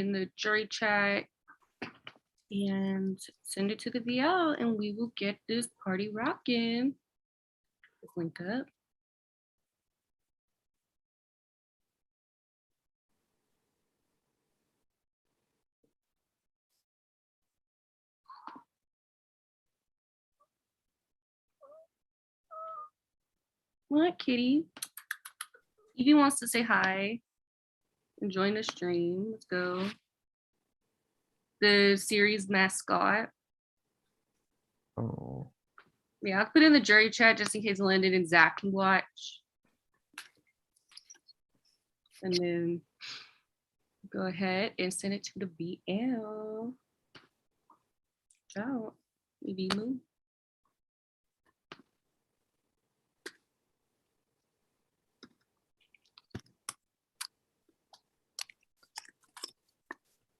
in the jury chat and send it to the VL and we will get this party rocking. Let's link up. What, kitty? Evie wants to say hi and join the stream. Let's go. The series mascot. Oh. Yeah, I'll put in the jury chat just in case Lyndon and Zach can watch. And then go ahead and send it to the BL. Ciao. Evie move.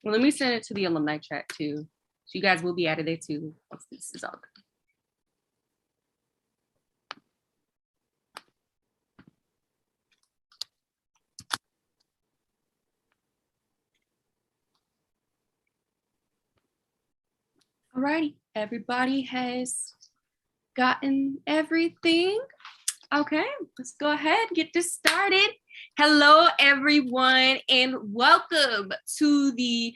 Well, let me send it to the alumni chat too. So you guys will be added there too once this is all done. Alrighty, everybody has gotten everything. Okay, let's go ahead and get this started. Hello, everyone, and welcome to the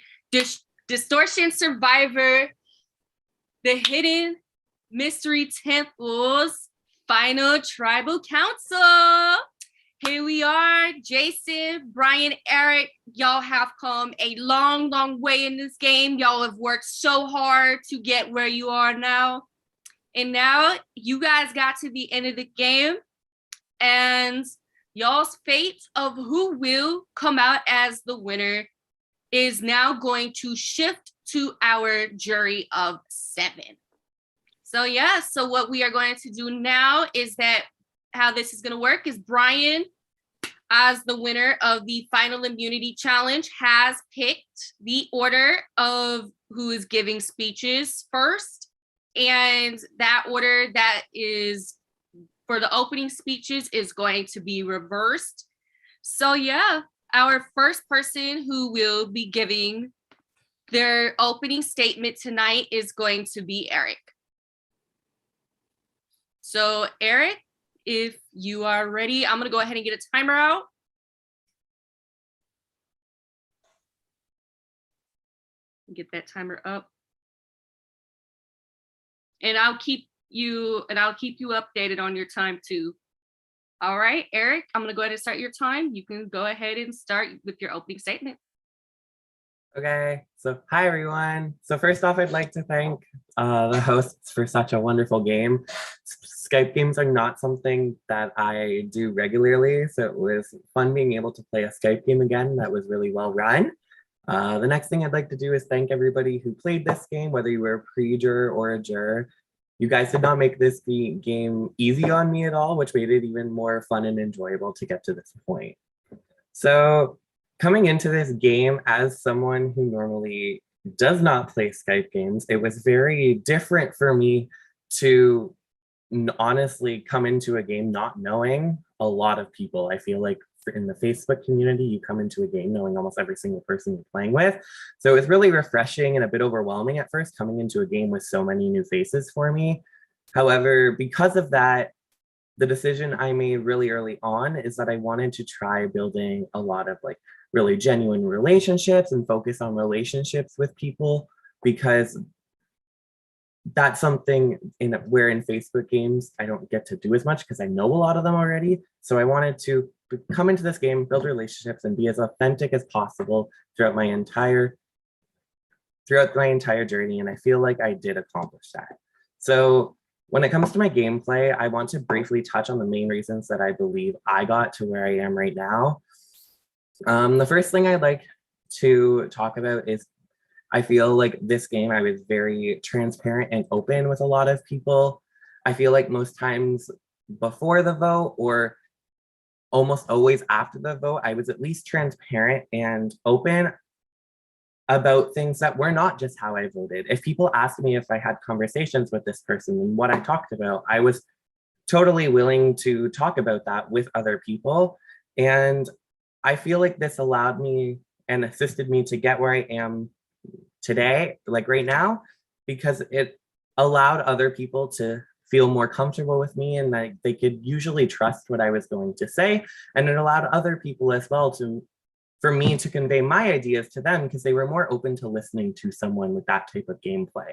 Distortion Survivor, the Hidden Mystery Temples Final Tribal Council. Here we are, Jason, Brian, Eric. Y'all have come a long, long way in this game. Y'all have worked so hard to get where you are now. And now you guys got to the end of the game, and y'all's fate of who will come out as the winner is now going to shift to our jury of 7. So yeah, so what we are going to do now is that how this is going to work is Brian, as the winner of the final immunity challenge, has picked the order of who is giving speeches first. And that order that is for the opening speeches is going to be reversed. So yeah, our first person who will be giving their opening statement tonight is going to be Eric. So Eric, if you are ready, I'm gonna go ahead and get a timer out. Get that timer up. And I'll keep you updated on your time too. All right, Eric, I'm gonna go ahead and start your time. You can go ahead and start with your opening statement. Okay, so hi everyone. So first off, I'd like to thank the hosts for such a wonderful game. Skype games are not something that I do regularly, so it was fun being able to play a Skype game again that was really well run. The next thing I'd like to do is thank everybody who played this game, whether you were a pre-juror or a juror. You guys did not make this game easy on me at all, which made it even more fun and enjoyable to get to this point. So coming into this game as someone who normally does not play Skype games, it was very different for me to honestly come into a game not knowing a lot of people. I feel like in the Facebook community, you come into a game knowing almost every single person you're playing with. So it was really refreshing and a bit overwhelming at first coming into a game with so many new faces for me. However, because of that, the decision I made really early on is that I wanted to try building a lot of like really genuine relationships and focus on relationships with people, because that's something where in Facebook games, I don't get to do as much because I know a lot of them already. So I wanted to come into this game, build relationships, and be as authentic as possible throughout my entire journey. And I feel like I did accomplish that. So when it comes to my gameplay, I want to briefly touch on the main reasons that I believe I got to where I am right now. The first thing I'd like to talk about is I feel like this game, I was very transparent and open with a lot of people. I feel like most times before the vote or almost always after the vote, I was at least transparent and open about things that were not just how I voted. If people asked me if I had conversations with this person and what I talked about, I was totally willing to talk about that with other people. And I feel like this allowed me and assisted me to get where I am today, like right now, because it allowed other people to feel more comfortable with me and that they could usually trust what I was going to say. And it allowed other people as well for me to convey my ideas to them because they were more open to listening to someone with that type of gameplay.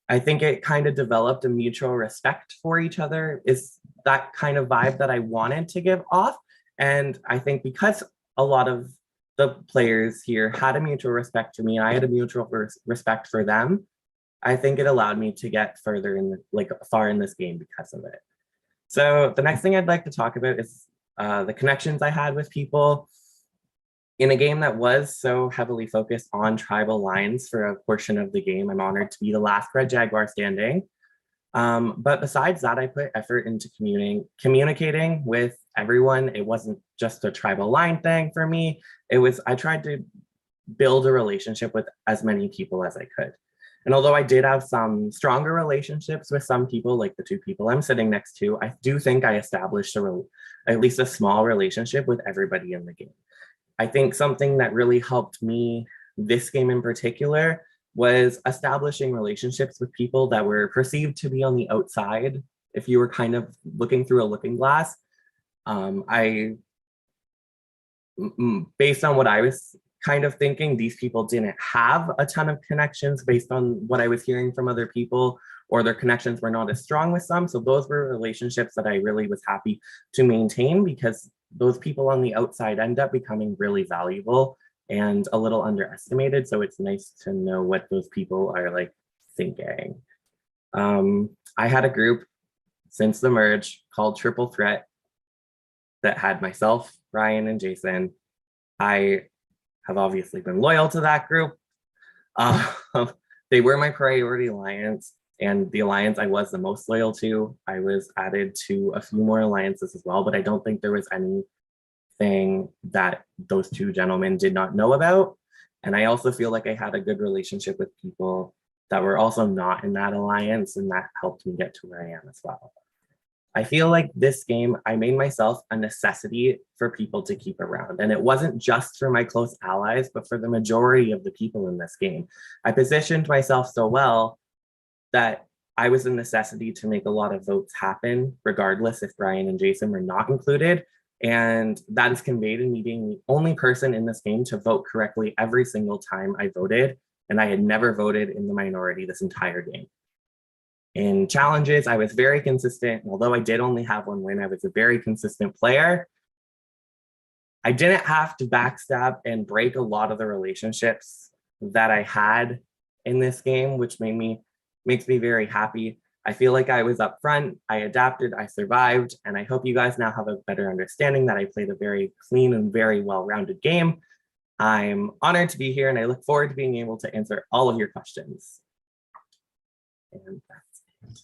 I think it kind of developed a mutual respect for each other, is that kind of vibe that I wanted to give off. And I think because a lot of the players here had a mutual respect for me, and I had a mutual respect for them, I think it allowed me to get further far in this game because of it. So the next thing I'd like to talk about is the connections I had with people. In a game that was so heavily focused on tribal lines for a portion of the game, I'm honored to be the last Red Jaguar standing. But besides that, I put effort into communicating with everyone. It wasn't just a tribal line thing for me. I tried to build a relationship with as many people as I could. And although I did have some stronger relationships with some people, like the two people I'm sitting next to, I do think I established at least a small relationship with everybody in the game. I think something that really helped me this game in particular was establishing relationships with people that were perceived to be on the outside. If you were kind of looking through a looking glass, based on what I was kind of thinking, these people didn't have a ton of connections based on what I was hearing from other people, or their connections were not as strong with some. So those were relationships that I really was happy to maintain, because those people on the outside end up becoming really valuable and a little underestimated. So it's nice to know what those people are like thinking. I had a group since the merge called Triple Threat that had myself, Ryan, and Jason. I have obviously been loyal to that group. They were my priority alliance, and the alliance I was the most loyal to. I was added to a few more alliances as well, but I don't think there was anything that those two gentlemen did not know about. And I also feel like I had a good relationship with people that were also not in that alliance, and that helped me get to where I am as well. I feel like this game, I made myself a necessity for people to keep around. And it wasn't just for my close allies, but for the majority of the people in this game. I positioned myself so well that I was a necessity to make a lot of votes happen, regardless if Brian and Jason were not included. And that is conveyed in me being the only person in this game to vote correctly every single time I voted. And I had never voted in the minority this entire game. In challenges, I was very consistent. Although I did only have one win, I was a very consistent player. I didn't have to backstab and break a lot of the relationships that I had in this game, which makes me very happy. I feel like I was upfront, I adapted, I survived, and I hope you guys now have a better understanding that I played a very clean and very well-rounded game. I'm honored to be here, and I look forward to being able to answer all of your questions. And that's it.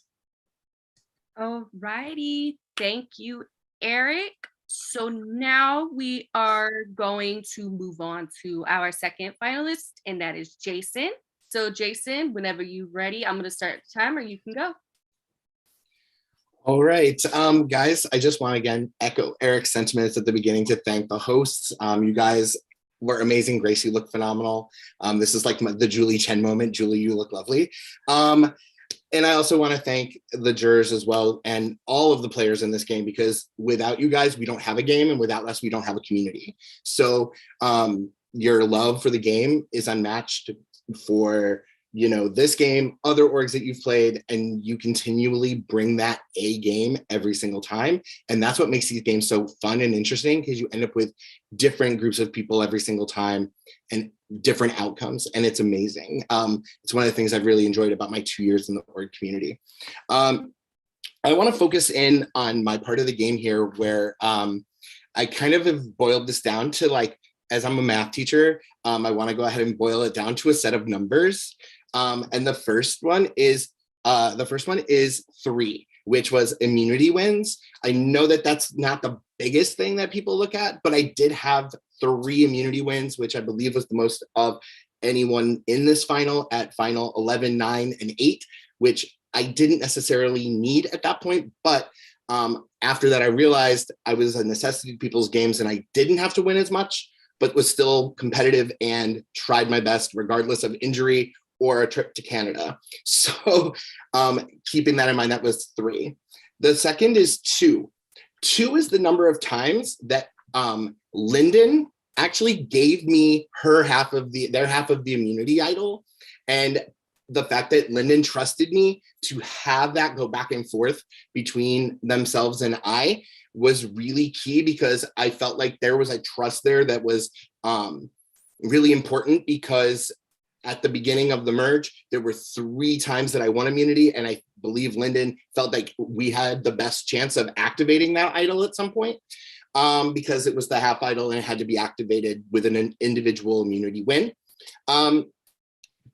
All righty. Thank you, Eric. So now we are going to move on to our second finalist, and that is Jason. So Jason, whenever you're ready, I'm going to start the timer. You can go. All right, guys, I just want to again echo Eric's sentiments at the beginning to thank the hosts. You guys were amazing. Grace, you look phenomenal. This is like the Julie Chen moment. Julie, you look lovely. And I also want to thank the jurors as well and all of the players in this game, because without you guys, we don't have a game, and without us, we don't have a community. So your love for the game is unmatched for, you know, this game, other orgs that you've played, and you continually bring that A game every single time. And that's what makes these games so fun and interesting, because you end up with different groups of people every single time and different outcomes, and it's amazing. It's one of the things I've really enjoyed about my 2 years in the org community. I want to focus in on my part of the game here, where I kind of have boiled this down to, like, as I'm a math teacher, I want to go ahead and boil it down to a set of numbers. And the first one is 3, which was immunity wins. I know that that's not the biggest thing that people look at, but I did have 3 immunity wins, which I believe was the most of anyone in this final at final 11, 9, and 8, which I didn't necessarily need at that point. But after that, I realized I was a necessity to people's games and I didn't have to win as much. but was still competitive and tried my best regardless of injury or a trip to Canada. So keeping that in mind, that was 3. The second is 2. 2 is the number of times that Lyndon actually gave me their half of the immunity idol. And the fact that Lyndon trusted me to have that go back and forth between themselves and I was really key, because I felt like there was a trust there that was really important, because at the beginning of the merge, there were 3 times that I won immunity, and I believe Lyndon felt like we had the best chance of activating that idol at some point, because it was the half idol and it had to be activated with an individual immunity win.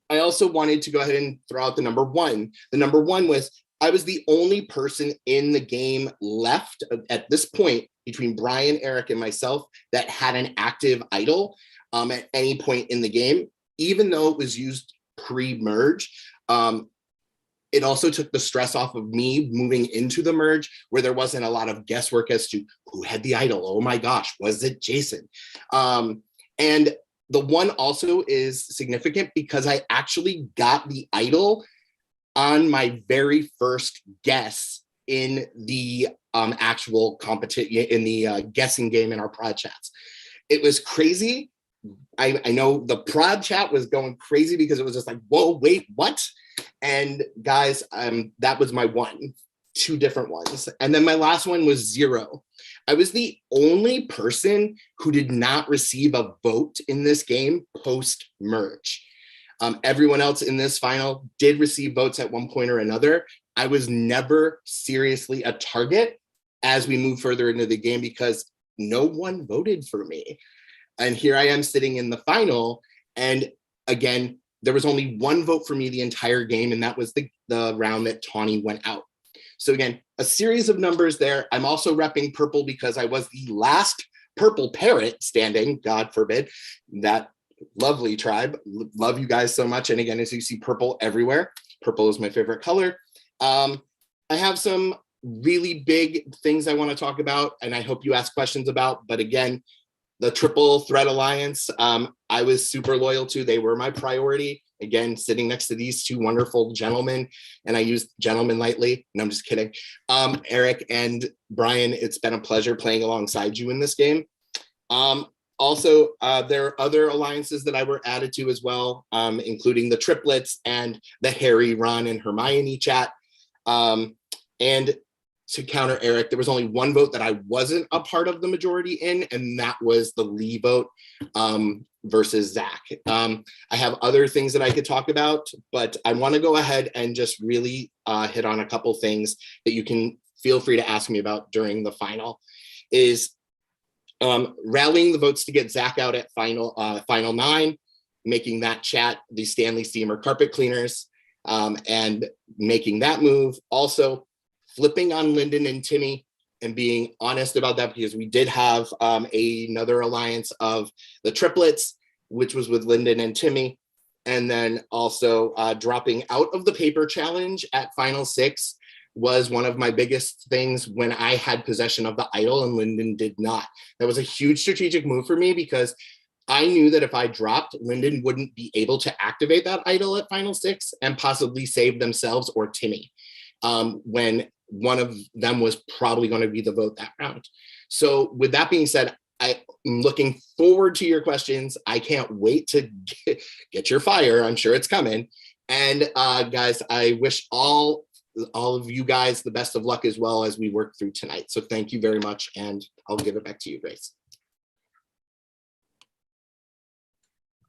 I also wanted to go ahead and throw out the number 1. The number 1 was I was the only person in the game left at this point between Brian, Eric, and myself that had an active idol at any point in the game, even though it was used pre-merge. It also took the stress off of me moving into the merge, where there wasn't a lot of guesswork as to who had the idol. Oh my gosh, was it Jason? And the 1 also is significant because I actually got the idol on my very first guess in the actual competition, in the guessing game in our prod chats. It was crazy. I know the prod chat was going crazy because it was just like, whoa, wait, what? And guys, that was my 1, 2 different ones. And then my last one was 0. I was the only person who did not receive a vote in this game post-merge. Everyone else in this final did receive votes at one point or another. I was never seriously a target as we move further into the game because no one voted for me. And here I am sitting in the final. And again, there was only 1 vote for me the entire game, and that was the round that Tawny went out. So again, a series of numbers there. I'm also repping purple because I was the last purple parrot standing, God forbid, that lovely tribe. Love you guys so much. And again, as you see, purple everywhere. Purple is my favorite color. I have some really big things I want to talk about, and I hope you ask questions about. But again, the Triple Threat Alliance, I was super loyal to. They were my priority. Again, sitting next to these 2 wonderful gentlemen, and I use gentlemen lightly. No, I'm just kidding. Eric and Brian, it's been a pleasure playing alongside you in this game. Also, there are other alliances that I were added to as well, including the triplets and the Harry, Ron, and Hermione chat. And to counter Eric, there was only 1 vote that I wasn't a part of the majority in, and that was the Lee vote versus Zach. I have other things that I could talk about, but I want to go ahead and just really hit on a couple things that you can feel free to ask me about during the final. Is rallying the votes to get Zach out at final 9, making that chat the Stanley Steamer carpet cleaners, and making that move. Also, flipping on Lyndon and Timmy and being honest about that, because we did have another alliance of the triplets, which was with Lyndon and Timmy. And then also dropping out of the paper challenge at final 6 was one of my biggest things when I had possession of the idol and Lyndon did not. That was a huge strategic move for me because I knew that if I dropped, Lyndon wouldn't be able to activate that idol at final 6 and possibly save themselves or Timmy when one of them was probably going to be the vote that round. So with that being said, I'm looking forward to your questions. I can't wait to get your fire. I'm sure it's coming. And guys, I wish all of you guys the best of luck as well as we work through tonight. So thank you very much. And I'll give it back to you, Grace.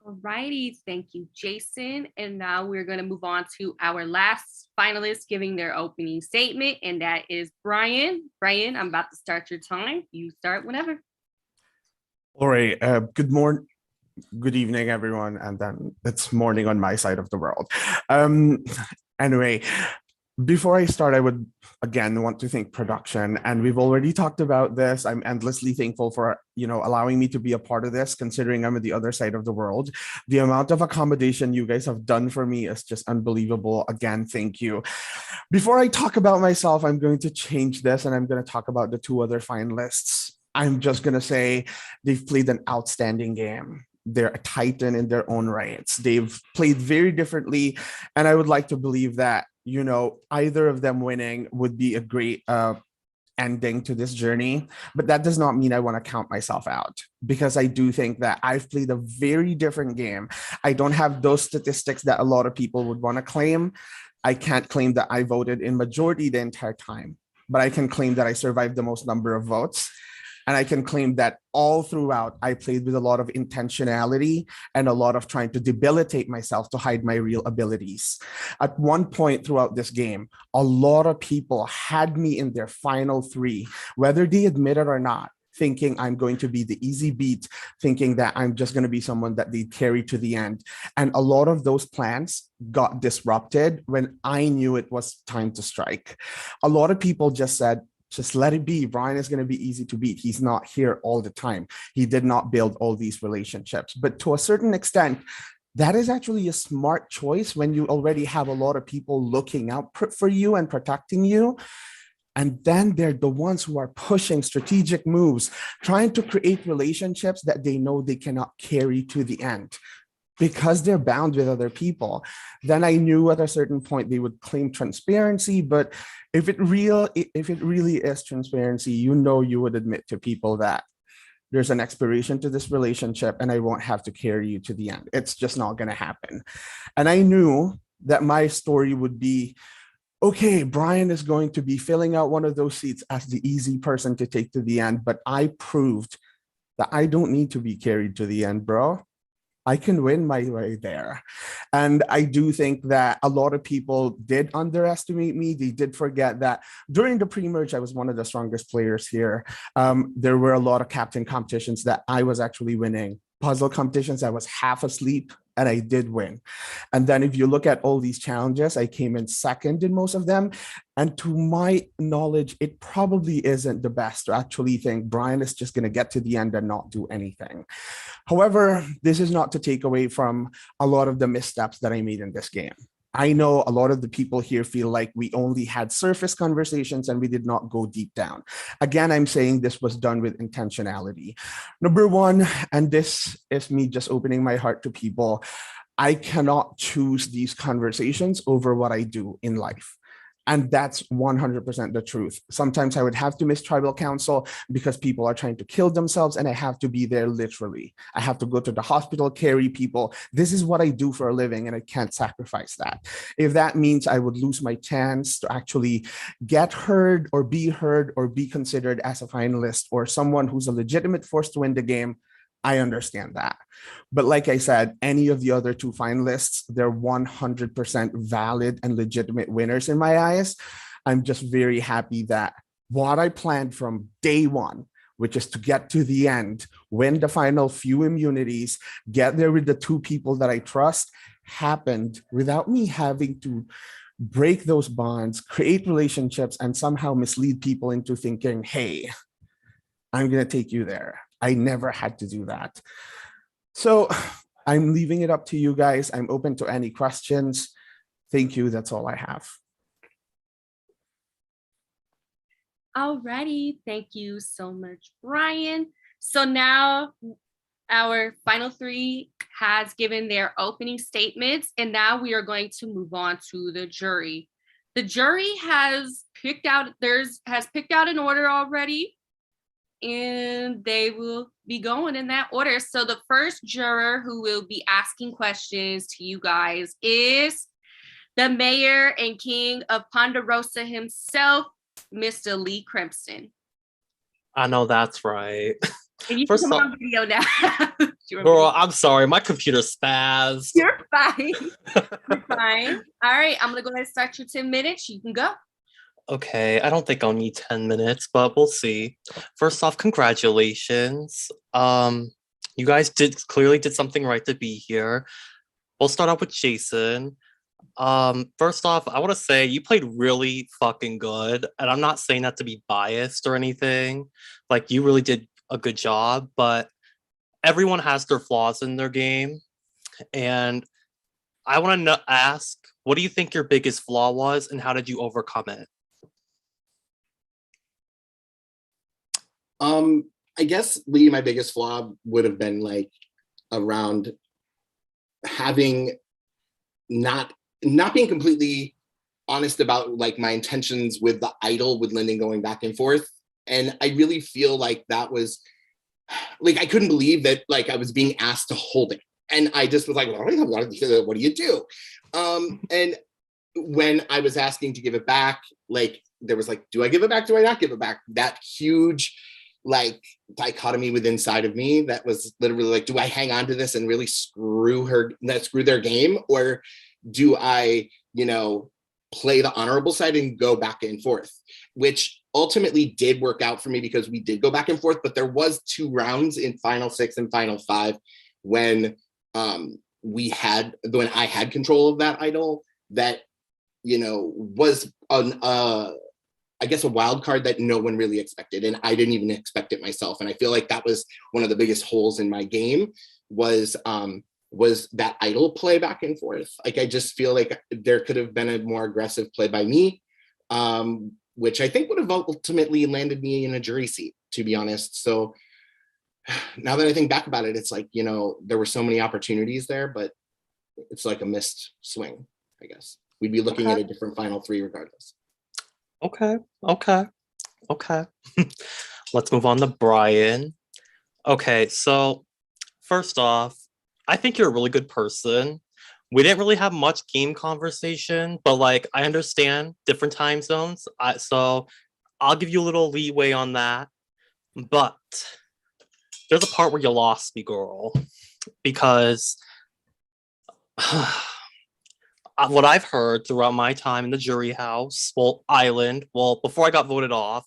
All righty, thank you, Jason. And now we're going to move on to our last finalist giving their opening statement, and that is Brian. Brian, I'm about to start your time. You start whenever. All right. Good evening, everyone, and then it's morning on my side of the world. Anyway, before I start, I would again want to thank production, and we've already talked about this. I'm endlessly thankful for allowing me to be a part of this, considering I'm at the other side of the world. The amount of accommodation you guys have done for me is just unbelievable. Again, thank you. Before I talk about myself, I'm going to change this, and I'm going to talk about the 2 other finalists. I'm just going to say they've played an outstanding game. They're a titan in their own rights. They've played very differently. And I would like to believe that, either of them winning would be a great ending to this journey. But that does not mean I want to count myself out, because I do think that I've played a very different game. I don't have those statistics that a lot of people would want to claim. I can't claim that I voted in majority the entire time, but I can claim that I survived the most number of votes. And I can claim that all throughout, I played with a lot of intentionality and a lot of trying to debilitate myself to hide my real abilities. At one point throughout this game, a lot of people had me in their final three, whether they admit it or not, thinking I'm going to be the easy beat, thinking that I'm just going to be someone that they carry to the end. And a lot of those plans got disrupted when I knew it was time to strike. A lot of people just said, just let it be. Brian is going to be easy to beat. He's not here all the time. He did not build all these relationships. But to a certain extent, that is actually a smart choice when you already have a lot of people looking out for you and protecting you. And then they're the ones who are pushing strategic moves, trying to create relationships that they know they cannot carry to the end, because they're bound with other people. Then I knew at a certain point they would claim transparency, but if it really is transparency, you would admit to people that there's an expiration to this relationship and I won't have to carry you to the end. It's just not going to happen. And I knew that my story would be, okay, Brian is going to be filling out one of those seats as the easy person to take to the end, but I proved that I don't need to be carried to the end, bro. I can win my way there. And I do think that a lot of people did underestimate me. They did forget that during the pre-merge, I was one of the strongest players here. There were a lot of captain competitions that I was actually winning. Puzzle competitions, I was half asleep and I did win. And then if you look at all these challenges, I came in second in most of them. And to my knowledge, it probably isn't the best to actually think Brian is just going to get to the end and not do anything. However, this is not to take away from a lot of the missteps that I made in this game. I know a lot of the people here feel like we only had surface conversations and we did not go deep down. Again, I'm saying this was done with intentionality. Number one, and this is me just opening my heart to people, I cannot choose these conversations over what I do in life. And that's 100% the truth. Sometimes I would have to miss tribal council because people are trying to kill themselves and I have to be there literally. I have to go to the hospital, carry people. This is what I do for a living and I can't sacrifice that. If that means I would lose my chance to actually get heard or be considered as a finalist or someone who's a legitimate force to win the game, I understand that. But like I said, any of the other two finalists, they're 100% valid and legitimate winners in my eyes. I'm just very happy that what I planned from day one, which is to get to the end, win the final few immunities, get there with the two people that I trust, happened without me having to break those bonds, create relationships, and somehow mislead people into thinking, hey, I'm going to take you there. I never had to do that. So I'm leaving it up to you guys. I'm open to any questions. Thank you. That's all I have. Alrighty, thank you so much, Brian. So now our final three has given their opening statements, and now we are going to move on to the jury. The jury has picked out an order already, and they will be going in that order. So the first juror who will be asking questions to you guys is the mayor and king of Ponderosa himself, Mr. Lee Crimson. I know that's right. And you can First come off, on video now. girl, I'm sorry, my computer spazzed. You're fine. You're fine. All right, I'm gonna go ahead and start your 10 minutes. You can go. Okay, I don't think I'll need 10 minutes, but we'll see. First off, congratulations. You guys clearly did something right to be here. We'll start off with Jason. First off, I want to say you played really fucking good, and I'm not saying that to be biased or anything. Like, you really did a good job, but everyone has their flaws in their game, and I want to ask, what do you think your biggest flaw was, and how did you overcome it? I guess, Lee, my biggest flaw would have been like around having not being completely honest about like my intentions with the idol with Lyndon going back and forth. And I really feel like that was like, I couldn't believe that like I was being asked to hold it. And I just was like, what do you do? And when I was asking to give it back, like there was like, do I give it back? Do I not give it back? That huge like dichotomy within inside of me that was literally like, do I hang on to this and really screw their game? Or do I, play the honorable side and go back and forth, which ultimately did work out for me because we did go back and forth, but there was 2 rounds in final 6 and final 5 when when I had control of that idol that, was I guess a wild card that no one really expected. And I didn't even expect it myself. And I feel like that was one of the biggest holes in my game was that idol play back and forth. Like, I just feel like there could have been a more aggressive play by me, which I think would have ultimately landed me in a jury seat, to be honest. So now that I think back about it, it's like, there were so many opportunities there, but it's like a missed swing, I guess. We'd be looking at a different final 3 regardless. Okay. Let's move on to Brian. Okay, so first off, I think you're a really good person. We didn't really have much game conversation, but like I understand different time zones. So I'll give you a little leeway on that. But there's a part where you lost me, girl, because what I've heard throughout my time in the jury house, island, before I got voted off,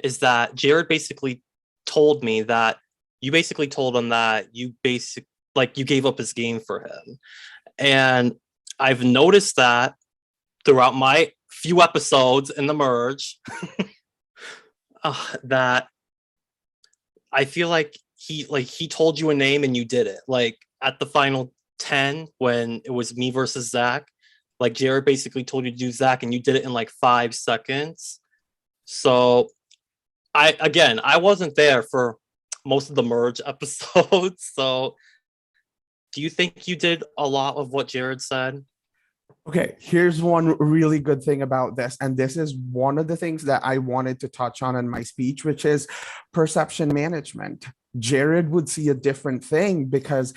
is that Jared basically told me that you basically told him that you gave up his game for him. And I've noticed that throughout my few episodes in the merge, that I feel like he told you a name and you did it. Like at the final 10, when it was me versus Zach, like Jared basically told you to do Zach and you did it in like 5 seconds. So I wasn't there for most of the merge episodes. So do you think you did a lot of what Jared said? Okay, here's one really good thing about this. And this is one of the things that I wanted to touch on in my speech, which is perception management. Jared would see a different thing because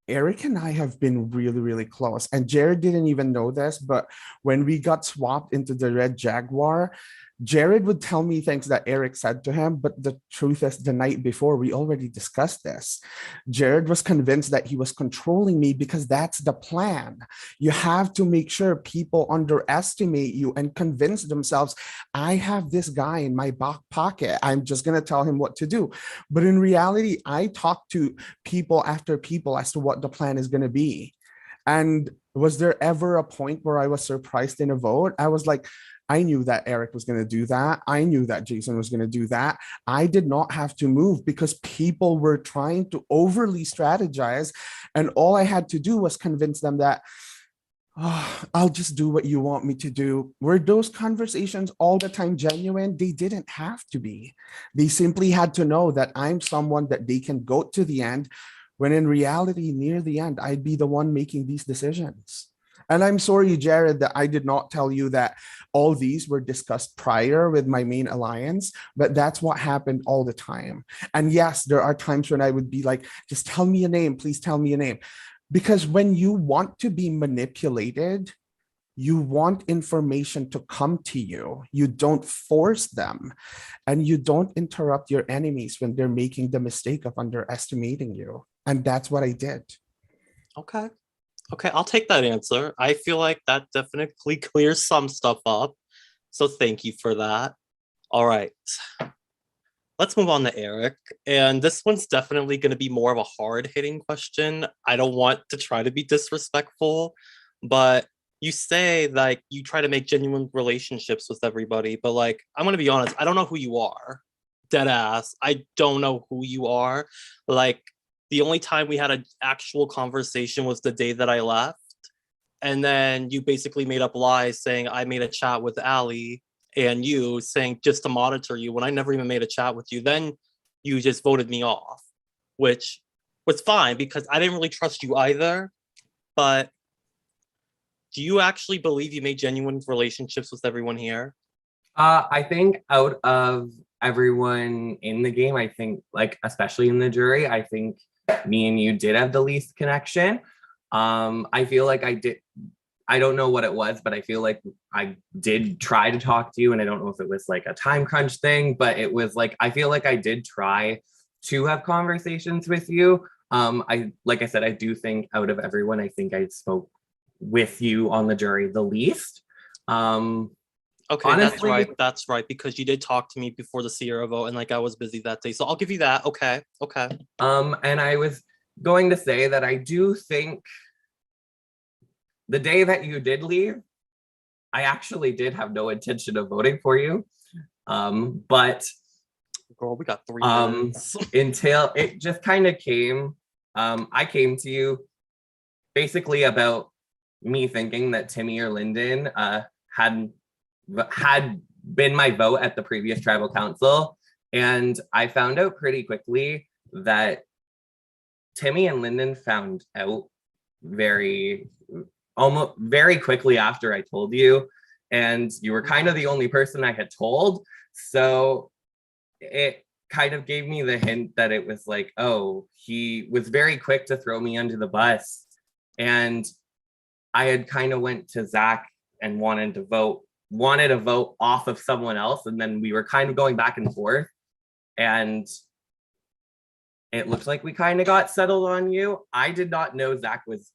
Eric and I have been really, really close. And Jared didn't even know this, but when we got swapped into the Red Jaguar, Jared would tell me things that Eric said to him, but the truth is the night before, we already discussed this. Jared was convinced that he was controlling me because that's the plan. You have to make sure people underestimate you and convince themselves, I have this guy in my back pocket. I'm just going to tell him what to do. But in reality, I talked to people after people as to what the plan is going to be. And was there ever a point where I was surprised in a vote? I was like, I knew that Eric was going to do that. I knew that Jason was going to do that. I did not have to move because people were trying to overly strategize. And all I had to do was convince them that, I'll just do what you want me to do. Were those conversations all the time genuine? They didn't have to be. They simply had to know that I'm someone that they can go to the end, when in reality, near the end, I'd be the one making these decisions. And I'm sorry, Jared, that I did not tell you that all these were discussed prior with my main alliance, but that's what happened all the time. And yes, there are times when I would be like, just tell me a name, please tell me a name. Because when you want to be manipulated, you want information to come to you. You don't force them, and you don't interrupt your enemies when they're making the mistake of underestimating you. And that's what I did. Okay, I'll take that answer. I feel like that definitely clears some stuff up. So thank you for that. All right. Let's move on to Eric. And this one's definitely going to be more of a hard-hitting question. I don't want to try to be disrespectful, but you say like you try to make genuine relationships with everybody, but like, I'm going to be honest, I don't know who you are. Dead ass. I don't know who you are. Like, the only time we had an actual conversation was the day that I left. And then you basically made up lies saying I made a chat with Ali and you saying just to monitor you when I never even made a chat with you. Then you just voted me off, which was fine because I didn't really trust you either. But do you actually believe you made genuine relationships with everyone here? I think out of everyone in the game, I think, like, especially in the jury, I think me and you did have the least connection. I feel like I don't know what it was, but I feel like I did try to talk to you, and I don't know if it was like a time crunch thing, but it was like, I feel like I did try to have conversations with you. Like I said, I do think out of everyone, I think I spoke with you on the jury the least. Okay, Honestly, that's right, because you did talk to me before the Sierra vote, and like I was busy that day, so I'll give you that. Okay. and I was going to say that I do think the day that you did leave, I actually did have no intention of voting for you. But Girl, we got 3 um minutes. until it just kind of came, I came to you basically about me thinking that Timmy or Lyndon had been my vote at the previous tribal council, and I found out pretty quickly that Timmy and Lyndon found out almost very quickly after I told you, and you were kind of the only person I had told. So it kind of gave me the hint that it was like, oh, he was very quick to throw me under the bus. And I had kind of went to Zach and wanted a vote off of someone else. And then we were kind of going back and forth. And it looks like we kind of got settled on you. I did not know Zach was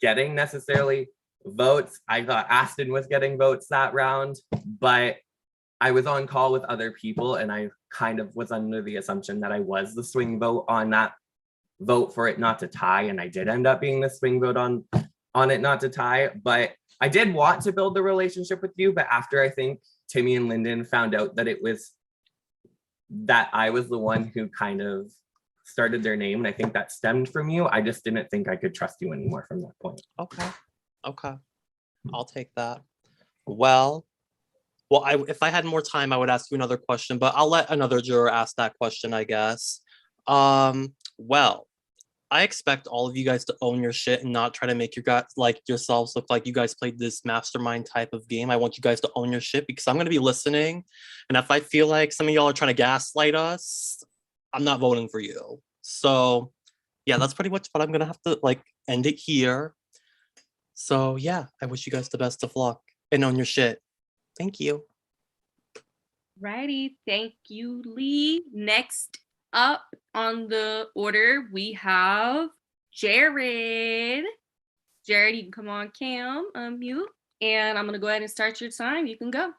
getting necessarily votes. I thought Aston was getting votes that round, but I was on call with other people, and I kind of was under the assumption that I was the swing vote on that vote for it not to tie, and I did end up being the swing vote on it not to tie. But I did want to build the relationship with you, but after I think Timmy and Lyndon found out that I was the one who kind of started their name, and I think that stemmed from you, I just didn't think I could trust you anymore from that point. Okay. I'll take that. Well, if I had more time, I would ask you another question, but I'll let another juror ask that question, I guess. Well, I expect all of you guys to own your shit and not try to make yourselves look like you guys played this mastermind type of game. I want you guys to own your shit because I'm going to be listening. And if I feel like some of y'all are trying to gaslight us, I'm not voting for you. So yeah, that's pretty much what I'm going to have to end it here. So yeah, I wish you guys the best of luck and own your shit. Thank you. Righty, thank you, Lee. Next up on the order, we have Jared. Jared, you can come on cam, unmute, and I'm gonna go ahead and start your time. You can go.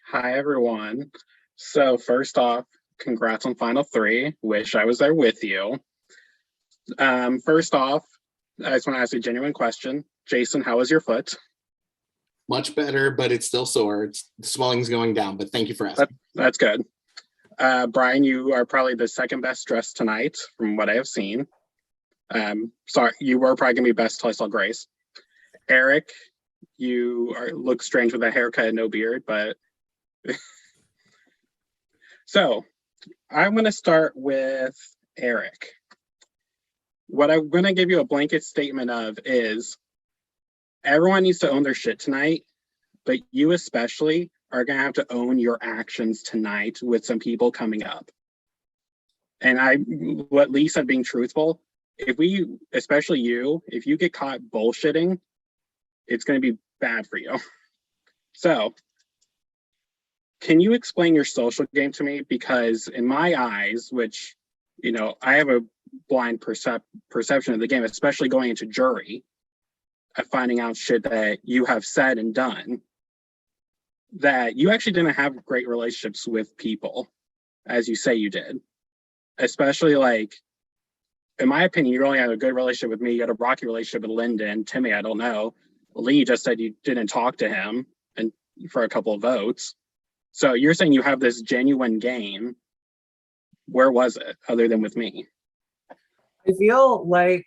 Hi, everyone. So first off, congrats on Final 3. Wish I was there with you. First off, I just want to ask a genuine question. Jason, how is your foot? Much better, but it's still sore. The swelling's going down, but thank you for asking. That's good. Brian, you are probably the second best dressed tonight from what I have seen. Sorry, you were probably gonna be best till I saw Grace. Eric, you look strange with a haircut and no beard, but so I'm gonna start with Eric. What I'm gonna give you a blanket statement of is everyone needs to own their shit tonight, but you especially are going to have to own your actions tonight with some people coming up. And what Lee said, being truthful, especially you, if you get caught bullshitting, it's going to be bad for you. So, can you explain your social game to me? Because in my eyes, which, I have a blind perception of the game, especially going into jury, finding out shit that you have said and done, that you actually didn't have great relationships with people, as you say you did. Especially in my opinion, you only had a good relationship with me. You had a rocky relationship with Lyndon. Timmy, I don't know. Lee just said you didn't talk to him and for a couple of votes. So you're saying you have this genuine game. Where was it other than with me? I feel like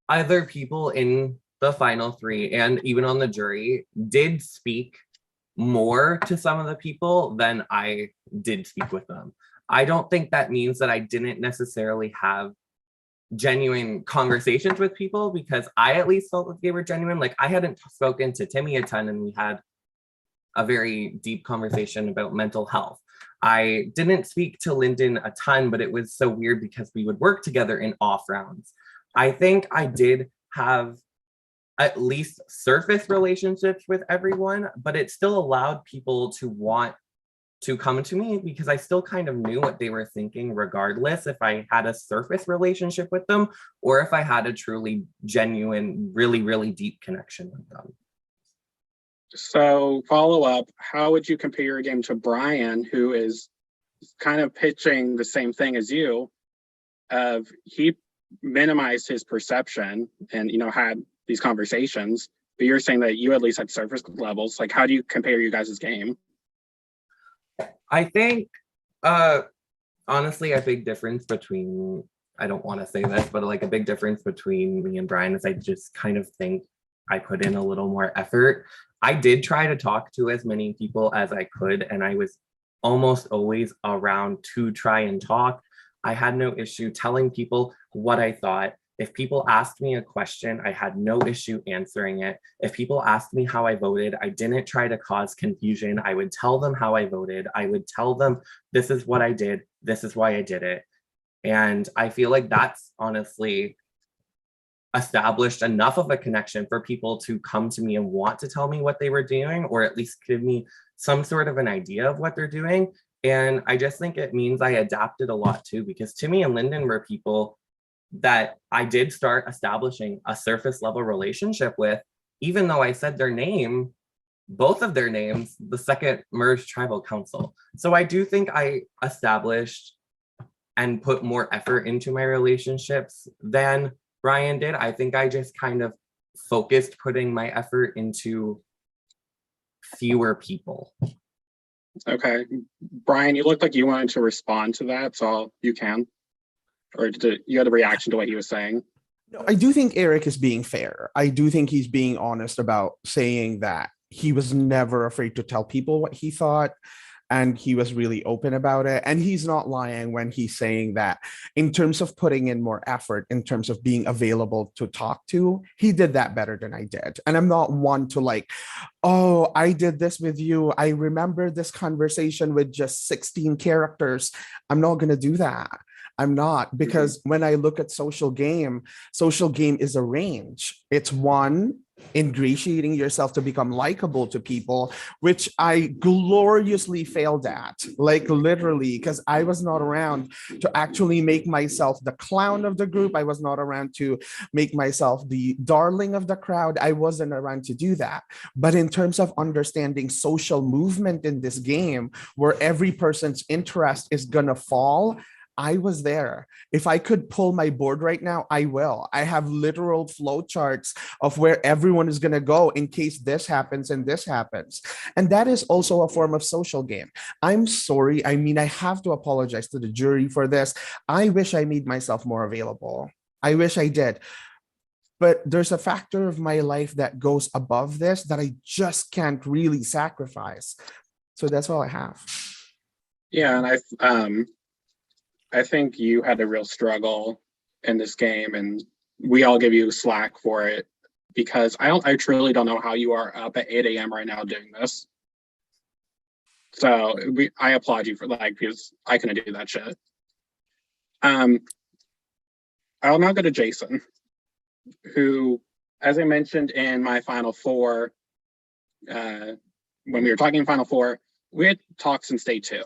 other people in the Final 3 and even on the jury did speak more to some of the people than I did speak with them. I don't think that means that I didn't necessarily have genuine conversations with people, because I at least felt like they were genuine. Like I hadn't spoken to Timmy a ton, and we had a very deep conversation about mental health. I didn't speak to Lyndon a ton, but it was so weird because we would work together in off rounds. I think I did have at least surface relationships with everyone, but it still allowed people to want to come to me because I still kind of knew what they were thinking, regardless if I had a surface relationship with them or if I had a truly genuine, really, really deep connection with them. So follow up, how would you compare your game to Brian, who is kind of pitching the same thing as you, of he minimized his perception and, you know, had these conversations, but you're saying that you at least had surface levels. Like, how do you compare you guys' game? I think, honestly, a big difference between, I don't want to say this, but like a big difference between me and Brian is I just kind of think I put in a little more effort. I did try to talk to as many people as I could, and I was almost always around to try and talk. I had no issue telling people what I thought. If people asked me a question, I had no issue answering it. If people asked me how I voted, I didn't try to cause confusion. I would tell them how I voted. I would tell them, this is what I did. This is why I did it. And I feel like that's honestly established enough of a connection for people to come to me and want to tell me what they were doing, or at least give me some sort of an idea of what they're doing. And I just think it means I adapted a lot too, because Timmy and Lyndon were people that I did start establishing a surface level relationship with, even though I said their name, both of their names, the second merged tribal council. So I do think I established and put more effort into my relationships than Brian did. I think I just kind of focused putting my effort into fewer people. Okay. Brian, you looked like you wanted to respond to that, so you can. Or you had a reaction to what he was saying? No, I do think Eric is being fair. I do think he's being honest about saying that he was never afraid to tell people what he thought, and he was really open about it. And he's not lying when he's saying that in terms of putting in more effort, in terms of being available to talk to, he did that better than I did. And I'm not one to like, oh, I did this with you. I remember this conversation with just 16 characters. I'm not going to do that. I'm not, because when I look at social game is a range. It's one, ingratiating yourself to become likable to people, which I gloriously failed at, like literally, because I was not around to actually make myself the clown of the group. I was not around to make myself the darling of the crowd. I wasn't around to do that. But in terms of understanding social movement in this game, where every person's interest is gonna fall, I was there. If I could pull my board right now, I will. I have literal flow charts of where everyone is going to go in case this happens and this happens. And that is also a form of social game. I'm sorry. I mean, I have to apologize to the jury for this. I wish I made myself more available. I wish I did. But there's a factor of my life that goes above this that I just can't really sacrifice. So that's all I have. Yeah, and I think you had a real struggle in this game, and we all give you slack for it, because I truly don't know how you are up at 8 a.m. right now doing this. So I applaud you for because I couldn't do that shit. I'll now go to Jason, who, as I mentioned in my Final Four, when we were talking Final Four, we had talks in State 2.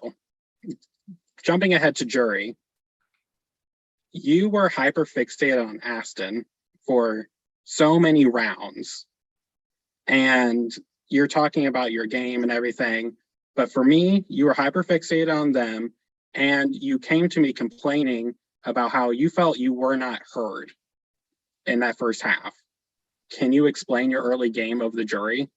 Jumping ahead to jury, you were hyper fixated on Aston for so many rounds, and you're talking about your game and everything. But for me, you were hyper fixated on them, and you came to me complaining about how you felt you were not heard in that first half. Can you explain your early game of the jury?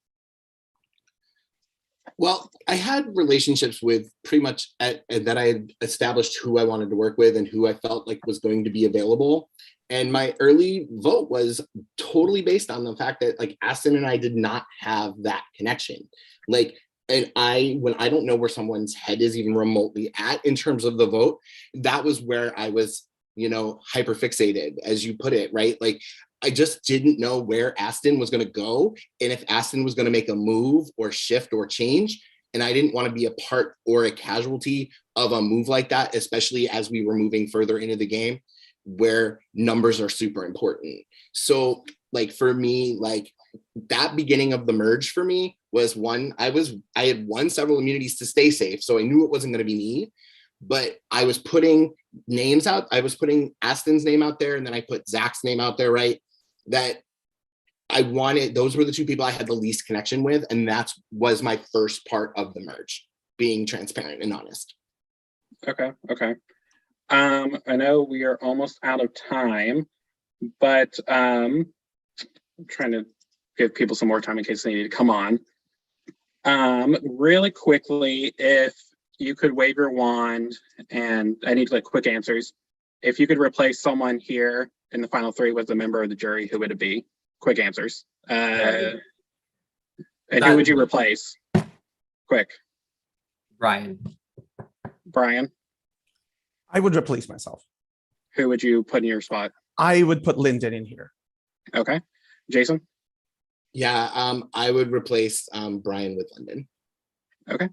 Well, I had relationships with pretty much that I had established who I wanted to work with and who I felt like was going to be available. And my early vote was totally based on the fact that like Aston and I did not have that connection. Like and when I don't know where someone's head is even remotely at in terms of the vote, that was where I was, hyper fixated, as you put it, right? Like, I just didn't know where Aston was going to go, and if Aston was going to make a move or shift or change. And I didn't want to be a part or a casualty of a move like that, especially as we were moving further into the game where numbers are super important. So like for me, like that beginning of the merge for me was I had won several immunities to stay safe. So I knew it wasn't going to be me, but I was putting names out. I was putting Aston's name out there, and then I put Zach's name out there, right? That those were the two people I had the least connection with. And that was my first part of the merge, being transparent and honest. Okay. I know we are almost out of time, but I'm trying to give people some more time in case they need to come on. Really quickly, if you could wave your wand, and I need like quick answers. If you could replace someone here in the final three with a member of the jury, who would it be? Quick answers. And who would you replace? Quick. Brian. Brian. I would replace myself. Who would you put in your spot? I would put Lyndon in here. Okay. Jason? Yeah, I would replace Brian with Lyndon. Okay.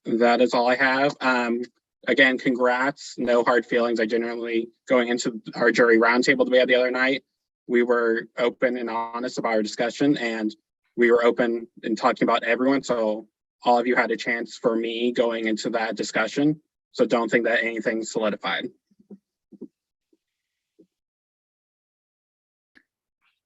That is all I have. Again, congrats. No hard feelings. I genuinely, going into our jury roundtable that we had the other night, we were open and honest about our discussion, and we were open and talking about everyone. So all of you had a chance for me going into that discussion. So don't think that anything's solidified.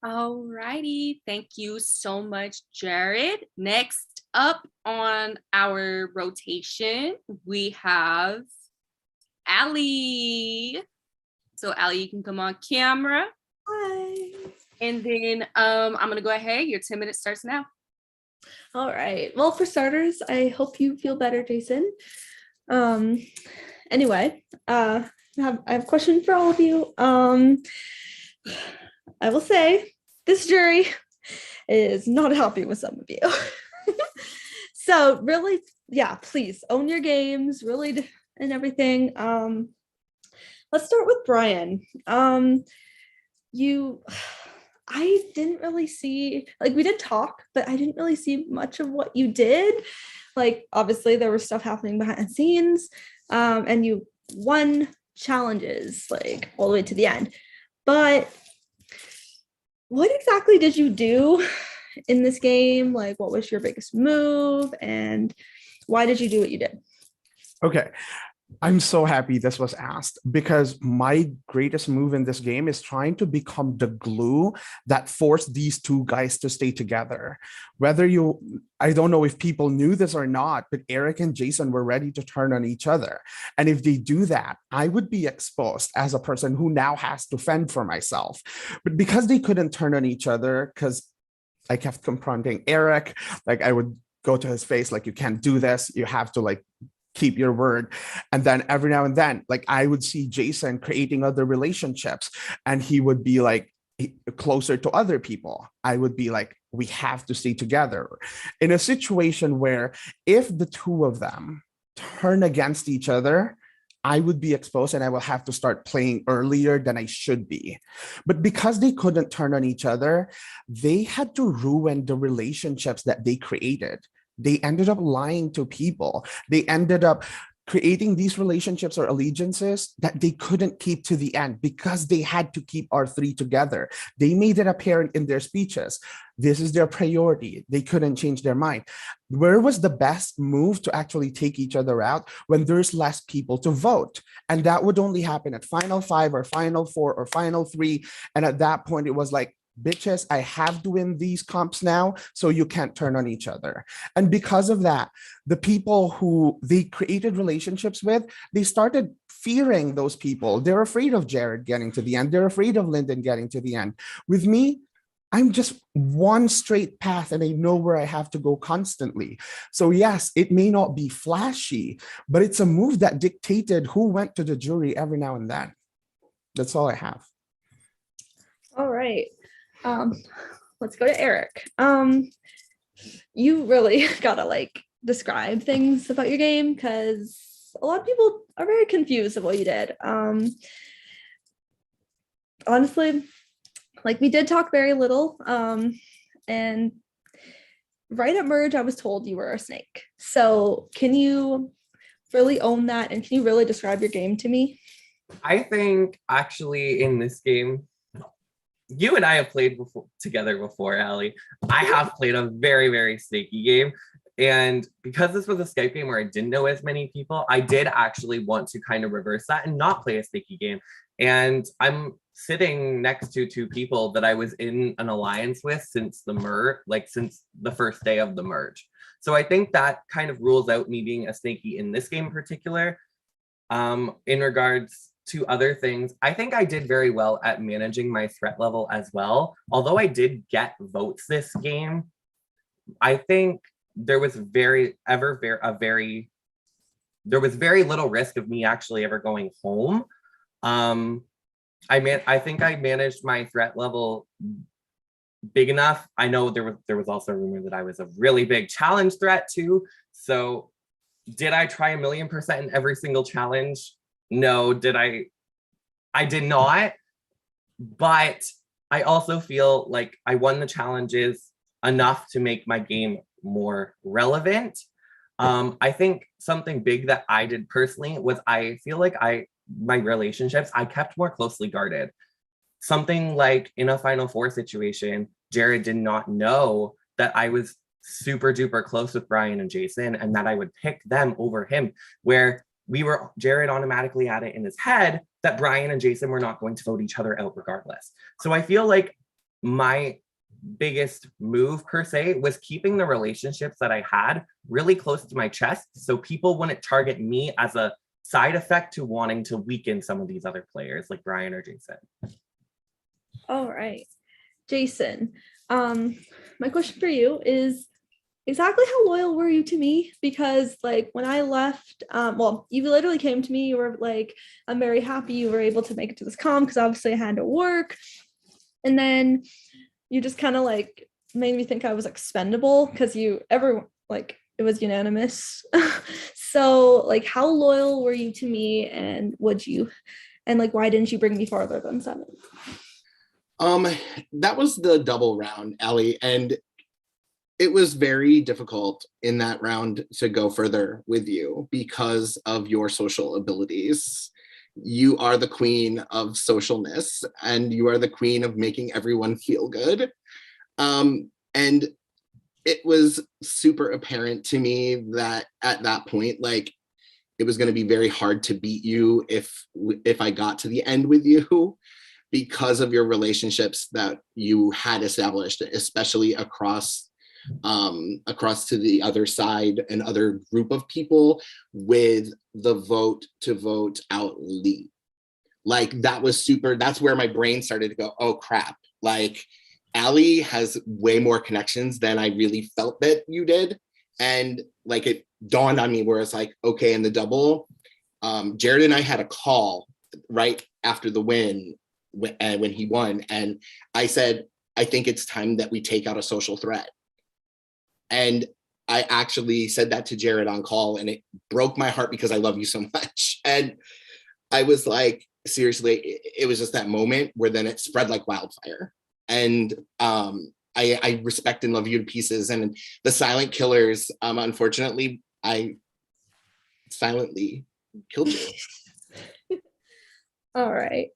All righty. Thank you so much, Jared. Next up on our rotation, we have Allie. So Allie, you can come on camera. Hi. And then I'm going to go ahead. Your 10 minutes starts now. All right. Well, for starters, I hope you feel better, Jason. Anyway, I have a question for all of you. I will say this jury is not happy with some of you. So really, yeah, please own your games, really, and everything. Let's start with Brian. I didn't really see, like, we did talk, but I didn't really see much of what you did. Like, obviously there was stuff happening behind the scenes, and you won challenges like all the way to the end. But what exactly did you do in this game? Like, what was your biggest move, and why did you do what you did? Okay. I'm so happy this was asked, because my greatest move in this game is trying to become the glue that forced these two guys to stay together. I don't know if people knew this or not, but Eric and Jason were ready to turn on each other. And if they do that, I would be exposed as a person who now has to fend for myself. But because they couldn't turn on each other, because I kept confronting Eric, like I would go to his face, like, you can't do this. You have to like keep your word. And then every now and then, like, I would see Jason creating other relationships, and he would be like closer to other people. I would be like, we have to stay together. In a situation where if the two of them turn against each other, I would be exposed and I will have to start playing earlier than I should be. But because they couldn't turn on each other, they had to ruin the relationships that they created. They ended up lying to people. They ended up creating these relationships or allegiances that they couldn't keep to the end because they had to keep our three together. They made it apparent in their speeches. This is their priority. They couldn't change their mind. Where was the best move to actually take each other out? When there's less people to vote. And that would only happen at final 5 or final 4 or final 3. And at that point, it was like, bitches, I have to win these comps now, so you can't turn on each other. And because of that, the people who they created relationships with, they started fearing those people. They're afraid of Jared getting to the end. They're afraid of Lyndon getting to the end. With me, I'm just one straight path and I know where I have to go constantly. So yes, it may not be flashy, but it's a move that dictated who went to the jury every now and then. That's all I have. All right. Let's go to Eric. You really gotta like describe things about your game, because a lot of people are very confused of what you did. Honestly, like, we did talk very little, and right at merge, I was told you were a snake. So can you really own that, and can you really describe your game to me? I think actually in this game, you and I have played together before, Allie. I have played a very, very snaky game. And because this was a Skype game where I didn't know as many people, I did actually want to kind of reverse that and not play a snaky game. And I'm sitting next to two people that I was in an alliance with since the merge, like since the first day of the merge. So I think that kind of rules out me being a snaky in this game in particular. In regards to other things, I think I did very well at managing my threat level as well. Although I did get votes this game, I think there was very little risk of me actually ever going home. I think I managed my threat level big enough. I know there was also a rumor that I was a really big challenge threat too. So did I try 1,000,000% in every single challenge? No. I did not. But I also feel like I won the challenges enough to make my game more relevant. I think something big that I did personally was I feel like my relationships, I kept more closely guarded. Something like in a Final Four situation, Jared did not know that I was super duper close with Brian and Jason and that I would pick them over him, where Jared automatically had it in his head that Brian and Jason were not going to vote each other out regardless. So I feel like my biggest move per se was keeping the relationships that I had really close to my chest so people wouldn't target me as a side effect to wanting to weaken some of these other players like Brian or Jason. All right, Jason, my question for you is, exactly how loyal were you to me? Because like when I left, well, you literally came to me, you were like, I'm very happy you were able to make it to this comm because obviously I had to work. And then you just kind of like made me think I was expendable because it was unanimous. So like, how loyal were you to me, and like, why didn't you bring me farther than 7? That was the double round, Allie, and it was very difficult in that round to go further with you because of your social abilities. You are the queen of socialness, and you are the queen of making everyone feel good. And it was super apparent to me that at that point, like, it was going to be very hard to beat you if I got to the end with you, because of your relationships that you had established, especially across to the other side, and other group of people with the vote to vote out lead. Like, that's where my brain started to go, oh crap, like Allie has way more connections than I really felt that you did. And like, it dawned on me where it's like, okay, in the double, Jared and I had a call right after the win when he won. And I said, I think it's time that we take out a social threat. And I actually said that to Jared on call, and it broke my heart because I love you so much. And I was like, seriously, it was just that moment where then it spread like wildfire. And I respect and love you to pieces. And the silent killers, unfortunately, I silently killed you. All right.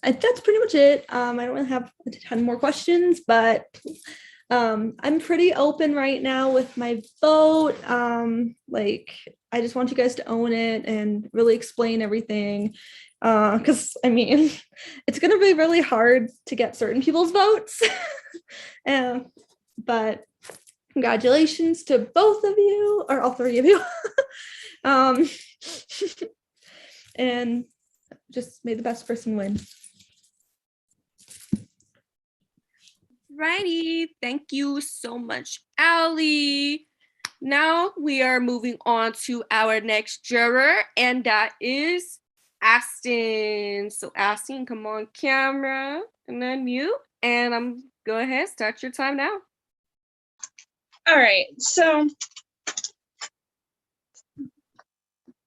That's pretty much it. I don't really have a ton more questions, but I'm pretty open right now with my vote. Like, I just want you guys to own it and really explain everything. Because I mean, it's gonna be really hard to get certain people's votes. But congratulations to both of you, or all 3 of you. And just may the best person win. Righty, thank you so much, Allie. Now we are moving on to our next juror, and that is Aston. So Aston, come on camera and unmute, and go ahead, start your time now. All right, so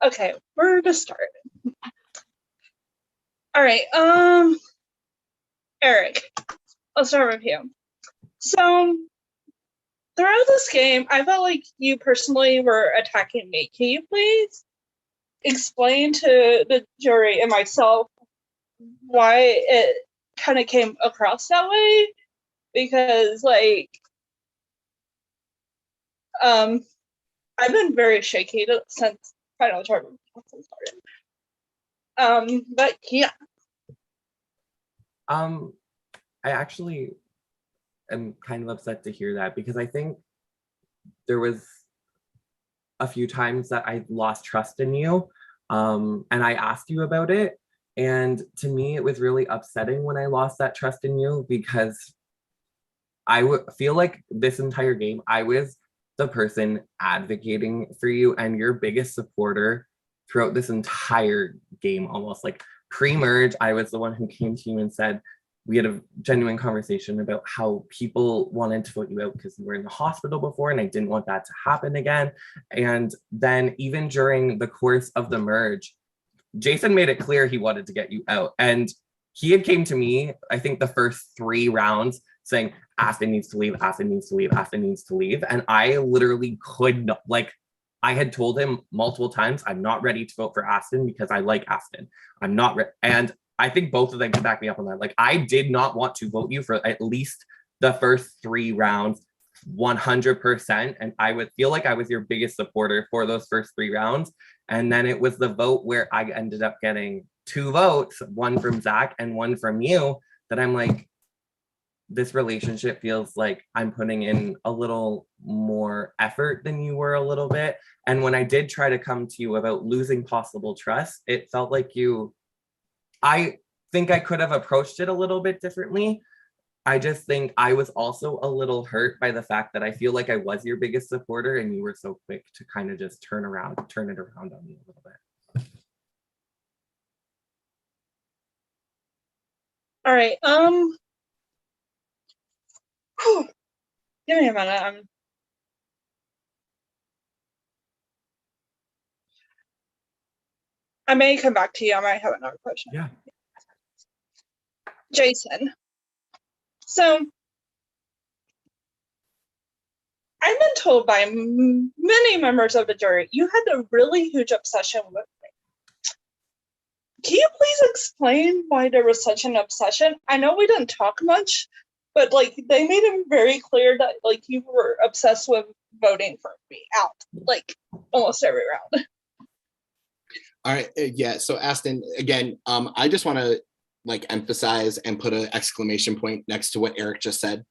okay, where to start? All right, Eric, I'll start with you. So throughout this game, I felt like you personally were attacking me. Can you please explain to the jury and myself why it kind of came across that way? Because like, I've been very shaky since Final Tournament started. But yeah. I actually am kind of upset to hear that because I think there was a few times that I lost trust in you. And I asked you about it. And to me, it was really upsetting when I lost that trust in you because I would feel like this entire game, I was the person advocating for you and your biggest supporter throughout this entire game, almost like pre-merge. I was the one who came to you and said, we had a genuine conversation about how people wanted to vote you out because you were in the hospital before and I didn't want that to happen again. And then even during the course of the merge, Jason made it clear he wanted to get you out. And he had came to me, I think the first 3 rounds saying, Aston needs to leave, Aston needs to leave, Aston needs to leave. And I literally could not, like, I had told him multiple times, I'm not ready to vote for Aston because I like Aston. I'm not ready. And I think both of them can back me up on that. Like, I did not want to vote you for at least the first 3 rounds, 100%. And I would feel like I was your biggest supporter for those first 3 rounds. And then it was the vote where I ended up getting 2 votes, one from Zach and one from you, that I'm like, this relationship feels like I'm putting in a little more effort than you were a little bit. And when I did try to come to you about losing possible trust, it felt like I think I could have approached it a little bit differently. I just think I was also a little hurt by the fact that I feel like I was your biggest supporter and you were so quick to kind of just turn it around on me a little bit. All right. Give me a minute. I may come back to you. I might have another question. Yeah. Jason. So I've been told by many members of the jury you had a really huge obsession with me. Can you please explain why there was such an obsession? I know we didn't talk much, but like they made it very clear that like you were obsessed with voting for me out, like almost every round. All right, yeah. So Aston, again, I just want to like emphasize and put an exclamation point next to what Eric just said,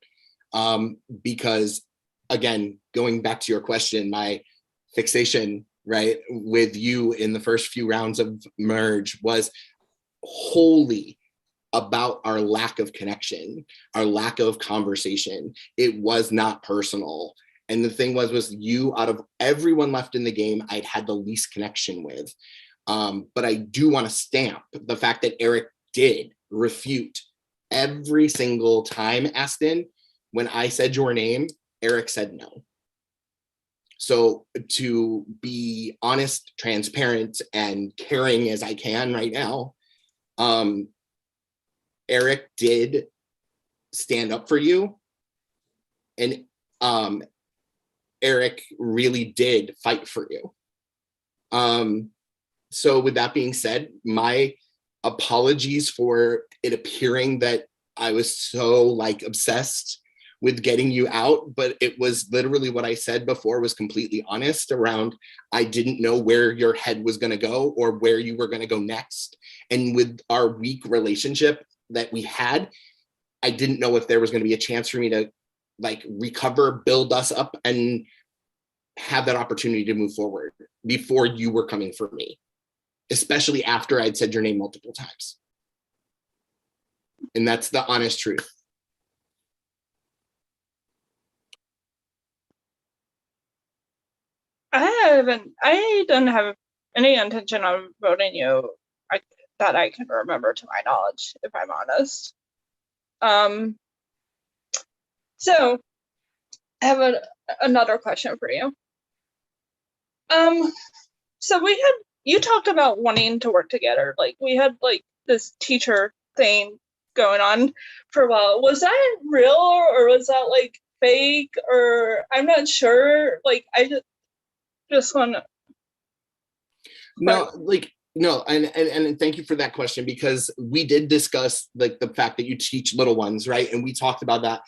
because again, going back to your question, my fixation, right, with you in the first few rounds of merge was wholly about our lack of connection, our lack of conversation. It was not personal. And the thing was you, out of everyone left in the game, I'd had the least connection with. But I do want to stamp the fact that Eric did refute every single time, Aston, when I said your name, Eric said no. So to be honest, transparent, and caring as I can right now, Eric did stand up for you. And Eric really did fight for you. So with that being said, my apologies for it appearing that I was so like obsessed with getting you out, but it was literally what I said before was completely honest around, I didn't know where your head was going to go or where you were going to go next. And with our weak relationship that we had, I didn't know if there was going to be a chance for me to like recover, build us up, and have that opportunity to move forward before you were coming for me, especially after I'd said your name multiple times. And that's the honest truth. I didn't have any intention of voting you that I can remember to my knowledge, if I'm honest. So I have another question for you. So you talked about wanting to work together. Like we had like this teacher thing going on for a while. Was that real or was that like fake? Or I'm not sure. Like I just want to. No, like no, and thank you for that question, because we did discuss like the fact that you teach little ones, right? And we talked about that.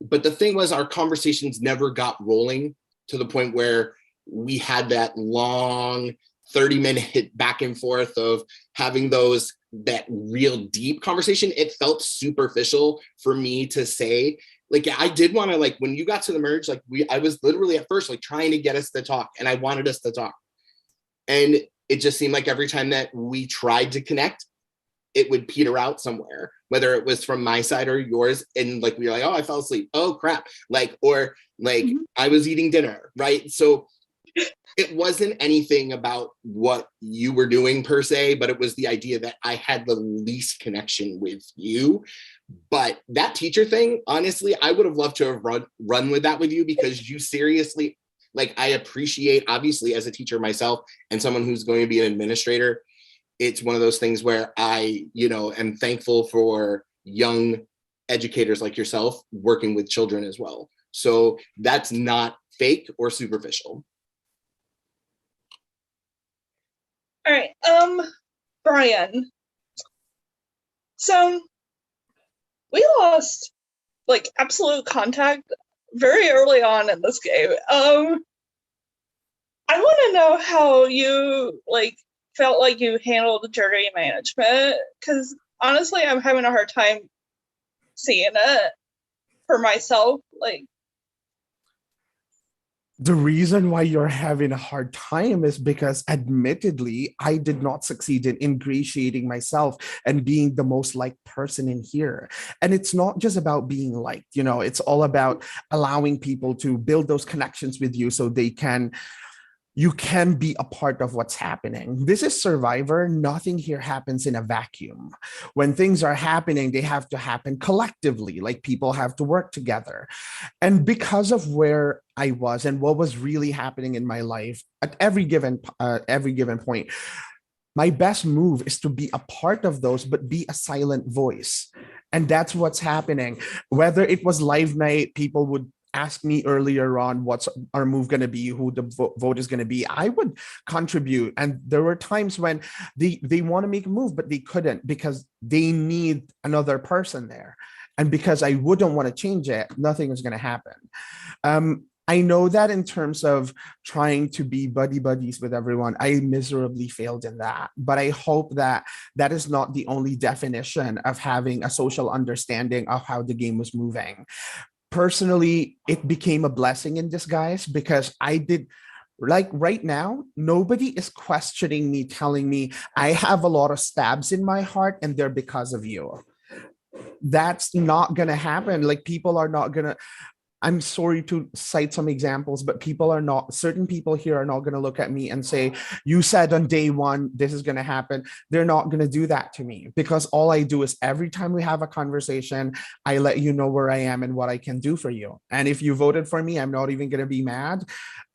But the thing was, our conversations never got rolling to the point where we had that long 30-minute back and forth of having that real deep conversation. It felt superficial for me to say. Like, I did want to, like, when you got to the merge, like I was literally at first like trying to get us to talk, and I wanted us to talk. And it just seemed like every time that we tried to connect, it would peter out somewhere, whether it was from my side or yours. And like, we were like, oh, I fell asleep. Oh, crap. Like, or like I was eating dinner, right? So it wasn't anything about what you were doing per se, but it was the idea that I had the least connection with you. But that teacher thing, honestly, I would have loved to have run with that with you, because you seriously, like, I appreciate, obviously, as a teacher myself and someone who's going to be an administrator, it's one of those things where I, am thankful for young educators like yourself working with children as well. So that's not fake or superficial. All right, Brian. So we lost like absolute contact very early on in this game. I want to know how you like felt like you handled the jury management, because honestly, I'm having a hard time seeing it for myself. Like, the reason why you're having a hard time is because, admittedly, I did not succeed in ingratiating myself and being the most liked person in here. And it's not just about being liked, it's all about allowing people to build those connections with you so you can be a part of what's happening. This is Survivor. Nothing here happens in a vacuum. When things are happening, they have to happen collectively, like people have to work together. And because of where I was and what was really happening in my life at every given point, my best move is to be a part of those, but be a silent voice. And that's what's happening. Whether it was live night, people would ask me earlier on what's our move going to be, who the vote is going to be. I would contribute, and there were times when they want to make a move but they couldn't because they need another person there, and because I wouldn't want to change it, nothing is going to happen. I know that in terms of trying to be buddies with everyone, I miserably failed in that. But I hope that that is not the only definition of having a social understanding of how the game was moving. Personally, it became a blessing in disguise, because like right now, nobody is questioning me, telling me I have a lot of stabs in my heart and they're because of you. That's not going to happen. Like, people are not going to, I'm sorry to cite some examples, but certain people here are not going to look at me and say, you said on day one, this is going to happen. They're not going to do that to me, because all I do is every time we have a conversation, I let you know where I am and what I can do for you. And if you voted for me, I'm not even going to be mad.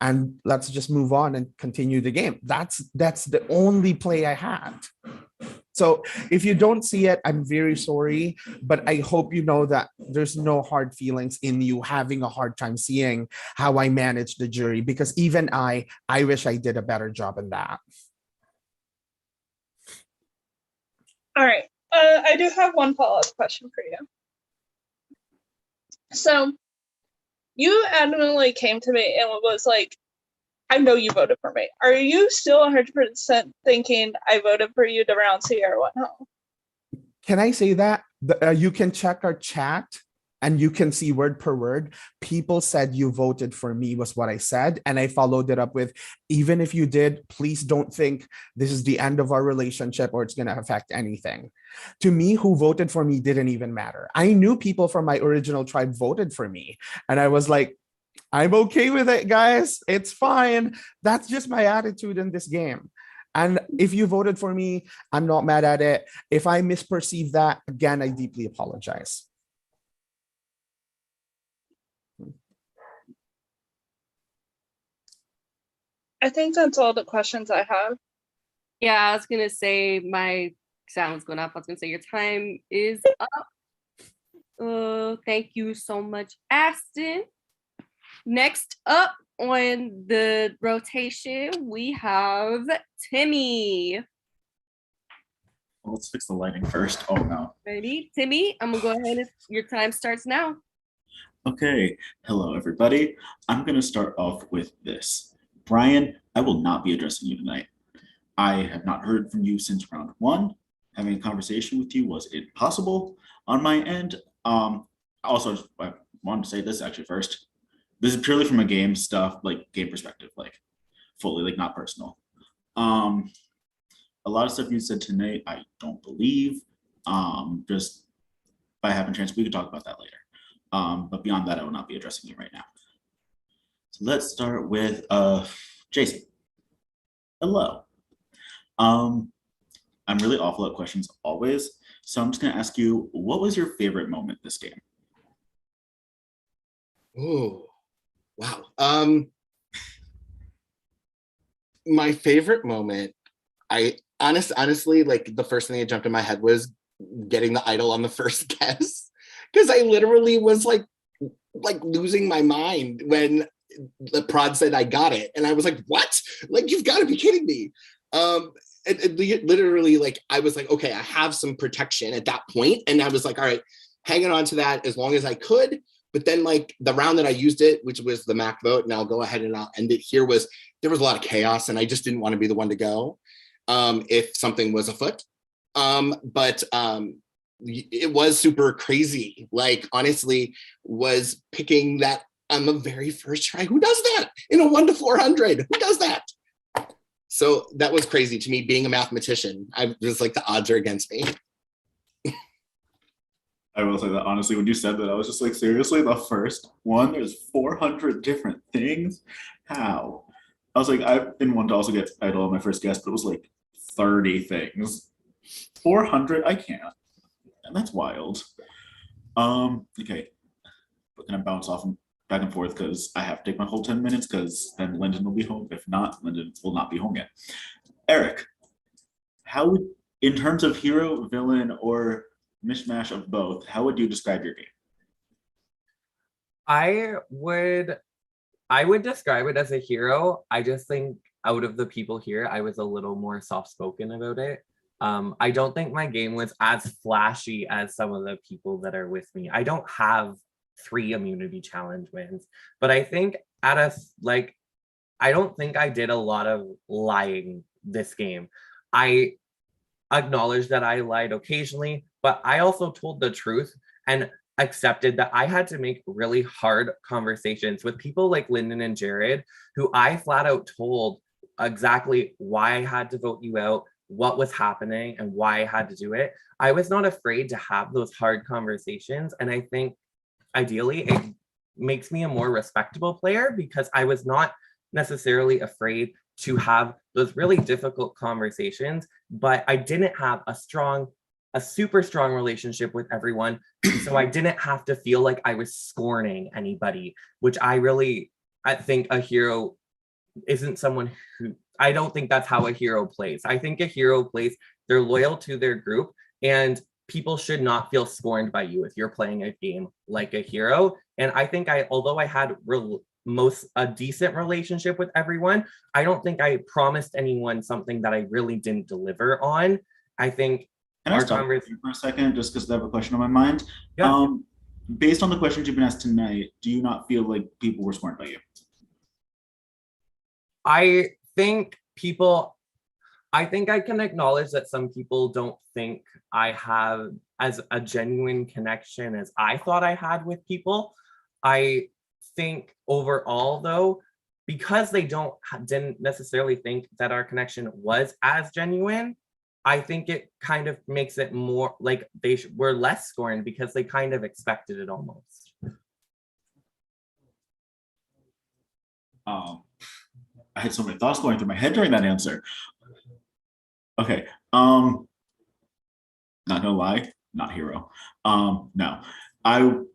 And let's just move on and continue the game. That's the only play I had. So if you don't see it, I'm very sorry, but I hope you know that there's no hard feelings in you having a hard time seeing how I managed the jury, because even I wish I did a better job in that. all right, I do have one follow-up question for you. So you adamantly came to me and was like, I know you voted for me. Are you still 100% thinking I voted for you to round Sierra went home? Can I say that? You can check our chat and you can see word per word. People said you voted for me was what I said. And I followed it up with, even if you did, please don't think this is the end of our relationship or it's going to affect anything. To me, who voted for me didn't even matter. I knew people from my original tribe voted for me. And I was like, I'm okay with it, guys. It's fine. That's just my attitude in this game. And if you voted for me, I'm not mad at it. If I misperceive that, again, I deeply apologize. I think that's all the questions I have. Yeah, I was gonna say my sound was going off. I was gonna say your time is up. Thank you so much, Aston. Next up on the rotation, we have Timmy. Well, let's fix the lighting first. Oh no. Ready? Timmy, I'm gonna go ahead and your time starts now. Okay. Hello, everybody. I'm going to start off with this. Brian, I will not be addressing you tonight. I have not heard from you since round one. Having a conversation with you was impossible on my end. Also, I wanted to say this actually first. This is purely from a game stuff, like game perspective, like fully, like not personal. A lot of stuff you said tonight, I don't believe. Just by having a chance, we could talk about that later. But beyond that, I will not be addressing you right now. So let's start with Jason. Hello. I'm really awful at questions always, so I'm just gonna ask you, what was your favorite moment this game? Oh, wow. My favorite moment, honestly, like the first thing that jumped in my head was getting the idol on the first guess, because I literally was like losing my mind when the prod said I got it, and I was like, what? Like, you've got to be kidding me. It literally, like, I was like, okay, I have some protection at that point, and I was like, all right, hanging on to that as long as I could. But then, like, the round that I used it, which was the Mac vote, and I'll go ahead and I'll end it here, there was a lot of chaos, and I just didn't want to be the one to go if something was afoot. But it was super crazy. Like, honestly, was picking that on the very first try. Who does that in a 1 to 400? Who does that? So that was crazy to me, being a mathematician. I was like, the odds are against me. I will say that honestly, when you said that, I was just like, seriously, the first one, there's 400 different things? How? I was like, I've been one to also get idol on my first guess, but it was like 30 things. 400? I can't. And that's wild. Okay. But can I bounce off and back and forth because I have to take my whole 10 minutes because then Lyndon will be home. If not, Lyndon will not be home yet. Eric, how would, in terms of hero, villain, or mishmash of both, how would you describe your game? I would describe it as a hero. I just think out of the people here, I was a little more soft-spoken about it. I don't think my game was as flashy as some of the people that are with me. I don't have 3 immunity challenge wins, but I think I don't think I did a lot of lying this game. I acknowledge that I lied occasionally, but I also told the truth and accepted that I had to make really hard conversations with people like Lyndon and Jared, who I flat out told exactly why I had to vote you out, what was happening, and why I had to do it. I was not afraid to have those hard conversations. And I think ideally it makes me a more respectable player because I was not necessarily afraid to have those really difficult conversations, but I didn't have a super strong relationship with everyone. So I didn't have to feel like I was scorning anybody, which I think a hero isn't someone who, I don't think that's how a hero plays. I think a hero plays, they're loyal to their group, and people should not feel scorned by you if you're playing a game like a hero. And I think although I had a decent relationship with everyone, I don't think I promised anyone something that I really didn't deliver on. I think Can I stop you for a second, just because I have a question on my mind? Yeah. Based on the questions you've been asked tonight, do you not feel like people were scorned by you? I think I can acknowledge that some people don't think I have as a genuine connection as I thought I had with people. I think overall, though, because they didn't necessarily think that our connection was as genuine, I think it kind of makes it more like they were less scorned because they kind of expected it almost. I had so many thoughts going through my head during that answer. Okay. Not gonna lie, not hero. No. I would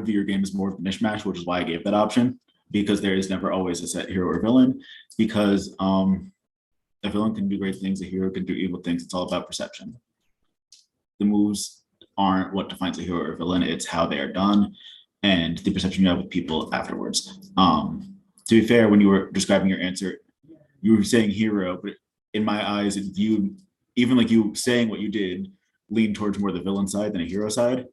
view your game as more of a mishmash, which is why I gave that option. because there is never always a set hero or villain, because a villain can do great things, a hero can do evil things. It's all about perception. The moves aren't what defines a hero or villain, it's how they are done and the perception you have with people afterwards. To be fair, when you were describing your answer, you were saying hero, but in my eyes, it viewed, even like you saying what you did, lean towards more the villain side than a hero side.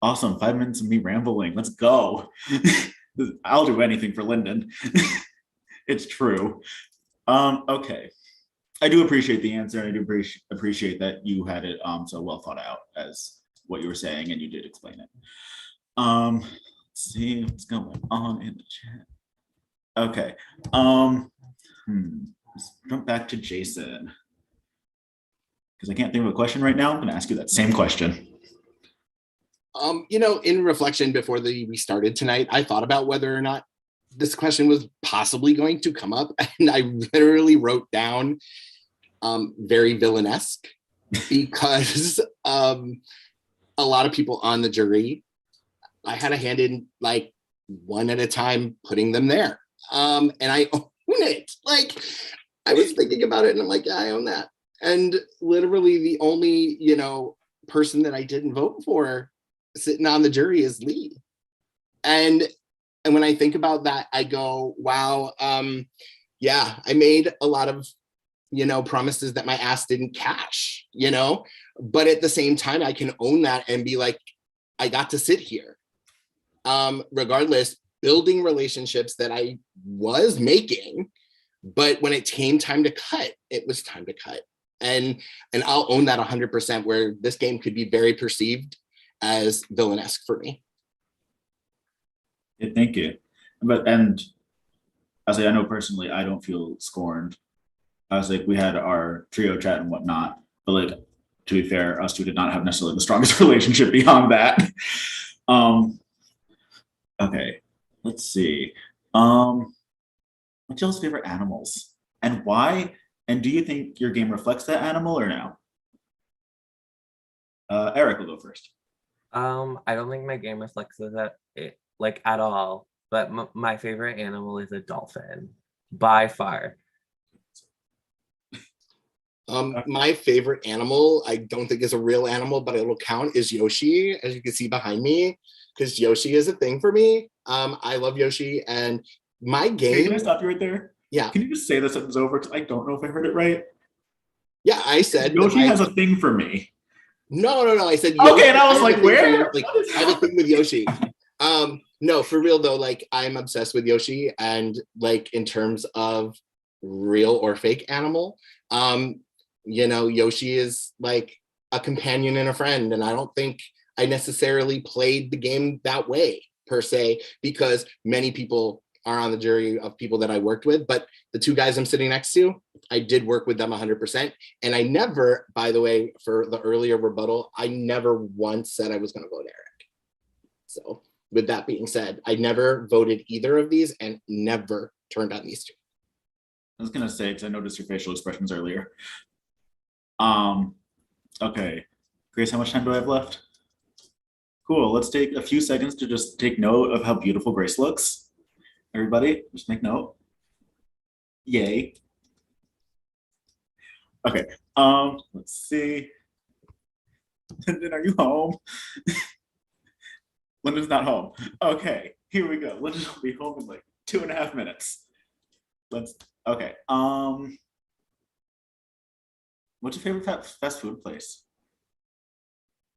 Awesome, 5 minutes of me rambling, let's go. I'll do anything for Lyndon. It's true. Okay. I do appreciate the answer, and I do appreciate that you had it so well thought out as what you were saying, and you did explain it. Let's see what's going on in the chat. Okay. Let's jump back to Jason. Because I can't think of a question right now. I'm gonna ask you that same question. In reflection before we started tonight, I thought about whether or not this question was possibly going to come up, and I literally wrote down very villainesque because a lot of people on the jury, I had a hand in like one at a time putting them there, and I own it. Like I was thinking about it, and I'm like, yeah, I own that. And literally, the only person that I didn't vote for sitting on the jury is Lee, and when I think about that, I go, wow, yeah, I made a lot of, promises that my ass didn't cash, but at the same time, I can own that and be like, I got to sit here. Regardless, building relationships that I was making, but when it came time to cut, it was time to cut. And I'll own that 100%, where this game could be very perceived as villainesque for me. Yeah, thank you. And as I know personally, I don't feel scorned. I was like, we had our trio chat and whatnot, but like, to be fair, us two did not have necessarily the strongest relationship beyond that. Okay, let's see. What's y'all's favorite animals and why? And do you think your game reflects that animal or no? Eric will go first. I don't think my game reflects that like at all. But my favorite animal is a dolphin, by far. My favorite animal, I don't think is a real animal, but it'll count, is Yoshi, as you can see behind me, because Yoshi is a thing for me. I love Yoshi, and my game. Hey, can I stop you right there? Yeah. Can you just say the sentence over? Because I don't know if I heard it right. Yeah, I said Yoshi has a thing for me. No. I said Yoshi. Okay, and I was like, where? Like, I have a thing with Yoshi. No, for real though, like I'm obsessed with Yoshi, and like in terms of real or fake animal, Yoshi is like a companion and a friend, and I don't think I necessarily played the game that way per se, because many people are on the jury of people that I worked with, but the two guys I'm sitting next to, I did work with them 100%. And I never, by the way, for the earlier rebuttal, I never once said I was going to vote Eric. So with that being said, I never voted either of these and never turned on these two. I was going to say, because I noticed your facial expressions earlier. Okay, Grace, how much time do I have left? Cool, let's take a few seconds to just take note of how beautiful Grace looks. Everybody, just make note. Yay. Okay, let's see. Lyndon, are you home? Lyndon's not home. Okay, here we go. Lyndon will be home in like 2.5 minutes. Okay. What's your favorite fast food place?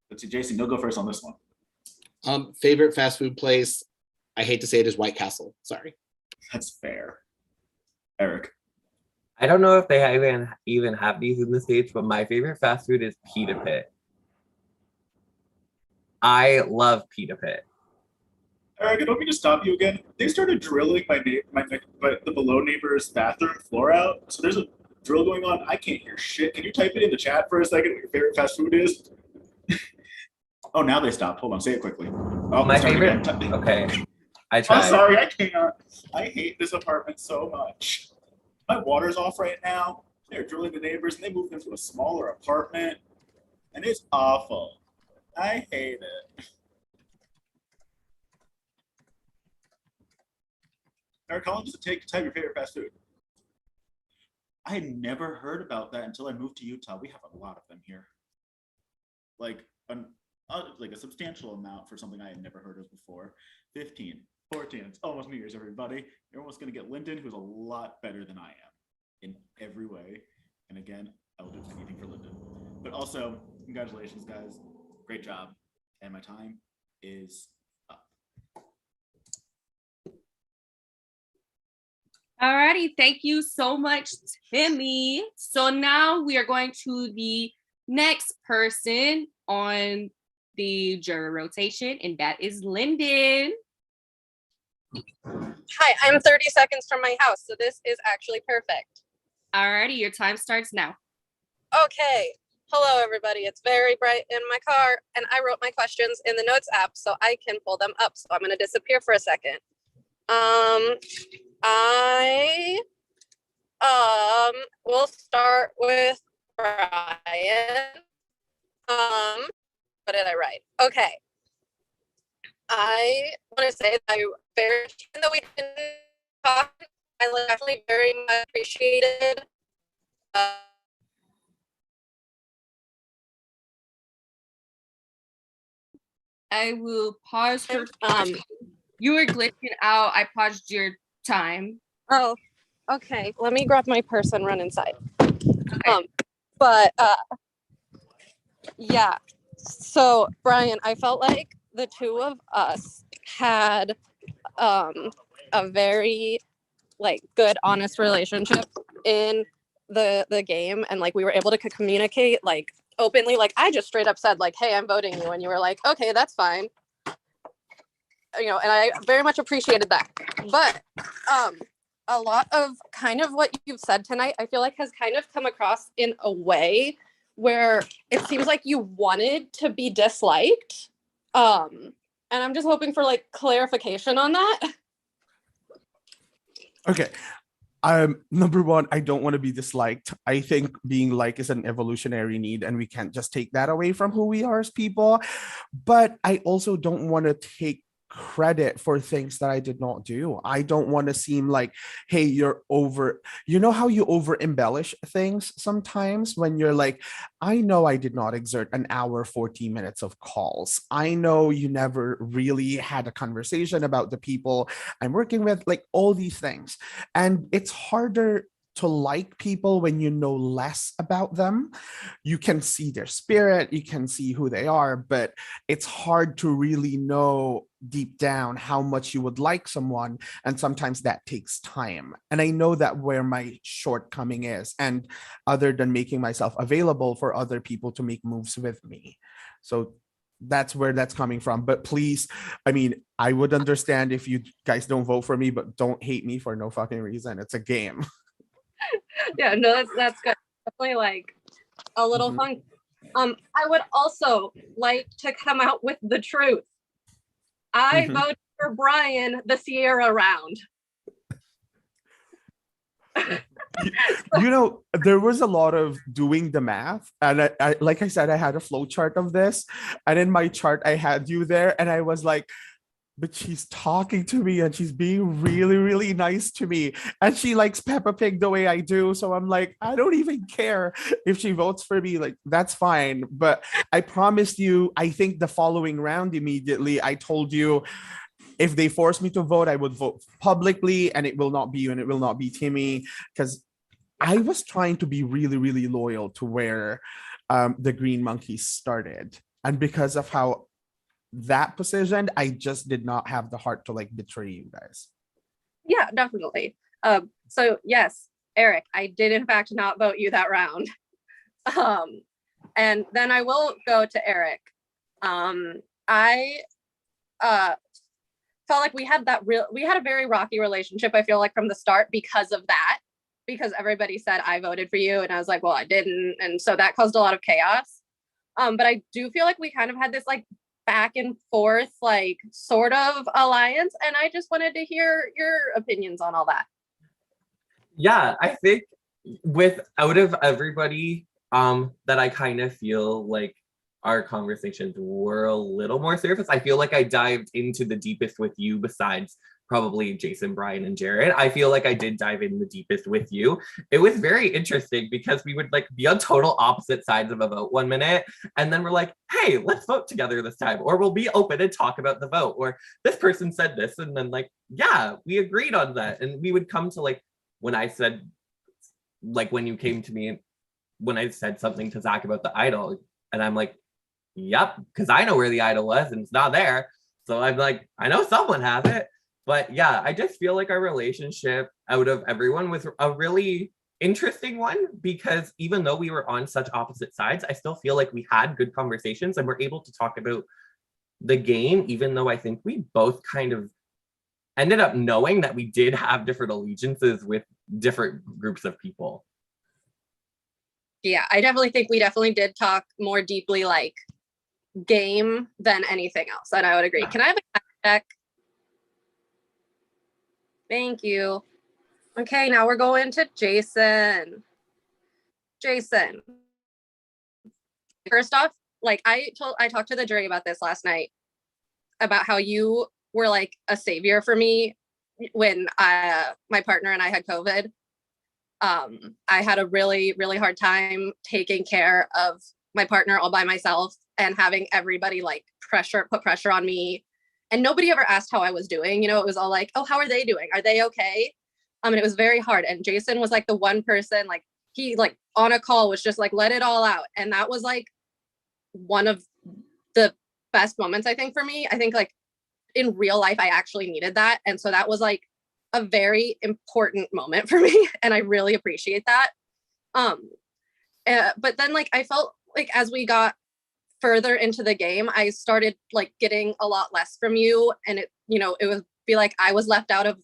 Let's see, Jason, you'll go first on this one. Favorite fast food place, I hate to say it, is White Castle. Sorry. That's fair. Eric. I don't know if they even have these in the States, but my favorite fast food is Pita Pit. I pita Pit. Eric, I don't mean to stop you again. They started drilling the below neighbor's bathroom floor out. So there's a drill going on. I can't hear shit. Can you type it in the chat for a second what your favorite fast food is? Oh, now they stopped. Hold on, say it quickly. Oh, my favorite. Okay, I tried. I'm sorry, I can't. I hate this apartment so much. My water's off right now. They're drilling the neighbors, and they moved into a smaller apartment, and it's awful. I hate it. Eric, how long does it take to type your favorite fast food? I had never heard about that until I moved to Utah. We have a lot of them here. Like a substantial amount for something I had never heard of before. 15, 14, it's almost New Year's, everybody. You're almost gonna get Lyndon, who's a lot better than I am in every way. And again, I will do anything for Lyndon. But also, congratulations, guys. Great job. And my time is up. Alrighty, thank you so much, Timmy. So now we are going to the next person on the jury rotation, and that is Lyndon. Hi, I'm 30 seconds from my house, so this is actually perfect. Alrighty, your time starts now. Okay. Hello, everybody. It's very bright in my car, and I wrote my questions in the notes app so I can pull them up. So I'm going to disappear for a second. I will start with Brian. What did I write? Okay. I want to say that I very, even though we didn't talk, I definitely very much appreciated I will pause for you were glitching out. I paused your time. Oh, okay. Let me grab my purse and run inside. Okay. Yeah. So Brian, I felt like the two of us had a very like good, honest relationship in the game, and like we were able to communicate like openly. Like I just straight up said like, "Hey, I'm voting you," and you were like, "Okay, that's fine." You know, and I very much appreciated that. But a lot of kind of what you've said tonight, I feel like has kind of come across in a way where it seems like you wanted to be disliked. And I'm just hoping for like clarification on that. Okay. Number one, I don't want to be disliked. I think being liked is an evolutionary need, and we can't just take that away from who we are as people. But I also don't want to take credit for things that I did not do. I don't want to seem like, hey, you're over, you know how you over embellish things sometimes when you're like, I know I did not exert an hour, 40 minutes of calls. I know you never really had a conversation about the people I'm working with, like all these things. And it's harder to like people when you know less about them. You can see their spirit, you can see who they are, but it's hard to really know deep down how much you would like someone, and sometimes that takes time. And I know that where my shortcoming is, and other than making myself available for other people to make moves with me. So that's where that's coming from. But please, I mean, I would understand if you guys don't vote for me, but don't hate me for no fucking reason. It's a game. Yeah, no, that's good. Definitely like a little fun. I would also like to come out with the truth. I voted for Brian the Sierra round. You know, there was a lot of doing the math, and I like I said, I had a flow chart of this, and in my chart I had you there, and I was like, but she's talking to me and she's being really, really nice to me. And she likes Peppa Pig the way I do. So I'm like, I don't even care if she votes for me. Like, that's fine. But I promised you, I think the following round immediately, I told you, if they force me to vote, I would vote publicly, and it will not be you and it will not be Timmy. Because I was trying to be really, really loyal to where the Green Monkeys started. And because of how that position, I just did not have the heart to like betray you guys. Yeah, definitely. So yes, Eric, I did in fact not vote you that round. And then I will go to Eric. I felt like we had a very rocky relationship, I feel like, from the start because of that, because everybody said I voted for you and I was like, well, I didn't, and so that caused a lot of chaos. But I do feel like we kind of had this like back and forth, like sort of alliance, and I just wanted to hear your opinions on all that. Yeah, I think out of everybody that I kind of feel like our conversations were a little more surface. I feel like I dived into the deepest with you besides probably Jason, Brian, and Jared. I feel like I did dive in the deepest with you. It was very interesting because we would like be on total opposite sides of a vote one minute, and then we're like, hey, let's vote together this time, or we'll be open and talk about the vote, or this person said this, and then like, yeah, we agreed on that. And we would come to like, when I said, like when you came to me, when I said something to Zach about the idol, and I'm like, yep, because I know where the idol was and it's not there. So I'm like, I know someone has it. But yeah, I just feel like our relationship out of everyone was a really interesting one, because even though we were on such opposite sides, I still feel like we had good conversations and were able to talk about the game, even though I think we both kind of ended up knowing that we did have different allegiances with different groups of people. Yeah, I definitely think we definitely did talk more deeply like game than anything else. And I would agree. Can I have a check? Thank you. Okay, now we're going to Jason. Jason. First off, like I talked to the jury about this last night, about how you were like a savior for me when my partner and I had COVID. I had a really, really hard time taking care of my partner all by myself and having everybody like put pressure on me. And nobody ever asked how I was doing. You know, it was all like, oh, how are they doing? Are they okay? And it was very hard. And Jason was like the one person, like he like on a call was just like, let it all out. And that was like one of the best moments, I think, for me. I think like in real life, I actually needed that. And so that was like a very important moment for me. And I really appreciate that. But then like, I felt like as we got further into the game, I started like getting a lot less from you. And it, you know, it would be like, I was left out of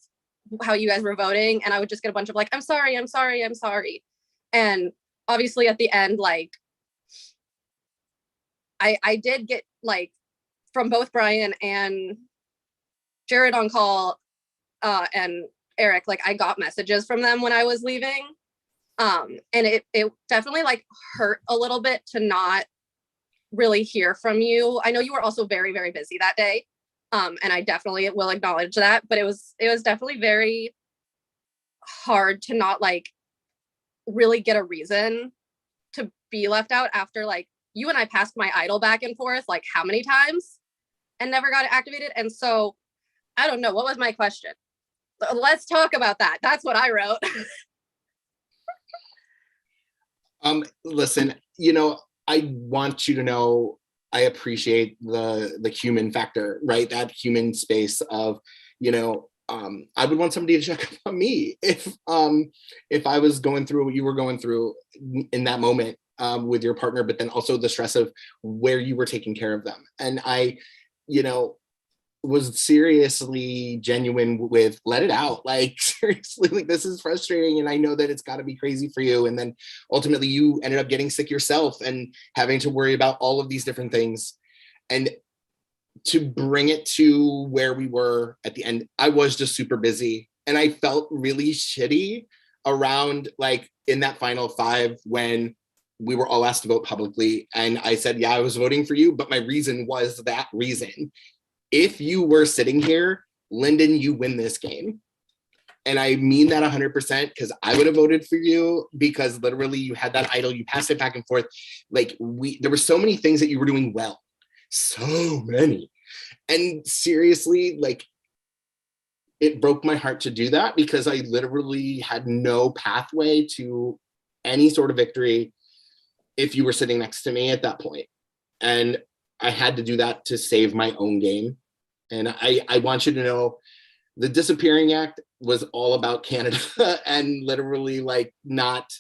how you guys were voting. And I would just get a bunch of like, I'm sorry, I'm sorry, I'm sorry. And obviously at the end, like, I did get like from both Brian and Jared on call and Eric, like I got messages from them when I was leaving. And it definitely like hurt a little bit to not really hear from you. I know you were also very, very busy that day. And I definitely will acknowledge that, but it was definitely very hard to not like really get a reason to be left out after like you and I passed my idol back and forth like how many times and never got it activated. And so I don't know, what was my question? Let's talk about that. That's what I wrote. Listen, you know, I want you to know I appreciate the human factor, right? That human space of, you know, I would want somebody to check up on me if I was going through what you were going through in that moment with your partner, but then also the stress of where you were taking care of them. And I, you know, was seriously genuine with let it out, like seriously, like this is frustrating and I know that it's got to be crazy for you. And then ultimately you ended up getting sick yourself and having to worry about all of these different things. And to bring it to where we were at the end, I was just super busy and I felt really shitty around like in that final 5 when we were all asked to vote publicly. And I said, yeah, I was voting for you, but my reason was that reason. If you were sitting here, Lyndon, you win this game. And I mean that 100% because I would have voted for you because literally you had that idol, you passed it back and forth. Like there were so many things that you were doing well. So many. And seriously, like it broke my heart to do that because I literally had no pathway to any sort of victory if you were sitting next to me at that point. And I had to do that to save my own game. And I want you to know the Disappearing Act was all about Canada and literally like not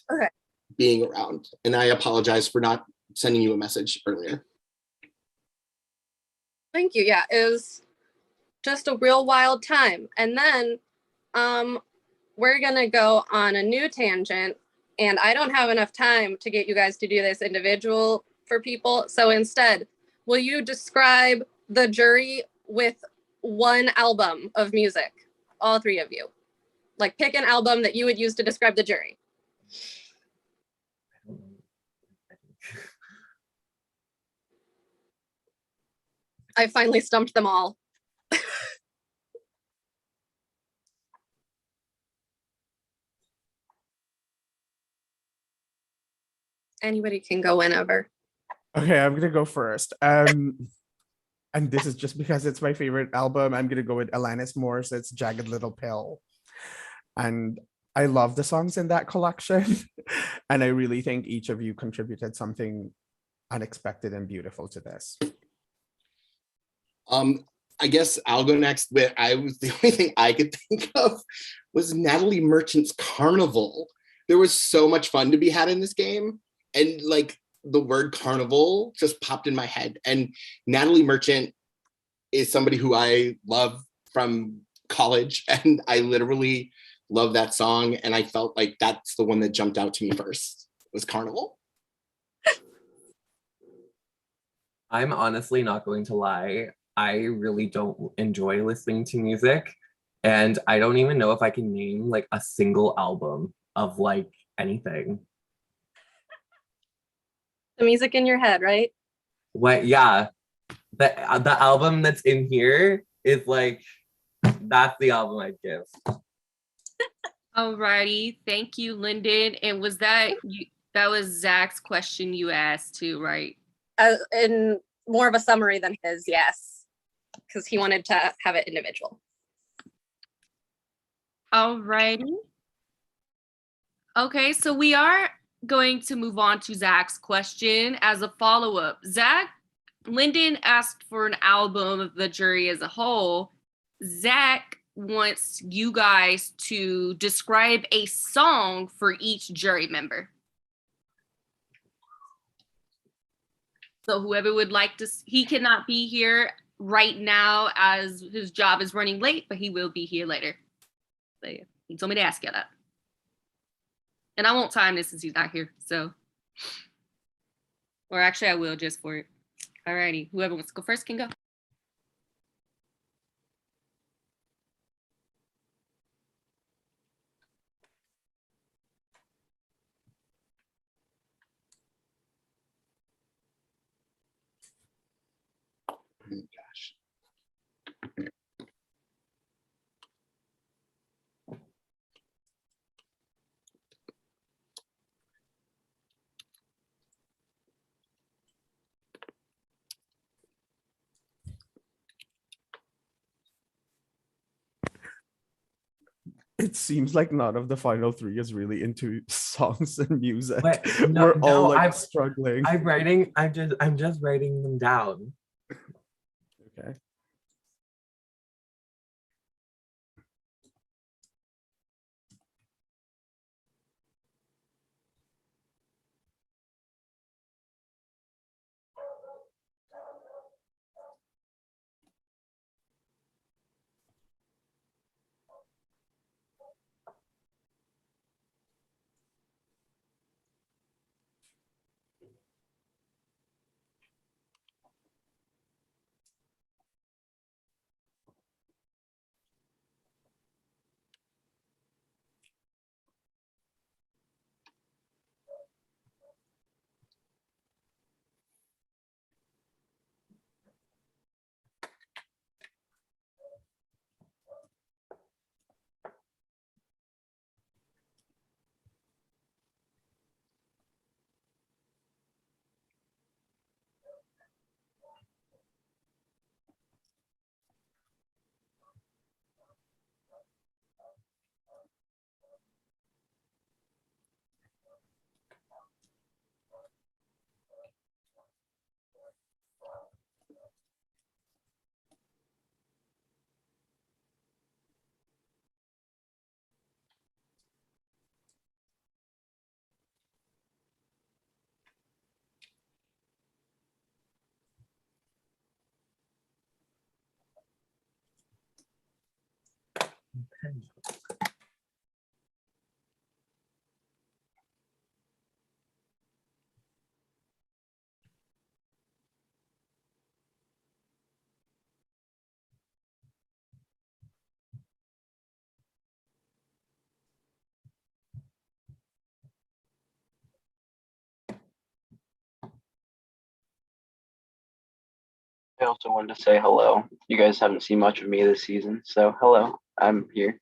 being around. And I apologize for not sending you a message earlier. Thank you. Yeah, it was just a real wild time. And then we're going to go on a new tangent. And I don't have enough time to get you guys to do this individual for people. So instead, will you describe the jury with one album of music? All 3 of you. Like pick an album that you would use to describe the jury. I finally stumped them all. Anybody can go whenever. Okay, I'm gonna go first. And this is just because it's my favorite album. I'm gonna go with Alanis Morissette's Jagged Little Pill. And I love the songs in that collection. And I really think each of you contributed something unexpected and beautiful to this. I guess I'll go next. The only thing I could think of was Natalie Merchant's Carnival. There was so much fun to be had in this game, and like the word carnival just popped in my head. And Natalie Merchant is somebody who I love from college, and I literally love that song. And I felt like that's the one that jumped out to me first, was Carnival. I'm honestly not going to lie. I really don't enjoy listening to music, and I don't even know if I can name like a single album of like anything. The music in your head, right? What? Yeah, the album that's in here is like, that's the album I'd give. Alrighty, thank you, Lyndon. And was that you? That was Zach's question you asked too, right? In more of a summary than his, yes, because he wanted to have it individual. Alrighty. Okay, so we are going to move on to Zach's question as a follow-up. Zach, Lyndon asked for an album of the jury as a whole. Zach wants you guys to describe a song for each jury member. So whoever would like to, he cannot be here right now as his job is running late, but he will be here later. So yeah, he told me to ask you that. And I won't time this since he's not here, so. Or actually I will just for it. Alrighty, whoever wants to go first can go. Gosh. It seems like none of the final three is really into songs and music. But We're all like I'm struggling. I'm just writing them down. Okay. I also wanted to say hello. You guys haven't seen much of me this season, so hello, I'm here.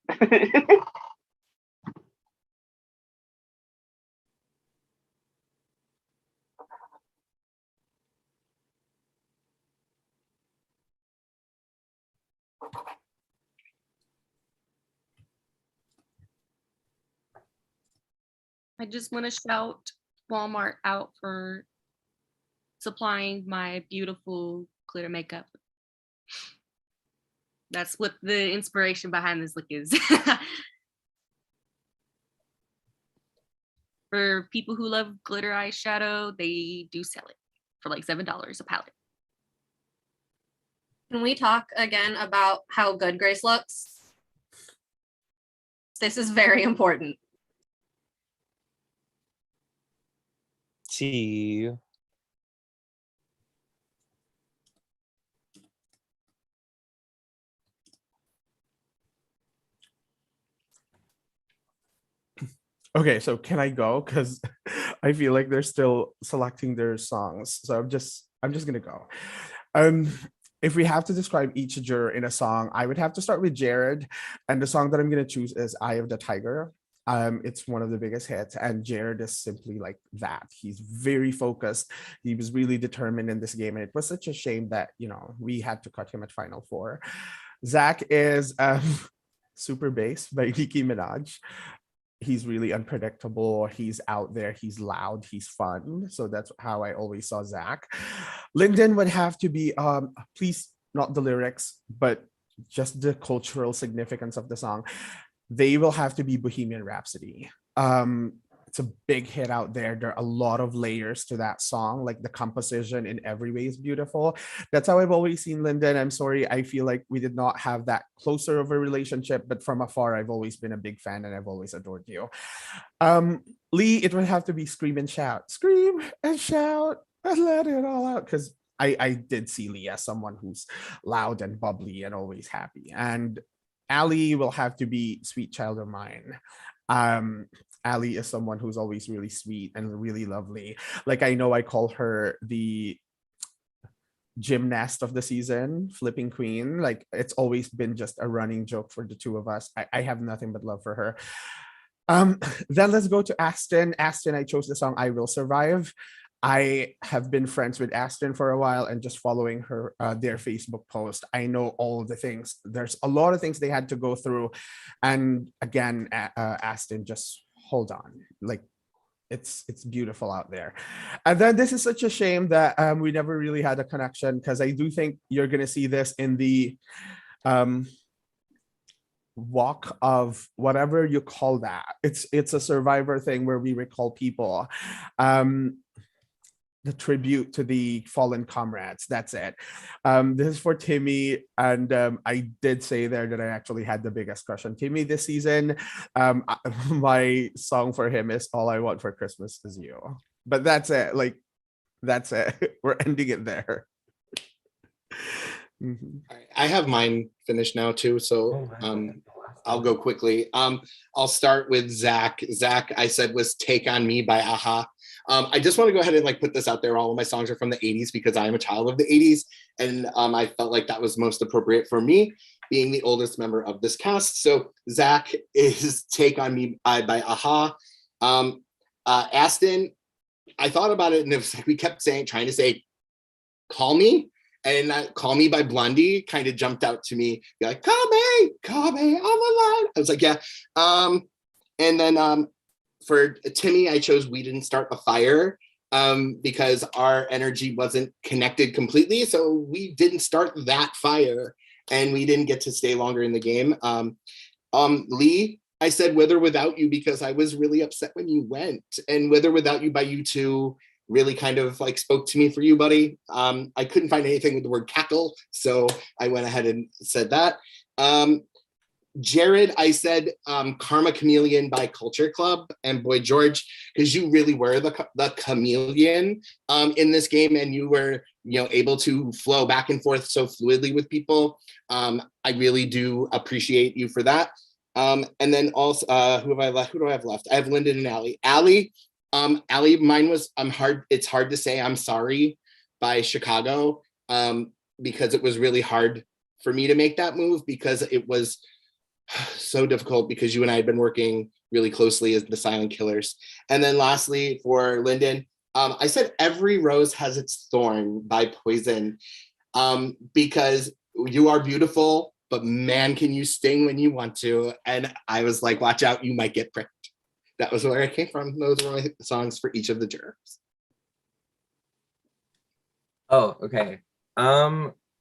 I just want to shout Walmart out for supplying my beautiful glitter makeup. That's what the inspiration behind this look is. For people who love glitter eyeshadow, they do sell it for like $7 a palette. Can we talk again about how good Grace looks? This is very important. T. Okay, so can I go? Because I feel like they're still selecting their songs. So I'm just gonna go. If we have to describe each juror in a song, I would have to start with Jared. And the song that I'm gonna choose is Eye of the Tiger. It's one of the biggest hits, and Jared is simply like that. He's very focused. He was really determined in this game, and it was such a shame that we had to cut him at Final Four. Zach is Super Bass by Nicki Minaj. He's really unpredictable. He's out there. He's loud. He's fun. So that's how I always saw Zach. Lyndon would have to be, please, not the lyrics, but just the cultural significance of the song. They will have to be Bohemian Rhapsody. It's a big hit out there. There are a lot of layers to that song. Like the composition in every way is beautiful. That's how I've always seen Lyndon. I'm sorry, I feel like we did not have that closer of a relationship, but from afar, I've always been a big fan and I've always adored you. Lee, it would have to be Scream and Shout. Scream and shout and let it all out. Because I did see Lee as someone who's loud and bubbly and always happy. And Ali will have to be Sweet Child of Mine. Ali is someone who's always really sweet and really lovely. Like, I know I call her the gymnast of the season, flipping queen. Like, it's always been just a running joke for the two of us. I have nothing but love for her. Then let's go to Aston. Aston, I chose the song I Will Survive. I have been friends with Aston for a while, and just following her their Facebook post, I know all the things. There's a lot of things they had to go through, and again, Aston, just hold on. Like, it's beautiful out there. And then this is such a shame that we never really had a connection, because I do think you're gonna see this in the walk of whatever you call that. It's a Survivor thing where we recall people. The tribute to the fallen comrades. That's it. This is for Timmy, and I did say there that I actually had the biggest crush on Timmy this season. My song for him is All I Want for Christmas Is You. But that's it. Like, that's it. We're ending it there. All right, I have mine finished now too, so I'll go quickly. I'll start with Zach. Zach, I said, was Take on Me by Aha. I just want to go ahead and put this out there. All of my songs are from the 80s because I am a child of the 80s. And I felt like that was most appropriate for me, being the oldest member of this cast. So Zach is Take on Me by Aha. Aston, I thought about it, and it was like we kept trying to say, Call Me. And that Call Me by Blondie kind of jumped out to me. You're like, call me, I'm alive. I was like, yeah. And then for Timmy, I chose We Didn't Start a Fire because our energy wasn't connected completely. So we didn't start that fire and we didn't get to stay longer in the game. Lee, I said With or Without You because I was really upset when you went. And With or Without You by U2 really kind of spoke to me for you, buddy. I couldn't find anything with the word cackle, so I went ahead and said that. Jared, I said Karma Chameleon by Culture Club and Boy George, because you really were the chameleon in this game, and you were able to flow back and forth so fluidly with people. I really do appreciate you for that. And then also, who do I have left? I have Lyndon and Allie. Allie, mine was It's Hard to Say I'm Sorry by Chicago, because it was really hard for me to make that move because it was so difficult because you and I had been working really closely as the Silent Killers. And then lastly, for Lyndon, I said Every Rose Has Its Thorn by Poison, because you are beautiful but man, can you sting when you want to. And I was like, watch out, you might get pricked. That was where I came from. Those were my songs for each of the jurors. Oh, okay.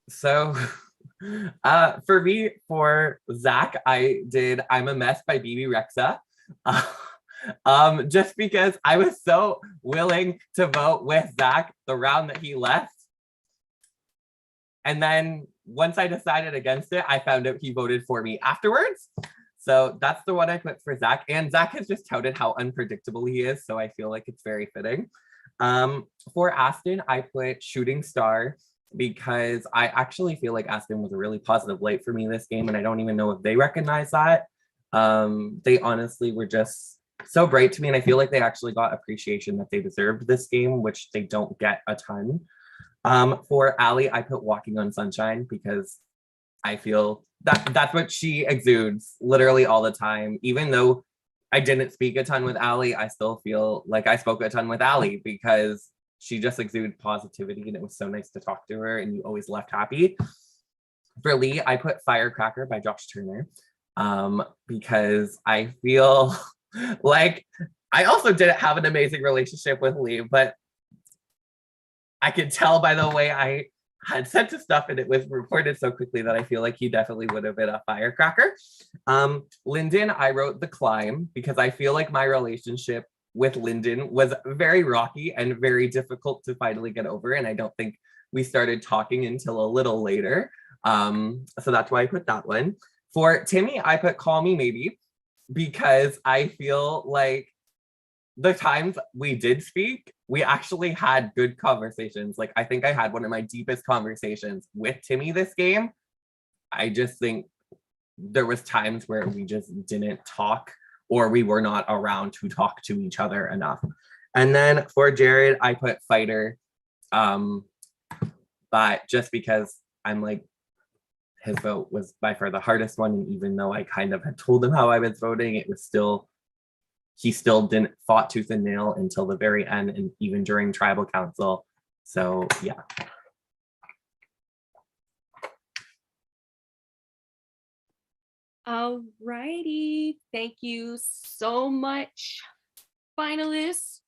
So for me, for Zach, I did I'm a Mess by BB Rexa. Just because I was so willing to vote with Zach the round that he left. And then once I decided against it, I found out he voted for me afterwards. So that's the one I put for Zach. And Zach has just touted how unpredictable he is. So I feel like it's very fitting. For Aston, I put Shooting Star because I actually feel like Aston was a really positive light for me this game. And I don't even know if they recognize that. They honestly were just so bright to me. And I feel like they actually got appreciation that they deserved this game, which they don't get a ton. For Allie, I put Walking on Sunshine because I feel that's what she exudes literally all the time. Even though I didn't speak a ton with Allie, I still feel like I spoke a ton with Allie because she just exuded positivity and it was so nice to talk to her and you always left happy. For Lee, I put Firecracker by Josh Turner because I feel like I also didn't have an amazing relationship with Lee, but I could tell by the way I had sent to stuff and it was reported so quickly that I feel like he definitely would have been a firecracker. Lyndon, I wrote The Climb because I feel like my relationship with Lyndon was very rocky and very difficult to finally get over. And I don't think we started talking until a little later. So that's why I put that one. For Timmy, I put Call Me Maybe because I feel like the times we did speak, we actually had good conversations. Like I think I had one of my deepest conversations with Timmy this game. I just think there was times where we just didn't talk or we were not around to talk to each other enough. And then for Jared, I put Fighter. But just because I'm like, his vote was by far the hardest one. And even though I kind of had told him how I was voting, it was still, he still didn't fought tooth and nail until the very end and even during tribal council. So yeah. All righty. Thank you so much, finalists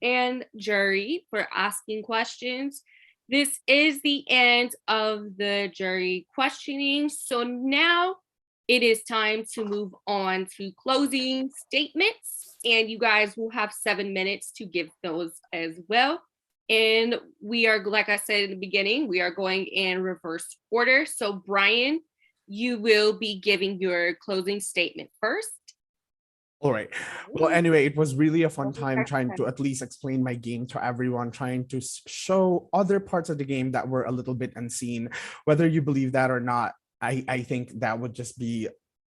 and jury, for asking questions. This is the end of the jury questioning. So now it is time to move on to closing statements. And you guys will have 7 minutes to give those as well. And we are, like I said in the beginning, we are going in reverse order. So Brian, you will be giving your closing statement first. All right. Well, anyway, it was really a fun time trying to at least explain my game to everyone, trying to show other parts of the game that were a little bit unseen. Whether you believe that or not, I think that would just be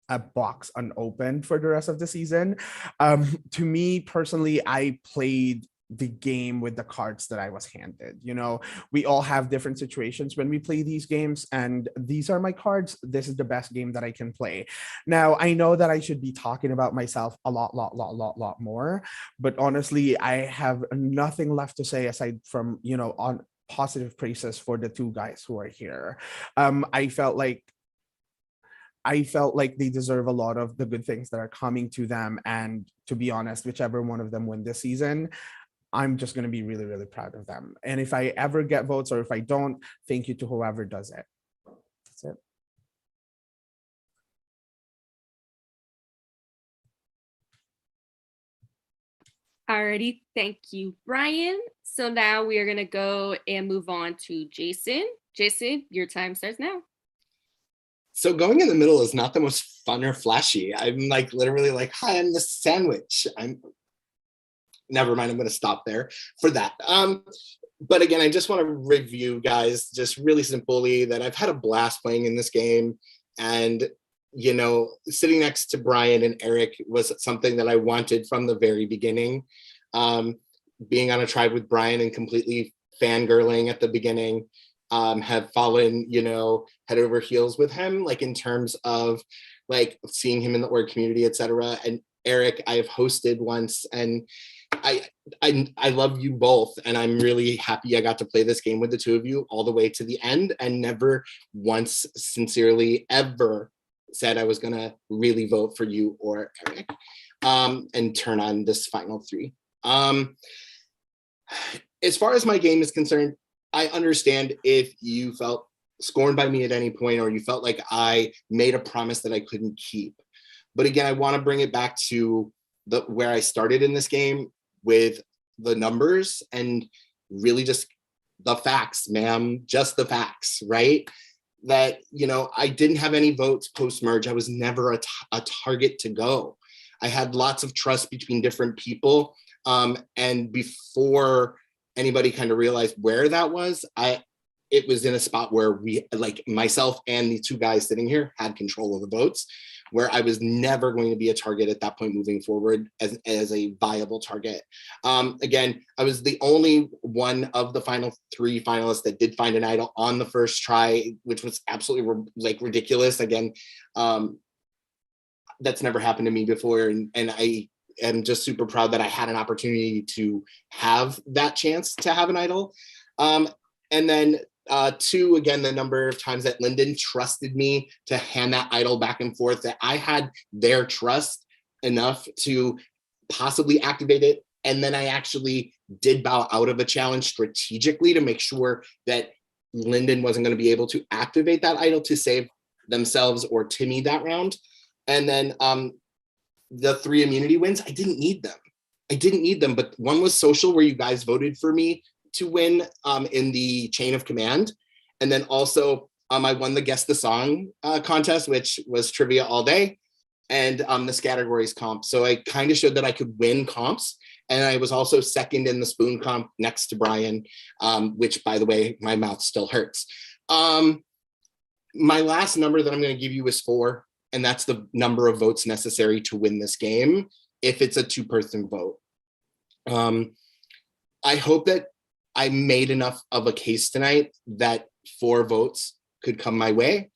a box unopened for the rest of the season. To me personally, I played the game with the cards that I was handed. You know, we all have different situations when we play these games, and these are my cards. This is the best game that I can play. Now, I know that I should be talking about myself a lot more, but honestly, I have nothing left to say aside from, you know, on positive praises for the two guys who are here. I felt like they deserve a lot of the good things that are coming to them. And to be honest, whichever one of them win this season, I'm just going to be really, really proud of them. And if I ever get votes or if I don't, thank you to whoever does it. That's it. Alrighty, thank you, Brian. So now we are gonna go and move on to Jason. Jason, your time starts now. So going in the middle is not the most fun or flashy. I'm like literally like, hi, I'm the sandwich. Never mind, I'm going to stop there for that. But again, I just want to review, guys, just really simply that I've had a blast playing in this game. And, you know, sitting next to Brian and Eric was something that I wanted from the very beginning. Being on a tribe with Brian and completely fangirling at the beginning, have fallen, you know, head over heels with him, like in terms of like seeing him in the org community, etc. And Eric, I have hosted once, and I love you both, and I'm really happy I got to play this game with the two of you all the way to the end, and never once sincerely ever said I was gonna really vote for you or Eric, and turn on this final three. As far as my game is concerned, I understand if you felt scorned by me at any point, or you felt like I made a promise that I couldn't keep. But again, I want to bring it back to where I started in this game with the numbers and really just the facts, ma'am, just the facts, right? That, you know, I didn't have any votes post-merge. I was never a target to go. I had lots of trust between different people. And before anybody kind of realized where that was, it was in a spot where we, like myself and the two guys sitting here, had control of the votes, where I was never going to be a target at that point moving forward as a viable target. Again, I was the only one of the final three finalists that did find an idol on the first try, which was absolutely ridiculous. Again, that's never happened to me before. And I am just super proud that I had an opportunity to have that chance to have an idol. And then two, again, the number of times that Lyndon trusted me to hand that idol back and forth, that I had their trust enough to possibly activate it. And then I actually did bow out of a challenge strategically to make sure that Lyndon wasn't going to be able to activate that idol to save themselves or Timmy that round. And then the three immunity wins, I didn't need them. But one was social, where you guys voted for me to win in the chain of command. And then also I won the Guess the Song contest, which was trivia all day, and the categories comp. So I kind of showed that I could win comps. And I was also second in the spoon comp next to Brian, which, by the way, my mouth still hurts. My last number that I'm going to give you is 4. And that's the number of votes necessary to win this game if it's a 2-person vote. I hope that I made enough of a case tonight that 4 votes could come my way.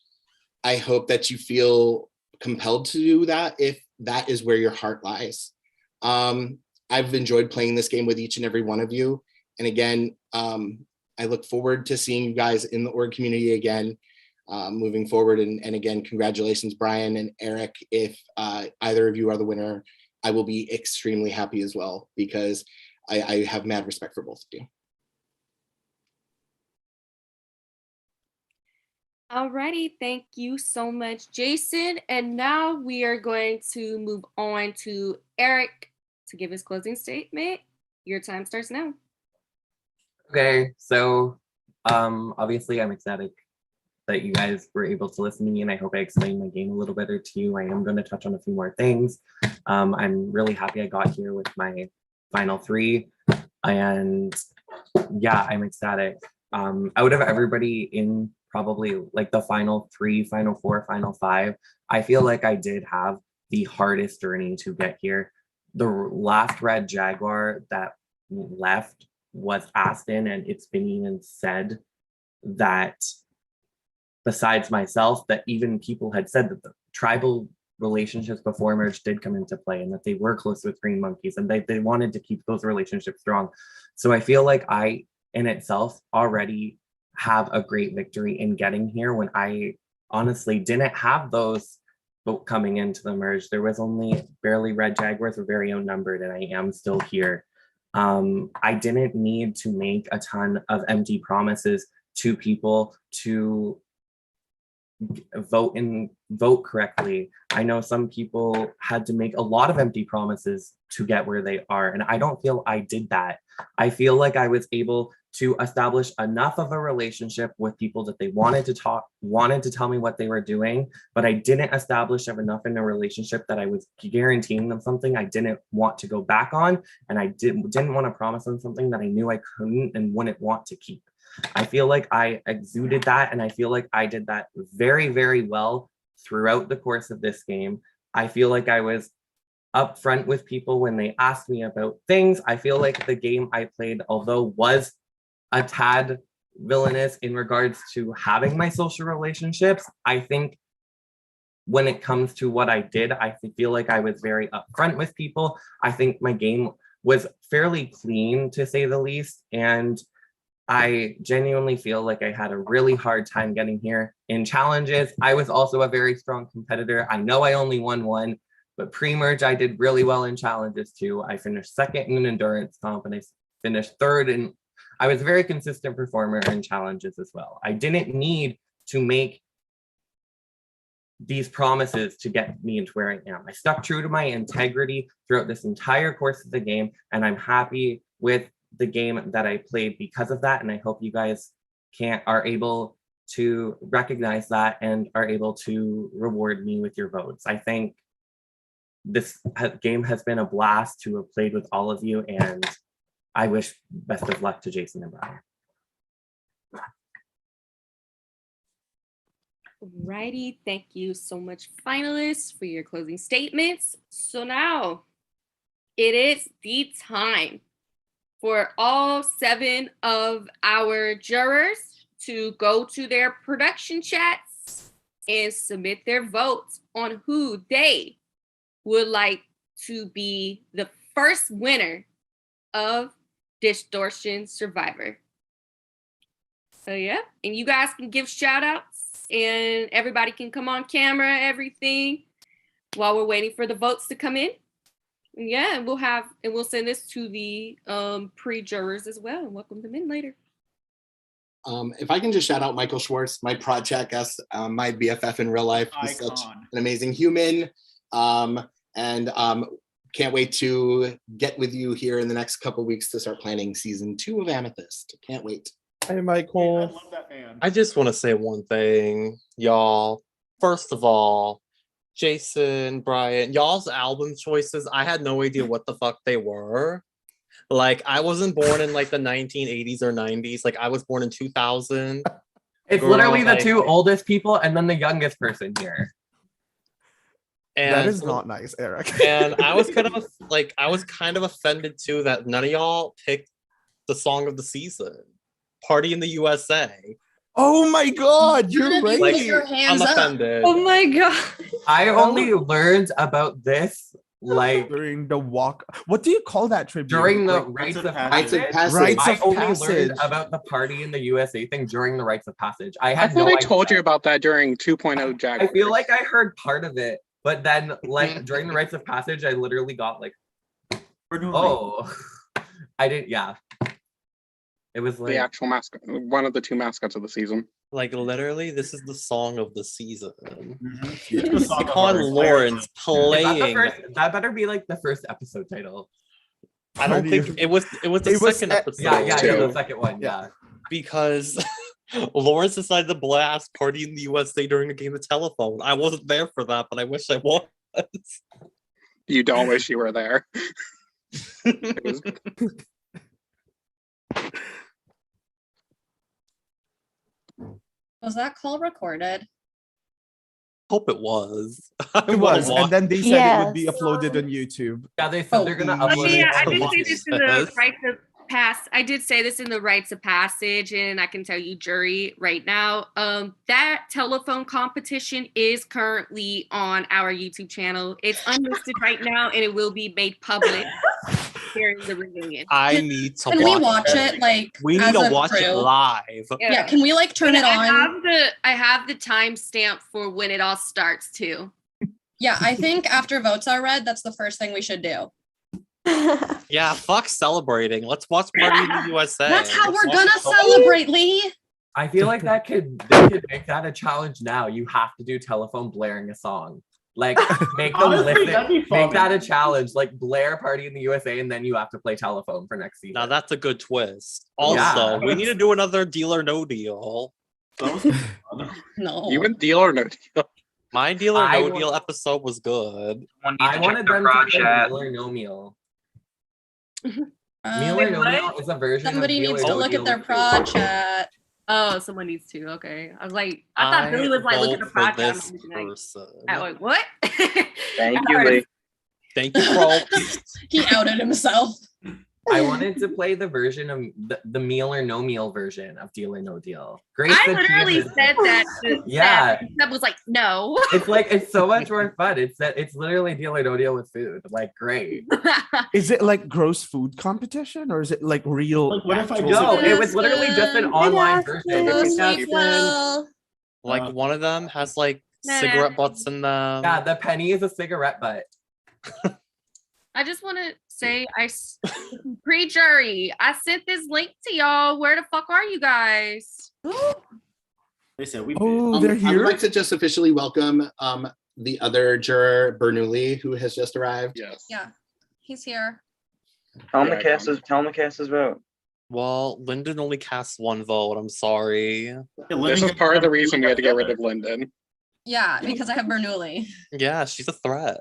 I hope that you feel compelled to do that if that is where your heart lies. I've enjoyed playing this game with each and every one of you. And again, I look forward to seeing you guys in the org community again, moving forward. And again, congratulations, Brian and Eric. If either of you are the winner, I will be extremely happy as well, because I have mad respect for both of you. Alrighty, thank you so much, Jason. And now we are going to move on to Eric to give his closing statement. Your time starts now. Okay, so obviously I'm ecstatic that you guys were able to listen to me, and I hope I explained my game a little better to you. I am going to touch on a few more things. I'm really happy I got here with my final 3, and yeah, I'm ecstatic. Out of everybody in probably like the final 3, final 4, final 5, I feel like I did have the hardest journey to get here. The last red Jaguar that left was Aston, and it's been even said that besides myself, that even people had said that the tribal relationships before merge did come into play, and that they were close with Green Monkeys, and they wanted to keep those relationships strong. So I feel like I in itself already have a great victory in getting here, when I honestly didn't have those coming into the merge. There was only barely red Jaguars, were very outnumbered, and I am still here. I didn't need to make a ton of empty promises to people to vote correctly. I know some people had to make a lot of empty promises to get where they are, and I don't feel I did that. I feel like I was able to establish enough of a relationship with people that they wanted to tell me what they were doing, but I didn't establish enough in a relationship that I was guaranteeing them something I didn't want to go back on, and I didn't want to promise them something that I knew I couldn't and wouldn't want to keep. I feel like I exuded that, and I feel like I did that very, very well throughout the course of this game. I feel like I was upfront with people when they asked me about things. I feel like the game I played, although was a tad villainous in regards to having my social relationships, I think when it comes to what I did, I feel like I was very upfront with people. I think my game was fairly clean, to say the least. And I genuinely feel like I had a really hard time getting here. In challenges, I was also a very strong competitor. I know I only won one, but pre-merge, I did really well in challenges too. I finished second in an endurance comp and I finished third, and I was a very consistent performer in challenges as well. I didn't need to make these promises to get me into where I am. I stuck true to my integrity throughout this entire course of the game, and I'm happy with the game that I played because of that. And I hope you guys are able to recognize that and are able to reward me with your votes. I think this game has been a blast to have played with all of you, and I wish best of luck to Jason and Brian. Alrighty, thank you so much, finalists, for your closing statements. So now it is the time for all 7 of our jurors to go to their production chats and submit their votes on who they would like to be the first winner of Distortion Survivor. So yeah, and you guys can give shout outs and everybody can come on camera, everything, while we're waiting for the votes to come in. And yeah, and we'll send this to the pre-jurors as well and welcome them in later. If I can just shout out Michael Schwartz, my prod chat guest, my BFF in real life. He's such an amazing human. Can't wait to get with you here in the next couple of weeks to start planning season 2 of Amethyst. Can't wait. Hey, Michael. I love that man. I just want to say one thing, y'all. First of all, Jason, Brian, y'all's album choices, I had no idea what the fuck they were. Like, I wasn't born in like the 1980s or 90s. Like, I was born in 2000. It's literally the 2 oldest people and then the youngest person here. And that is not nice, Eric. And I was kind of offended too that none of y'all picked the song of the season, "Party in the USA." Oh my God, you're right. Like, I'm offended. Oh my God. I only learned about this like during the walk. What do you call that tribute? during the Like, rites of Rites of passage. Passage. Rites I of only Passage. learned about the Party in the USA thing during the rites of passage. I I had thought no I told you idea. about that during 2.0 Jaguars. I feel like I heard part of it, but then like during the rites of passage, I literally got like, oh, I didn't. Yeah, it was like the actual mascot, one of the 2 mascots of the season. Like, literally, this is the song of the season. The song of Con ours. Lawrence Is that, playing. that better be like the first episode title. I don't think it was. It was the It was second at- episode. Yeah, Two. the second one. Yeah. Because Lawrence decided to blast "Party in the USA" during a game of telephone. I wasn't there for that, but I wish I was. You don't wish you were there. It was- Was that call recorded? Hope it was. It was, and then they said it would be Yes. uploaded on YouTube. Yeah, they said they're gonna Oh, upload it. Yeah, I to did say YouTube. this in the rites of pass. I did say this in the rites of passage, and I can tell you, jury, right now, that telephone competition is currently on our YouTube channel. It's unlisted right now, and it will be made public during the reunion. I need to Can we watch it. it like We need as to a watch it crew? live. Yeah, can we like turn it on? I have the timestamp for when it all starts too. Yeah, I think after votes are read, that's the first thing we should do. Yeah, fuck celebrating. Let's watch Party in the USA. That's how Let's we're watch gonna the whole- celebrate, Lee. I feel like they could make that a challenge now. You have to do telephone blaring a song. Like make them Honestly, listen. that'd be fun. Make that a challenge. Like Blair Party in the USA, and then you have to play telephone for next season. Now that's a good twist. Also, Yeah. we need to do another Deal or No Deal. That was fun. No. You went Deal or No Deal? My Deal or I No wa- Deal episode was good. I wanted them to play Meal or No Meal. Meal or No Meal is a version Somebody of Deal needs or to No look Deal at their with prod food. chat. Oh, someone needs to. Okay, I was like, I thought Billy was like, look at the vote for podcast. this I'm like, person. I was like, what? Thank you, Lee. Thank you for all. He outed himself. I wanted to play the version of the meal or no meal version of Deal or No Deal. Grace I said she literally was- said that. Yeah. That was like, no. It's so much more fun. It's literally Deal or No Deal with food. Like, great. Is it like gross food competition or is it like real? Like, what if I actual- No, disagree? it was literally just an online version. If you got- Like one of them has like Nah. cigarette butts in them. yeah, the penny is a cigarette butt. I just want to say, pre-jury, I sent this link to y'all. Where the fuck are you guys? They said we. Oh, they're I would here. like to just officially welcome the other juror, Bernoulli, who has just arrived. Yes. Yeah, he's here. Tell him Yeah, to cast his vote. Well, Lyndon only casts one vote. I'm sorry. This is part of the reason we had to get rid of Lyndon. Yeah, because I have Bernoulli. Yeah, she's a threat.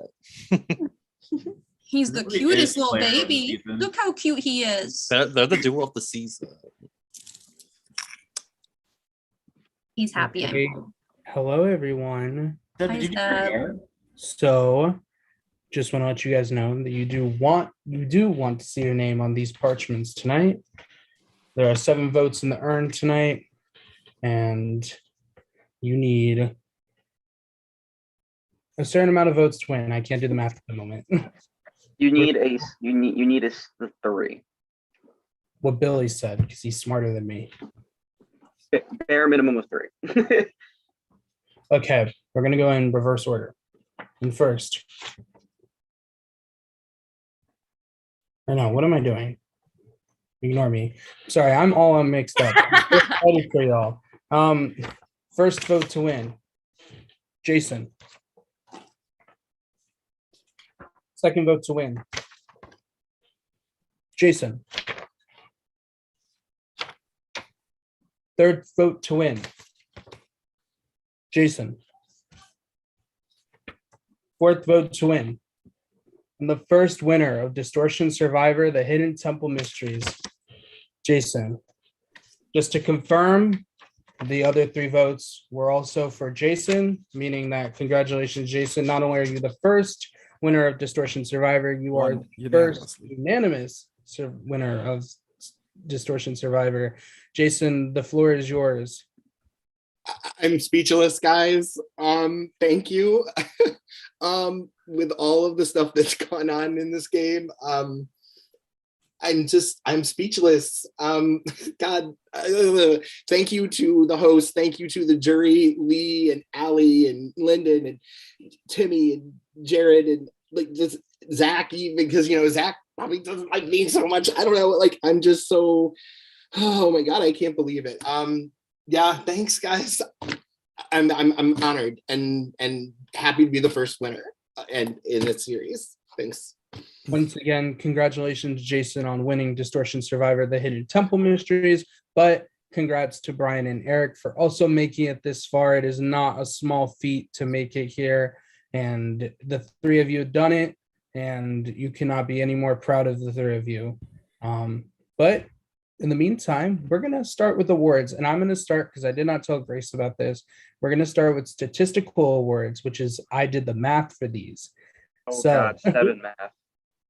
He's the Bernoulli cutest is little player of the baby. season. Look how cute he is. They're the duo of the season. He's happy. Okay. Hello, everyone. Deb, Hi, did you do Deb. hair? So, just want to let you guys know that you do want to see your name on these parchments tonight. There are 7 votes in the urn tonight, and you need a certain amount of votes to win. I can't do the math at the moment. You need the 3. What Billy said, because he's smarter than me. Bare minimum of 3. Okay, we're gonna go in reverse order. And first, or no, what am I doing? Ignore me. Sorry, I'm all mixed up. I'm so excited for y'all. First vote to win, Jason. Second vote to win, Jason. Third vote to win, Jason. Fourth vote to win. And the first winner of Distortion Survivor, the Hidden Temple Mysteries, Jason. Just to confirm, the other 3 votes were also for Jason, meaning that congratulations, Jason. Not only are you the first winner of Distortion Survivor, you are the first unanimous winner of Distortion Survivor. Jason, the floor is yours. I'm speechless, guys. Thank you. With all of the stuff that's gone on in this game, I'm speechless. God, thank you to the host. Thank you to the jury, Lee and Allie and Lyndon and Timmy and Jared and like this Zach, even because Zach probably doesn't like me so much. I don't know. Like I'm just so. Oh my God, I can't believe it. Yeah, thanks, guys. I'm honored and happy to be the first winner and in this series. Thanks. Once again, congratulations, Jason, on winning Distortion Survivor, the Hidden Temple Mysteries. But congrats to Brian and Eric for also making it this far. It is not a small feat to make it here. And the 3 of you have done it. And you cannot be any more proud of the 3 of you. But in the meantime, we're going to start with awards. And I'm going to start, because I did not tell Grace about this. We're going to start with statistical awards, which is I did the math for these. Oh So- God, 7 math.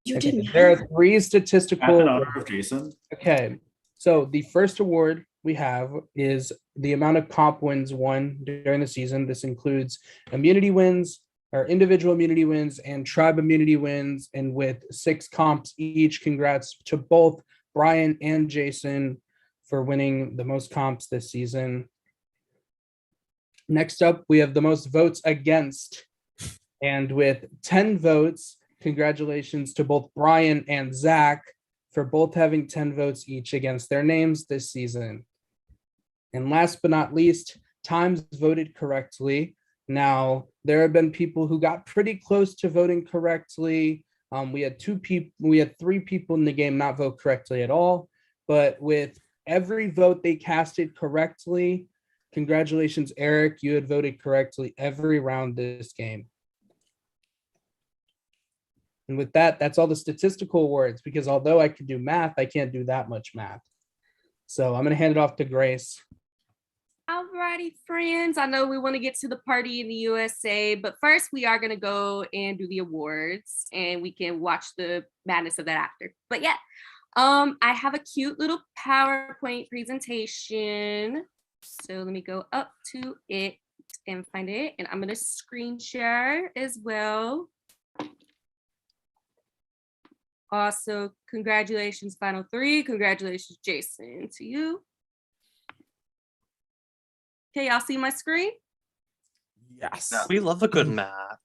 You Okay, didn't. there are 3 statistical. Math in honor of Jason. Okay, so the first award we have is the amount of comp wins won during the season. This includes immunity wins, or individual immunity wins, and tribe immunity wins, and with 6 comps each. Congrats to both Brian and Jason for winning the most comps this season. Next up, we have the most votes against, and with 10 votes, congratulations to both Brian and Zach for both having 10 votes each against their names this season. And last but not least, times voted correctly. Now, there have been people who got pretty close to voting correctly. We had 3 people in the game not vote correctly at all. But with every vote they casted correctly, congratulations, Eric, you had voted correctly every round this game. And with that, that's all the statistical awards, because although I can do math, I can't do that much math. So I'm going to hand it off to Grace. Alrighty, friends. I know we want to get to the party in the USA, but first we are going to go and do the awards, and we can watch the madness of that after. But yeah, I have a cute little PowerPoint presentation. So let me go up to it and find it. And I'm gonna screen share as well. Also, congratulations, Final Three. Congratulations, Jason, to you. Okay, y'all see my screen? Yes. We love a good Mac.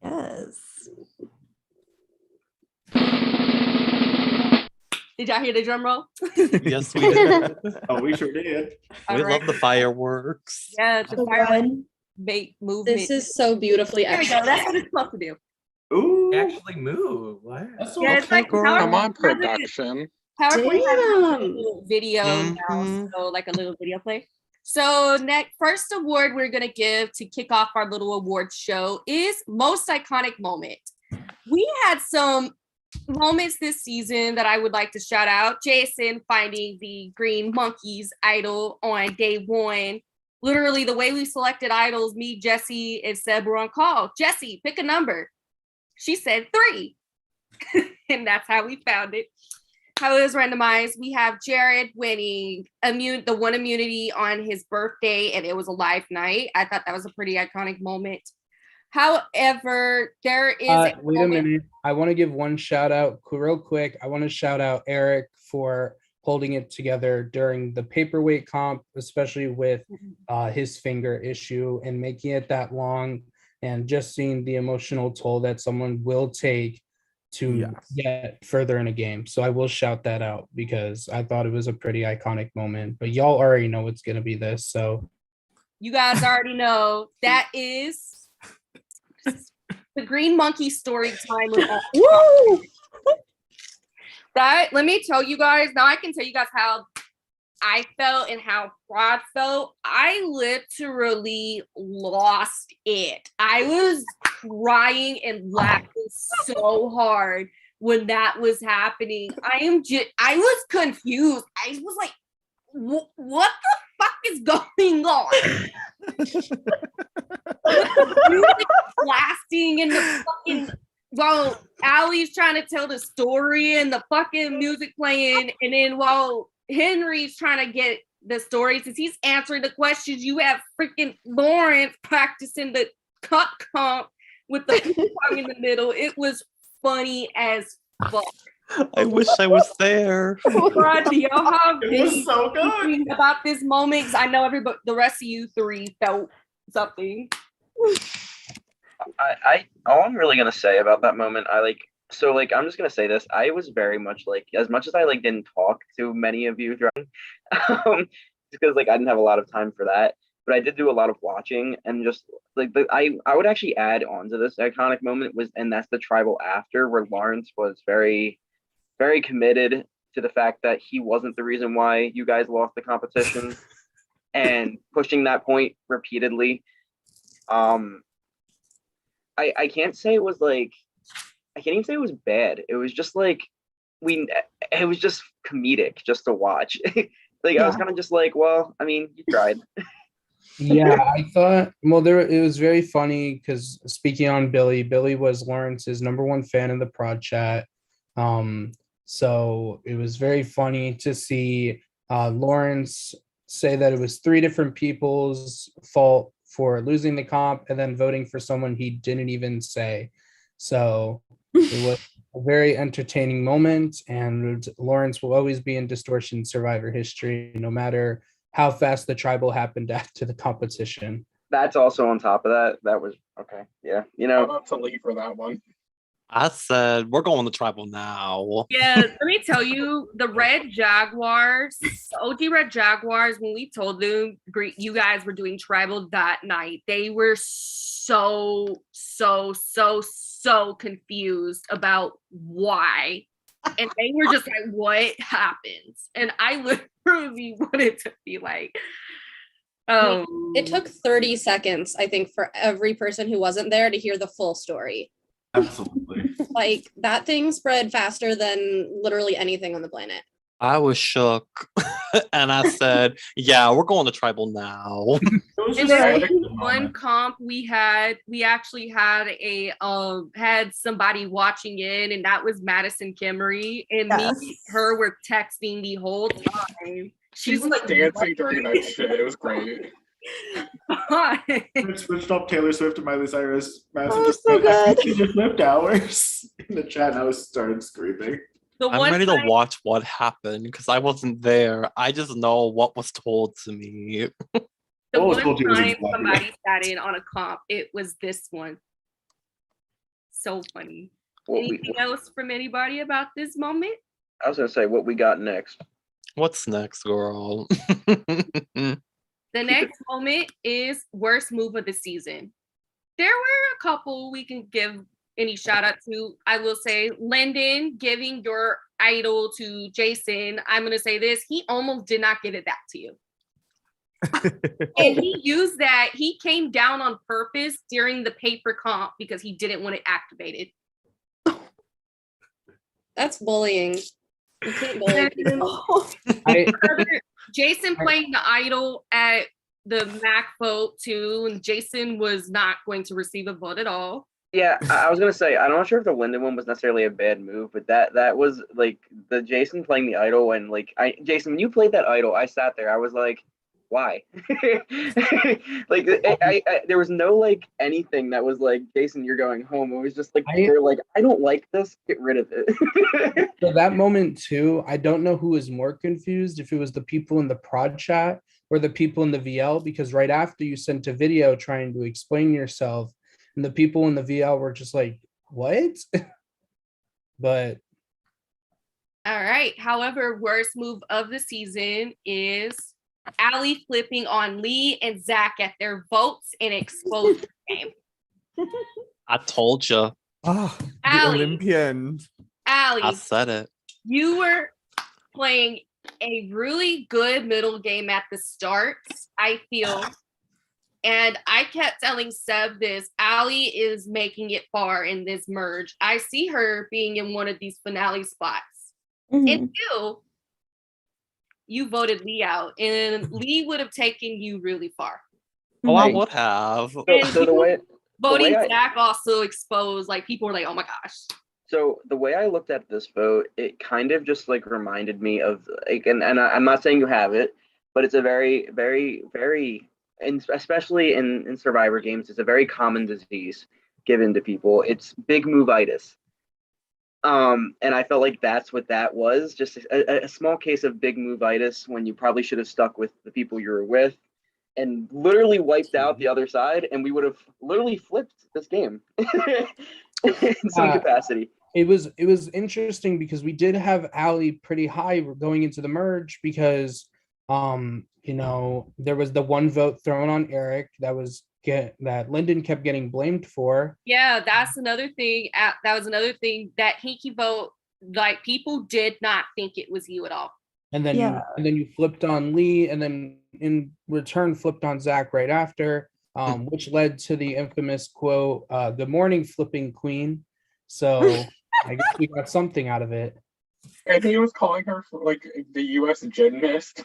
Yes. Did y'all hear the drum roll? Yes, we did. Oh, we sure did. We All love the right. fireworks. Yeah, the So fireworks good. make movement. This is so beautifully There we go. That's what it's supposed to do. Ooh, They actually move. What? that's so Yeah, it's Okay, like girl. Come on, PowerPoint has production. PowerPoint has a Damn. little video now, Mhm. so like a little video play. So next, first award we're gonna give to kick off our little award show is most iconic moment. We had some moments this season that I would like to shout out. Jason finding the green monkeys idol on day one. Literally the way we selected idols, me, Jesse, and Seb were on call. Jesse, pick a number. She said 3. And that's how we found it. How it was randomized. We have Jared winning the one immunity on his birthday, and it was a live night. I thought that was a pretty iconic moment. However, there is Wait a minute. I want to give one shout out real quick. I want to shout out Eric for holding it together during the paperweight comp, especially with his finger issue and making it that long, and just seeing the emotional toll that someone will take to Yes. get further in a game. So I will shout that out because I thought it was a pretty iconic moment. But y'all already know it's gonna be this. So You guys already know that is the green monkey story time. Woo! That, let me tell you guys, now I can tell you guys how I felt and how Rod felt. I literally lost it. I was crying and laughing so hard when that was happening. I was confused. I was like, what the fuck is going on? The music blasting and the fucking, while Allie's trying to tell the story and the fucking music playing, and then while Henry's trying to get the story, since he's answering the questions, you have freaking Lawrence practicing the cut comp with the ping pong in the middle. It was funny as fuck. I wish I was there. Rod, do y'all have It was so good. anything about this moment? 'Cause I know everybody, the rest of you three felt something. All I'm really gonna say about that moment, I'm just gonna say this. I was very much as much as I didn't talk to many of you throughout, because I didn't have a lot of time for that, but I did do a lot of watching, and just I would actually add on to this iconic moment and that's the tribal after, where Lawrence was very, very committed to the fact that he wasn't the reason why you guys lost the competition, and pushing that point repeatedly. I can't say it was I can't even say it was bad. It was just it was just comedic just to watch. I was kind of just well, I mean, you tried. yeah, I thought it was very funny because speaking on Billy was Lawrence's #1 fan in the prod chat. So it was very funny to see Lawrence say that it was 3 different people's fault for losing the comp and then voting for someone he didn't even say. So it was a very entertaining moment, and Lawrence will always be in Distortion Survivor history, no matter how fast the tribal happened after the competition. That's also on top of that. That was okay. Yeah, I'm about to leave for that one. I said we're going to tribal now. Yeah, let me tell you, the Red Jaguars, the OG Red Jaguars, when we told them you guys were doing tribal that night, they were so confused about why. And they were just like, what happens? And I literally wanted to be like, oh. It took 30 seconds, I think, for every person who wasn't there to hear the full story. Absolutely. That thing spread faster than literally anything on the planet. I was shook and I said, yeah, we're going to tribal now. It was And just then like the one moment. comp we actually had had somebody watching in, and that was Madison Kimmery, and me and Yes. her were texting the whole time. She was like dancing during that shit. It was great. It switched off Taylor Swift and Miley Cyrus. Madison Oh, just so went, I think good. she just flipped hours in the chat. And I was started screaming. The I'm one ready to time- watch what happened because I wasn't there. I just know what was told to me. The What was one told to you was time exactly somebody sat in on a comp, it was this one. So funny. What Anything else from anybody about this moment? I was gonna say what we got next. What's next, girl? The next moment is worst move of the season. There were a couple we can give any shout out to. I will say Lyndon giving your idol to Jason. I'm going to say this. He almost did not give it back to you. And he used that. He came down on purpose during the paper comp because he didn't want it activated. That's bullying. You can't bully people. Jason playing the idol at the Mac vote too, and Jason was not going to receive a vote at all. Yeah, I was gonna say I'm not sure if the Linden one was necessarily a bad move, but that was like the Jason playing the idol, and like Jason, when you played that idol, I sat there, I was like, why? Like I there was no like anything that was like, Jason, you're going home. It was just like you're like, I don't like this, get rid of it. So that moment too, I don't know who was more confused, if it was the people in the prod chat or the people in the VL, because right after you sent a video trying to explain yourself, and the people in the VL were just like, what? But all right. However, worst move of the season is Allie flipping on Lee and Zach at their votes and exposed the game. I told you. Ah, the Allie. Olympian. Allie, I said it. you were playing a really good middle game at the start, I feel. And I kept telling Seb this, Allie is making it far in this merge. I see her being in one of these finale spots. Until you voted Lee out, and Lee would have taken you really far. Oh, I would have. So the way Voting I- Zach also exposed, like, people were like, oh my gosh. So the way I looked at this vote, it kind of just like reminded me of like, and I'm not saying you have it, but it's a very, very, very, and especially in Survivor games, it's a very common disease given to people. It's big move-itis. And I felt like that's what that was, just a small case of big move-itis when you probably should have stuck with the people you were with and literally wiped out the other side, and we would have literally flipped this game in some capacity. it was interesting because we did have Allie pretty high going into the merge because you know, there was the one vote thrown on Eric that Lyndon kept getting blamed for. Yeah, that's another thing. That was another thing, that Hinky vote, like, people did not think it was you at all. And then you flipped on Lee, and then in return flipped on Zach right after, which led to the infamous quote, "Good morning, flipping queen." So I guess we got something out of it. And he was calling her for, like, the U.S. gymnast,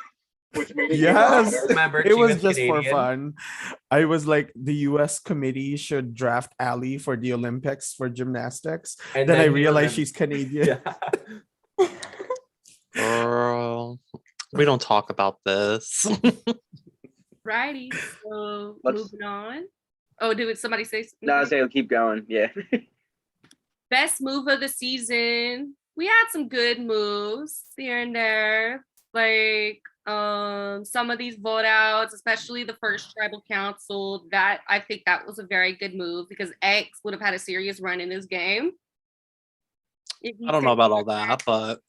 which made it even Yes, better. Remember, it she was was just for Canadian. fun. I was like, the US committee should draft Ali for the Olympics for gymnastics. And then I he realized remembered- she's Canadian. Yeah. Girl, we don't talk about this. Righty. So Let's- moving on. Oh, did somebody say something? No, I say keep going. Yeah. Best move of the season. We had some good moves here and there. Like some of these vote outs, especially the first tribal council, that I think that was a very good move because X would have had a serious run in this game. I don't know about all that, but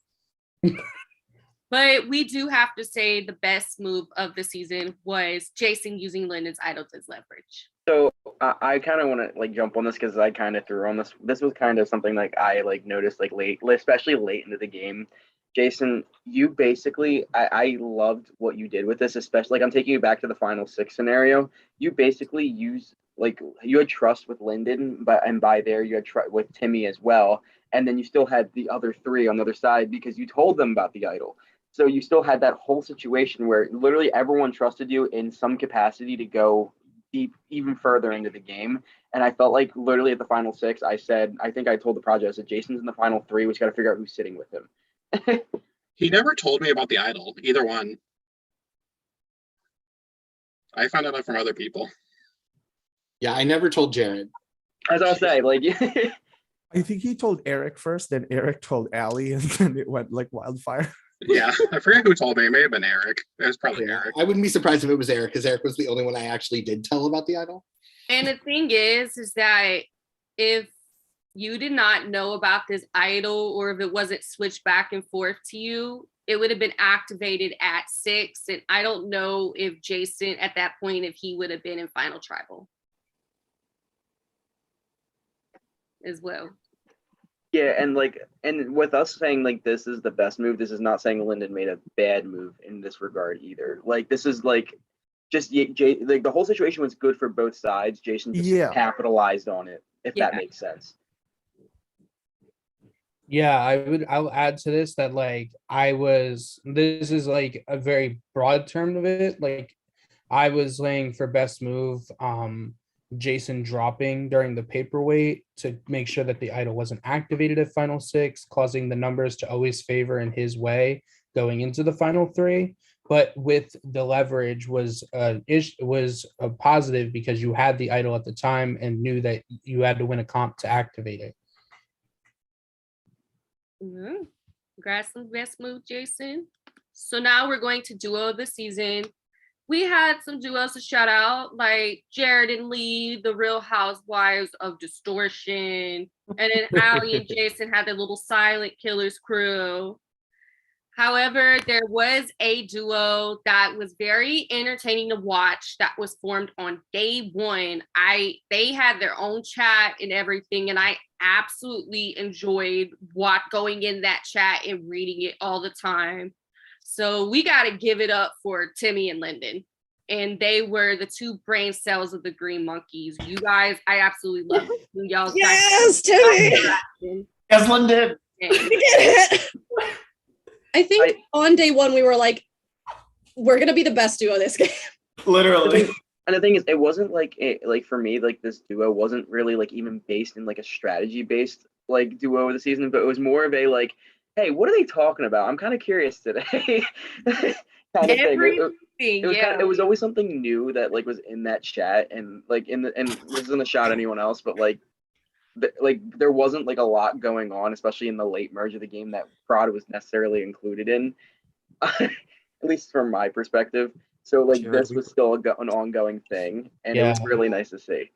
But we do have to say the best move of the season was Jason using Lyndon's idol as leverage. So I kind of want to like jump on this because I kind of threw on this. This was kind of something like I like noticed like late, especially late into the game. Jason, you basically, I loved what you did with this, especially like I'm taking you back to the final six scenario. You basically used like you had trust with Lyndon, and by there you had trust with Timmy as well, and then you still had the other three on the other side because you told them about the idol. So you still had that whole situation where literally everyone trusted you in some capacity to go deep, even further into the game. And I felt like literally at the final 6, I think I told the project, I said, Jason's in the final 3. We just got to figure out who's sitting with him. He never told me about the idol, either one. I found out from other people. Yeah, I never told Jared. As I'll say, like, I think he told Eric first, then Eric told Allie, and then it went like wildfire. Yeah, I forget who told me. It may have been Eric. It was probably Eric. I wouldn't be surprised if it was Eric, because Eric was the only one I actually did tell about the idol. And the thing is that if you did not know about this idol, or if it wasn't switched back and forth to you, it would have been activated at 6. And I don't know if Jason at that point, if he would have been in Final Tribal as well. Yeah, and with us saying like this is the best move, this is not saying Lyndon made a bad move in this regard either. Like this is like just like the whole situation was good for both sides. Jason just capitalized on it, if that makes sense. Yeah, I'll add to this that like this is like a very broad term of it. Like I was laying for best move, Jason dropping during the paperweight to make sure that the idol wasn't activated at final 6, causing the numbers to always favor in his way going into the final 3. But with the leverage was a positive because you had the idol at the time and knew that you had to win a comp to activate it. Congrats on best move, Jason. So now we're going to duo of the season. We had some duos to shout out, like Jared and Lee, the Real Housewives of Distortion. And then Allie and Jason had their little Silent Killers crew. However, there was a duo that was very entertaining to watch that was formed on day 1. They had their own chat and everything, and I absolutely enjoyed going in that chat and reading it all the time. So we got to give it up for Timmy and Lyndon. And they were the 2 brain cells of the Green Monkeys. You guys, I absolutely love it. Y'all yes, Timmy! Yes, Lyndon! I think on day 1, we were like, we're going to be the best duo this game. Literally. And the thing is, it wasn't like for me, like this duo wasn't really like even based in like a strategy based like duo of the season, but it was more of a like, hey, what are they talking about? I'm kind of curious today. kind of thing. It was always something new that like was in that chat, and like and this isn't a shot at anyone else, but like there wasn't like a lot going on, especially in the late merge of the game that Prod was necessarily included in, at least from my perspective. So like this was still an ongoing thing, and it was really nice to see.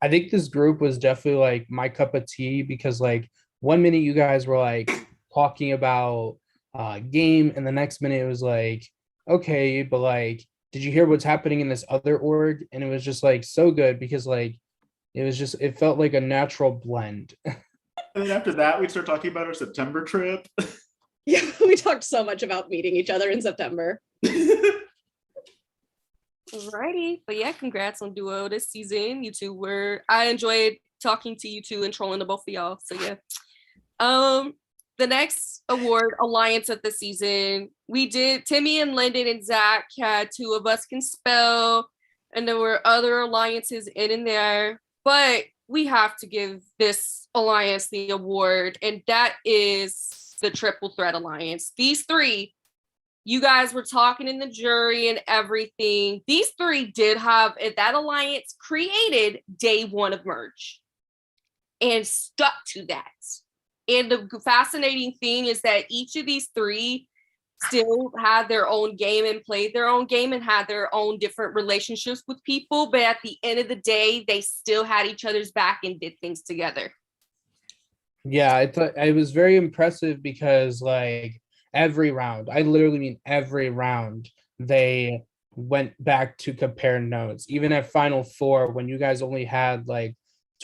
I think this group was definitely like my cup of tea because like one minute you guys were like talking about game, and the next minute it was like, okay, but like, did you hear what's happening in this other org? And it was just like so good because like it felt like a natural blend. And then after that, we'd start talking about our September trip. Yeah, we talked so much about meeting each other in September. Alrighty, but yeah, congrats on duo this season. You two I enjoyed talking to you two and trolling the both of y'all. So yeah. The next award, Alliance of the season, we did Timmy and Lyndon and Zach had 2 of Us Can Spell, and there were other alliances in there, but we have to give this alliance the award, and that is the Triple Threat Alliance. These 3, you guys were talking in the jury and everything. These 3 did have that alliance created day 1 of merge and stuck to that. And the fascinating thing is that each of these 3 still had their own game and played their own game and had their own different relationships with people. But at the end of the day, they still had each other's back and did things together. Yeah, it was very impressive because like every round, I literally mean every round, they went back to compare notes. Even at Final 4, when you guys only had like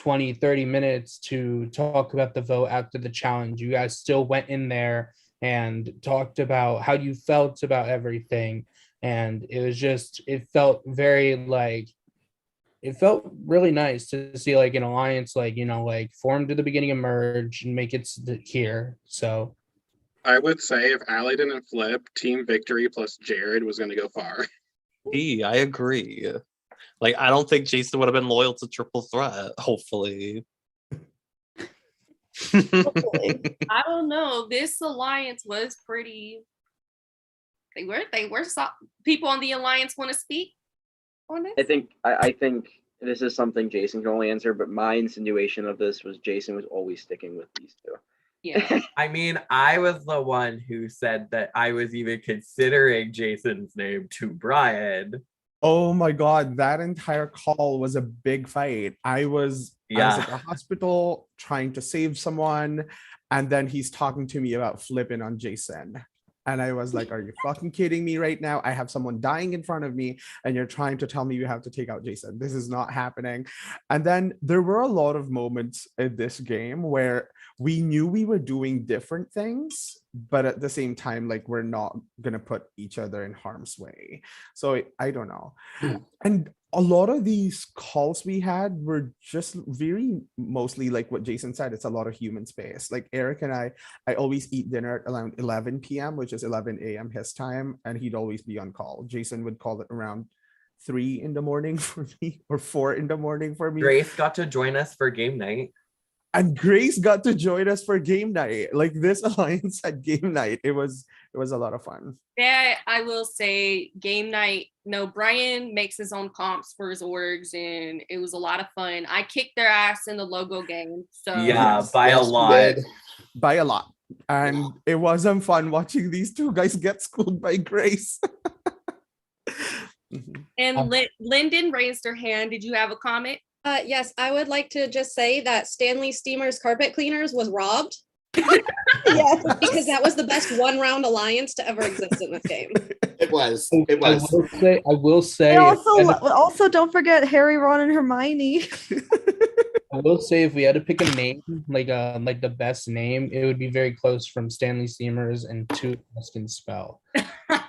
20-30 minutes to talk about the vote after the challenge, you guys still went in there and talked about how you felt about everything. And it was just, it felt really nice to see like an alliance like, you know, like formed at the beginning of merge and make it here. So I would say if Allie didn't flip, Team Victory plus Jared was going to go far. I agree. Like, I don't think Jason would have been loyal to Triple Threat, hopefully. I don't know. This alliance was pretty. They were. People on the alliance want to speak on this. I think this is something Jason can only answer, but my insinuation of this was Jason was always sticking with these two. Yeah. I mean, I was the one who said that I was even considering Jason's name to Brian. Oh my God, that entire call was a big fight. I was at the hospital trying to save someone, and then he's talking to me about flipping on Jason. And I was like, are you fucking kidding me right now? I have someone dying in front of me, and you're trying to tell me you have to take out Jason. This is not happening. And then there were a lot of moments in this game where we knew we were doing different things, but at the same time, like, we're not gonna put each other in harm's way. So I don't know. And a lot of these calls we had were just very mostly like what Jason said. It's a lot of human space. Like Eric and I always eat dinner at around 11 p.m., which is 11 a.m. his time, and he'd always be on call. Jason would call it around 3 in the morning for me, or 4 in the morning for me. Grace got to join us for game night. And Grace got to join us for game night. Like, this alliance at game night, it was a lot of fun. Yeah, I will say game night. No, Brian makes his own comps for his orgs, and it was a lot of fun. I kicked their ass in the logo game. So yeah, by a lot. By a lot. And it wasn't fun watching these two guys get schooled by Grace. And Lyndon raised her hand. Did you have a comment? Yes, I would like to just say that Stanley Steamer's Carpet Cleaners was robbed. Yes. Because that was the best one-round alliance to ever exist in this game. It was. I will say. And also don't forget Harry, Ron, and Hermione. I will say, if we had to pick a name, like the best name, it would be very close from Stanley Steamers and Two of Us Can Spell.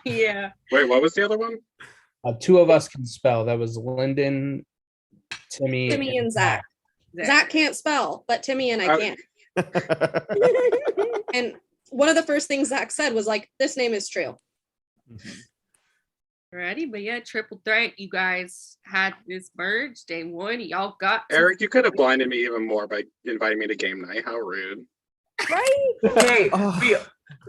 Yeah. Wait, what was the other one? Two of Us Can Spell. That was Lyndon, Timmy and Zach. Zach can't spell, but Timmy and I can. And one of the first things Zach said was like, "This name is true." Alrighty, but yeah, triple threat. You guys had this merge day one. Y'all got Eric, you could have blinded me even more by inviting me to game night. How rude. Right? Hey,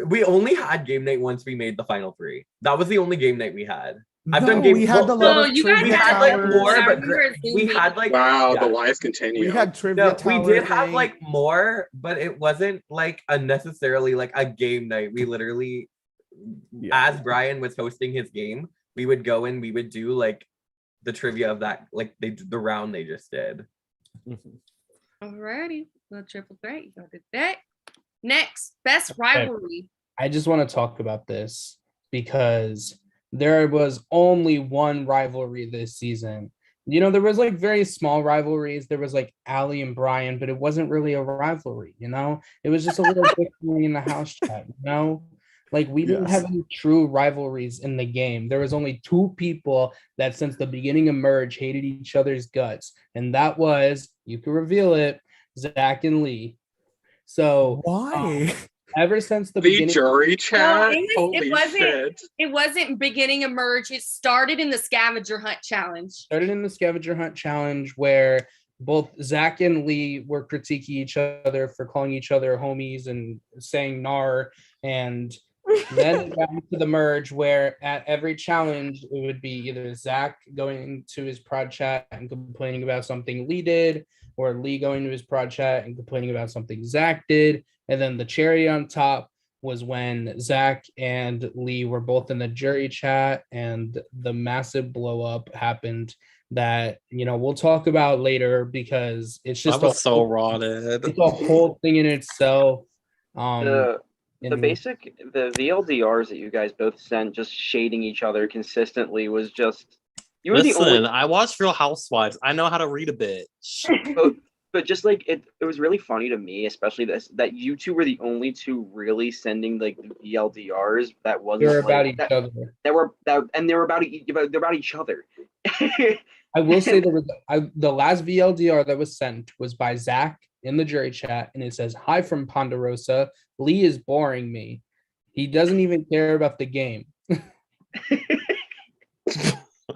we only had game night once we made the final three. That was the only game night we had. I've done game. We had we had like more, but we had like the lies continue. We had trivia. We did have like more, but it wasn't like unnecessarily like a game night. We literally, as Brian was hosting his game, we would go and we would do like the trivia of that, like the round they just did. Alrighty, well, triple threat. You got that. Next, best rivalry. I just want to talk about this because there was only one rivalry this season. You know, there was like very small rivalries. There was like Allie and Brian, but it wasn't really a rivalry, you know? It was just a little victory in the house chat, you know? Like, we didn't have any true rivalries in the game. There was only two people that since the beginning of Merge hated each other's guts. And that was, you can reveal it, Zach and Lee. So why? Ever since the beginning, jury chat. No, it wasn't beginning of Merge. It started in the scavenger hunt challenge. Where both Zach and Lee were critiquing each other for calling each other homies and saying "nar," and then it got into the Merge where at every challenge it would be either Zach going to his prod chat and complaining about something Lee did, or Lee going to his prod chat and complaining about something Zach did. And then the cherry on top was when Zach and Lee were both in the jury chat and the massive blow up happened that, you know, we'll talk about later because it's just so rotted. It's a whole thing in itself. The VLDRs that you guys both sent, just shading each other consistently, was just. Listen, I watched Real Housewives. I know how to read a bitch. But just like it was really funny to me, especially that you two were the only two really sending like the LDRs that wasn't they're about each other. They were about each other. I will say the last VLDR that was sent was by Zach in the jury chat, and it says, "Hi from Ponderosa. Lee is boring me." He doesn't even care about the game.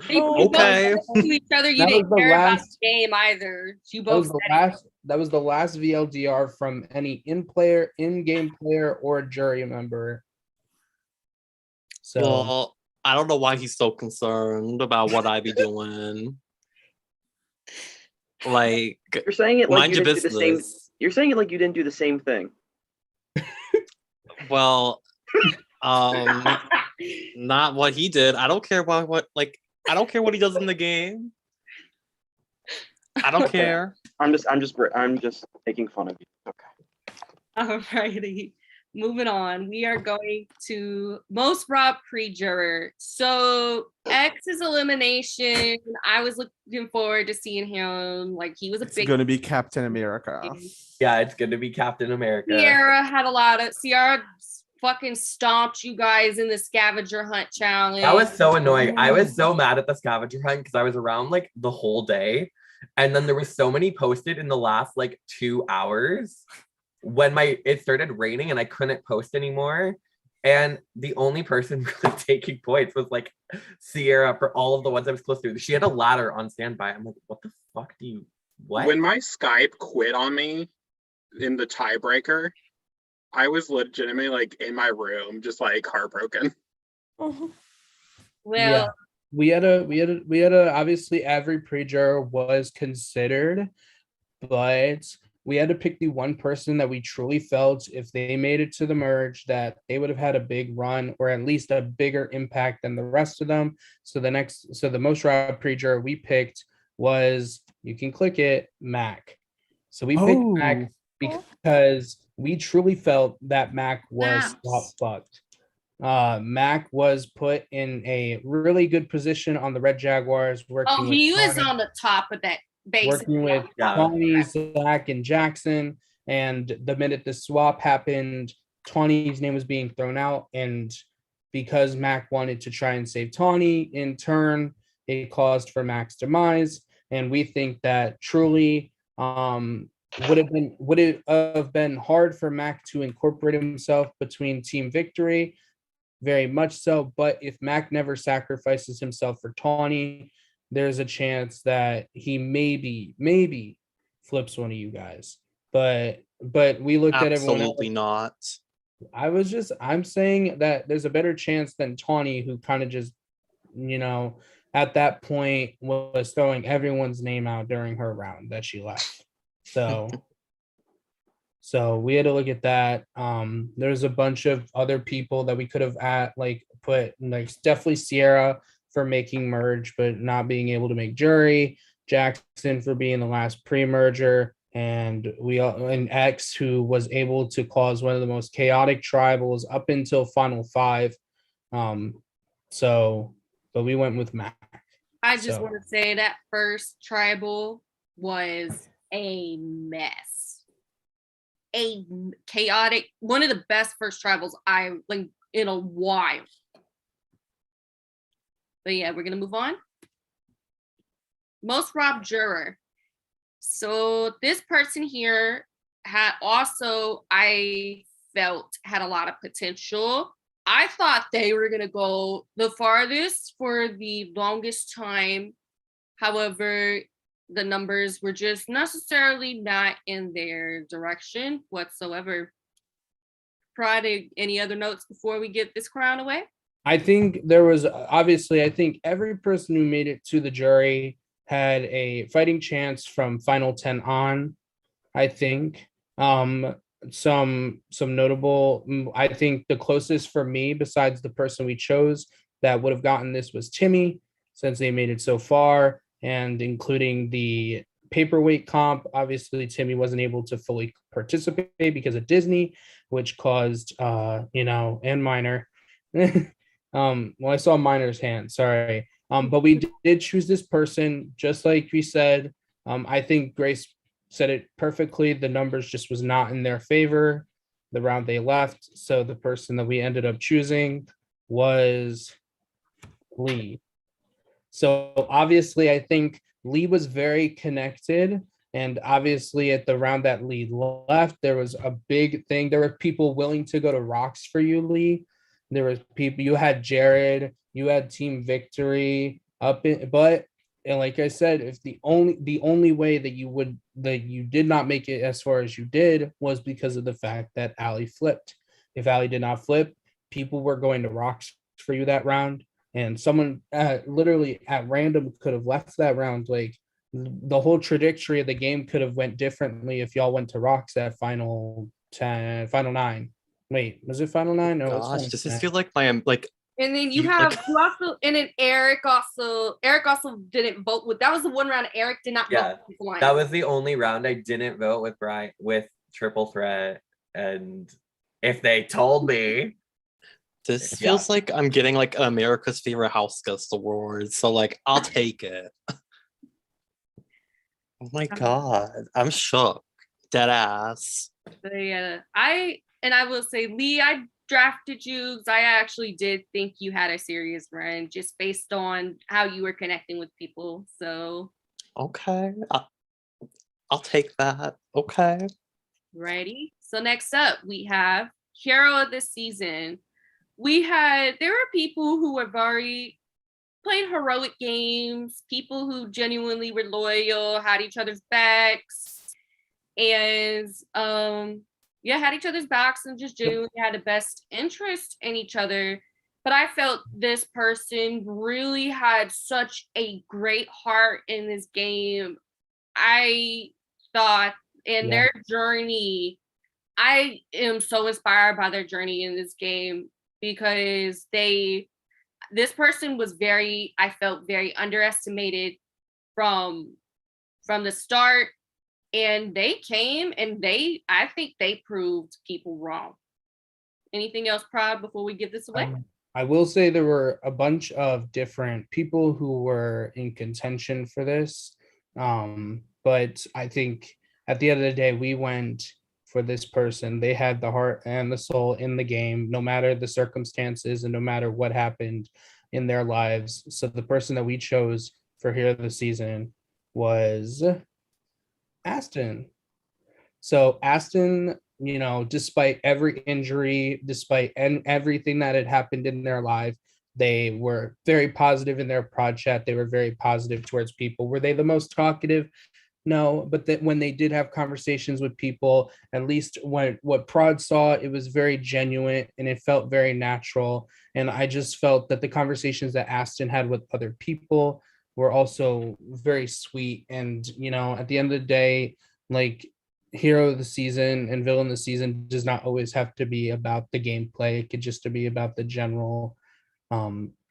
You both Okay. said to each other you That was didn't the care about last- the game either. You That both was the said it. last VLDR from any in-game player or jury member. So Well, I don't know why he's so concerned about what I be doing. Like, You're saying it like mind you your didn't do the same. business. You're saying it like you didn't do the same thing. Well, not what he did. I don't care about I don't care what he does in the game. I don't care. I'm just making fun of you. Okay. Alrighty. Moving on. We are going to most robbed pre-juror. So X's elimination. I was looking forward to seeing him. Like he was a It's big gonna be Captain America. Yeah, it's gonna be Captain America. Sierra fucking stomped you guys in the scavenger hunt challenge. That was so annoying. I was so mad at the scavenger hunt because I was around like the whole day. And then there was so many posted in the last like 2 hours when it started raining and I couldn't post anymore. And the only person really taking points was like Sierra for all of the ones I was close to. She had a ladder on standby. I'm like, what the fuck what? When my Skype quit on me in the tiebreaker, I was legitimately like in my room, just like heartbroken. Well, yeah, we had a obviously every pre-juror was considered, but we had to pick the one person that we truly felt if they made it to the merge that they would have had a big run or at least a bigger impact than the rest of them. So the most robbed pre-juror we picked was, you can click it, Mac. So we picked Mac because we truly felt that Mac was top fucked. Mac was put in a really good position on the Red Jaguars. he was on the top of that base. Working with Tawny, Zach, and Jackson. And the minute the swap happened, Tawny's name was being thrown out. And because Mac wanted to try and save Tawny, in turn, it caused for Mac's demise. And we think that truly would it have been hard for Mac to incorporate himself between Team Victory? Very much so. But if Mac never sacrifices himself for Tawny, there's a chance that he maybe flips one of you guys. But we looked at everyone else. Absolutely not. I'm saying that there's a better chance than Tawny, who kind of just, at that point was throwing everyone's name out during her round that she left. So we had to look at that. There's a bunch of other people that we could have put definitely Sierra for making merge but not being able to make jury, Jackson for being the last pre-merger, and X, who was able to cause one of the most chaotic tribals up until Final Five. But we went with Mac. I just want to say that first tribal was a mess. A chaotic, one of the best first tribals I like in a while. But yeah, we're gonna move on. Most robbed juror. So this person here had also, I felt, had a lot of potential. I thought they were gonna go the farthest for the longest time. However, the numbers were just necessarily not in their direction whatsoever. Pride, any other notes before we get this crown away? I think there was I think every person who made it to the jury had a fighting chance from final 10 on. I think some notable, I think the closest for me besides the person we chose that would have gotten this was Timmy, since they made it so far, and including the paperweight comp. Obviously Timmy wasn't able to fully participate because of Disney, which caused and Minor. Well, I saw Minor's hand, sorry. But we did choose this person, just like we said. I think Grace said it perfectly. The numbers just was not in their favor the round they left. So the person that we ended up choosing was Lee. So obviously, I think Lee was very connected And obviously, at the round that Lee left, there was a big thing. There were people willing to go to rocks for you, Lee. There was people. You had Jared. You had Team Victory up in, but and like I said, if the only way that you did not make it as far as you did was because of the fact that Allie flipped. If Allie did not flip, people were going to rocks for you that round, and someone literally at random could have left that round. Like the whole trajectory of the game could have went differently if y'all went to rocks at final 10, final 9. Wait, was it final 9? No, it was Gosh, final does 10. this feel like my like And then you You, have like- you also and then Eric also didn't vote with. That was the one round Eric did not Yeah, vote with Lion. that was the only round I didn't vote with Brian with Triple Threat. And if they told me, this Yeah. feels like I'm getting like an America's Favorite House Guest award. So like I'll take it. Oh my god, I'm shook. Dead ass. So, yeah, I will say, Lee, I drafted you because I actually did think you had a serious run just based on how you were connecting with people. So Okay. I'll take that. Okay. ready. So next up we have hero of the season. There were people who were very played heroic games, people who genuinely were loyal, had each other's backs, and had each other's backs and just genuinely had the best interest in each other. But I felt this person really had such a great heart in this game. I thought in their journey, I am so inspired by their journey in this game because this person was I felt very underestimated from the start, and they came and I think they proved people wrong. Anything else, Prod, before we give this away? I will say there were a bunch of different people who were in contention for this. But I think at the end of the day, we went for this person. They had the heart and the soul in the game, no matter the circumstances and no matter what happened in their lives. So the person that we chose for Hero of the Season was Aston. So Aston, despite every injury, despite everything that had happened in their life, they were very positive in their prod chat. They were very positive towards people. Were they the most talkative? No, but that when they did have conversations with people, at least what Prod saw, it was very genuine and it felt very natural. And I just felt that the conversations that Aston had with other people were also very sweet. And, at the end of the day, like hero of the season and villain of the season does not always have to be about the gameplay. It could just to be about the general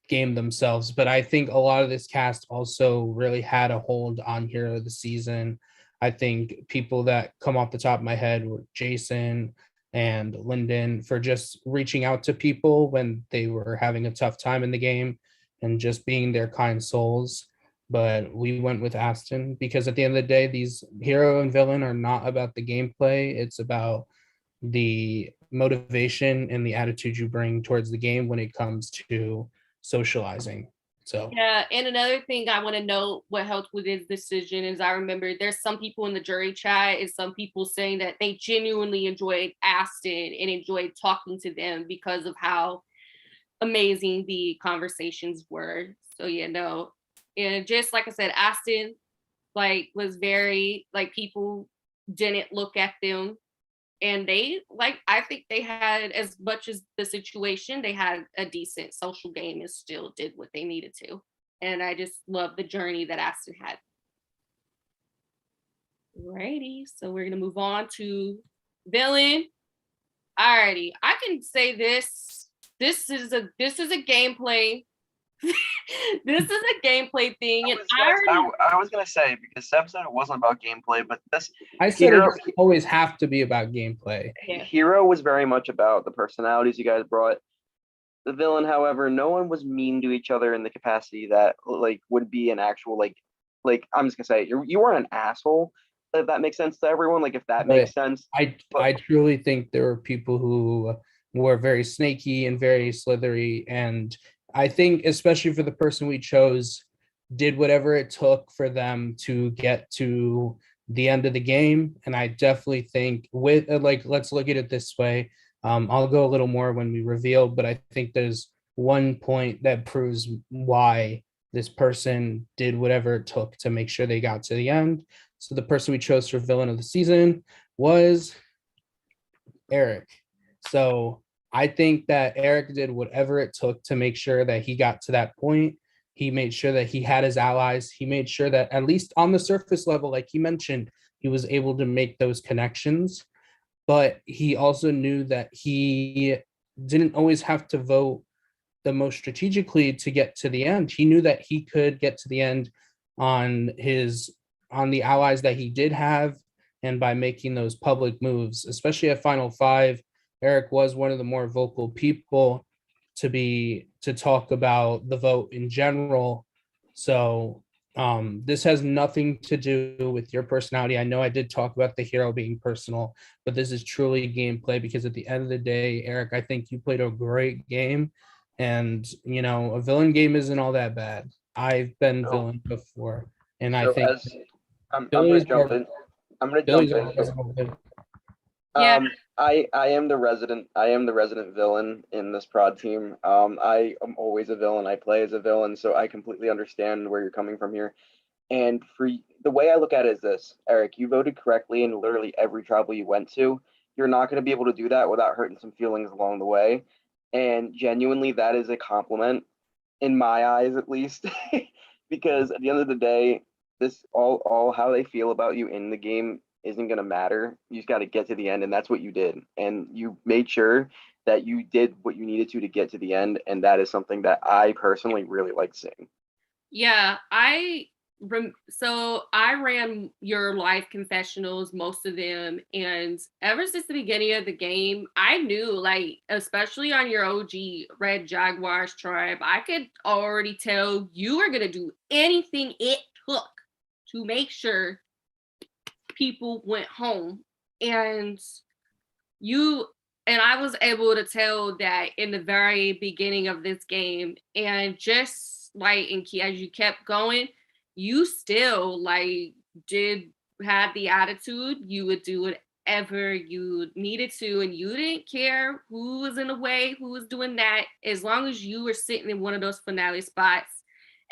game themselves. But I think a lot of this cast also really had a hold on hero of the season. I think people that come off the top of my head were Jason and Lyndon for just reaching out to people when they were having a tough time in the game and just being their kind souls. But we went with Aston because at the end of the day, these hero and villain are not about the gameplay. It's about the motivation and the attitude you bring towards the game when it comes to socializing. So yeah, and another thing I want to note what helped with his decision is I remember there's some people in the jury chat and some people saying that they genuinely enjoyed Aston and enjoyed talking to them because of how amazing the conversations were. So and just like I said, Aston was very people didn't look at them. And I think they had, as much as the situation, they had a decent social game and still did what they needed to. And I just love the journey that Aston had. Alrighty, so we're gonna move on to villain. Alrighty, I can say this. This is a gameplay. This is a gameplay thing, I was gonna say because Seb said it wasn't about gameplay, but I said it doesn't always have to be about gameplay. Hero was very much about the personalities you guys brought. The villain, however, no one was mean to each other in the capacity that would be an actual I'm just gonna say you weren't an asshole. If that makes sense to everyone, if that makes sense. I truly think there were people who were very snaky and very slithery, and I think especially for the person we chose, did whatever it took for them to get to the end of the game. And I definitely think with like, let's look at it this way. I'll go a little more when we reveal, but I think there's one point that proves why this person did whatever it took to make sure they got to the end. So the person we chose for villain of the season was Eric. So I think that Eric did whatever it took to make sure that he got to that point. He made sure that he had his allies. He made sure that at least on the surface level, like he mentioned, he was able to make those connections. But he also knew that he didn't always have to vote the most strategically to get to the end. He knew that he could get to the end on the allies that he did have, and by making those public moves, especially at Final Five. Eric was one of the more vocal people to talk about the vote in general. So this has nothing to do with your personality. I know I did talk about the hero being personal, but this is truly gameplay, because at the end of the day, Eric, I think you played a great game. And, you know, a villain game isn't all that bad. I've been villain before. And I So think as I'm gonna jump in. I'm gonna jump in. Yeah. I am the resident villain in this prod team. I am always a villain. I play as a villain, so I completely understand where you're coming from here. And for the way I look at it is this, Eric, you voted correctly in literally every tribal you went to. You're not going to be able to do that without hurting some feelings along the way. And genuinely, that is a compliment in my eyes, at least, because at the end of the day, this all how they feel about you in the game isn't going to matter. You just got to get to the end, and that's what you did. And you made sure that you did what you needed to get to the end, and that is something that I personally really like seeing. Yeah, so I ran your live confessionals, most of them, and ever since the beginning of the game, I knew, like, especially on your OG Red Jaguars tribe, I could already tell you were gonna do anything it took to make sure people went home. And I was able to tell that in the very beginning of this game. And just like as you kept going, you still like had the attitude. You would do whatever you needed to, and you didn't care who was in the way, who was doing that, as long as you were sitting in one of those finale spots.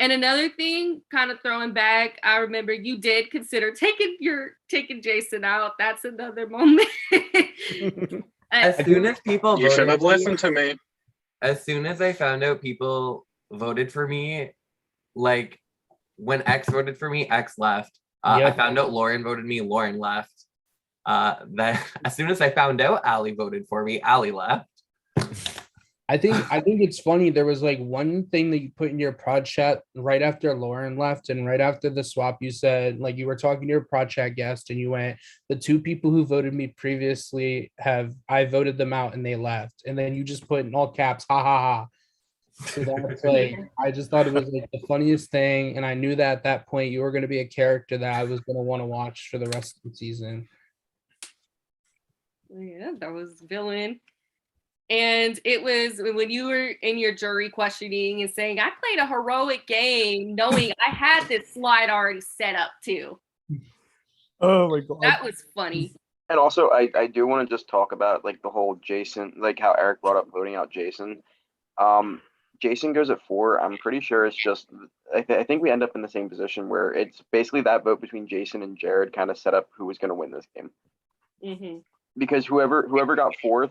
And another thing, kind of throwing back, I remember you did consider taking Jason out. That's another moment. As soon as people You should voted have for me- listened to me. As soon as I found out people voted for me, like when X voted for me, X left. I Yep. found out Lauren voted me, Lauren left. That as soon as I found out Allie voted for me, Allie left. I think it's funny. There was like one thing that you put in your prod chat right after Lauren left, and right after the swap, you said, like, you were talking to your prod chat guest, and you went, "The two people who voted me previously I voted them out and they left." And then you just put in all caps, "ha ha ha." So that's like, I just thought it was like the funniest thing, and I knew that at that point you were going to be a character that I was going to want to watch for the rest of the season. Yeah, that was villain. And it was when you were in your jury questioning and saying, I played a heroic game, knowing I had this slide already set up too. Oh my god. That was funny. And also, I do want to just talk about like the whole Jason, like how Eric brought up voting out Jason. Jason goes at 4. I'm pretty sure it's just, I think we end up in the same position where it's basically that vote between Jason and Jared kind of set up who was going to win this game. Mm-hmm. Because whoever got 4th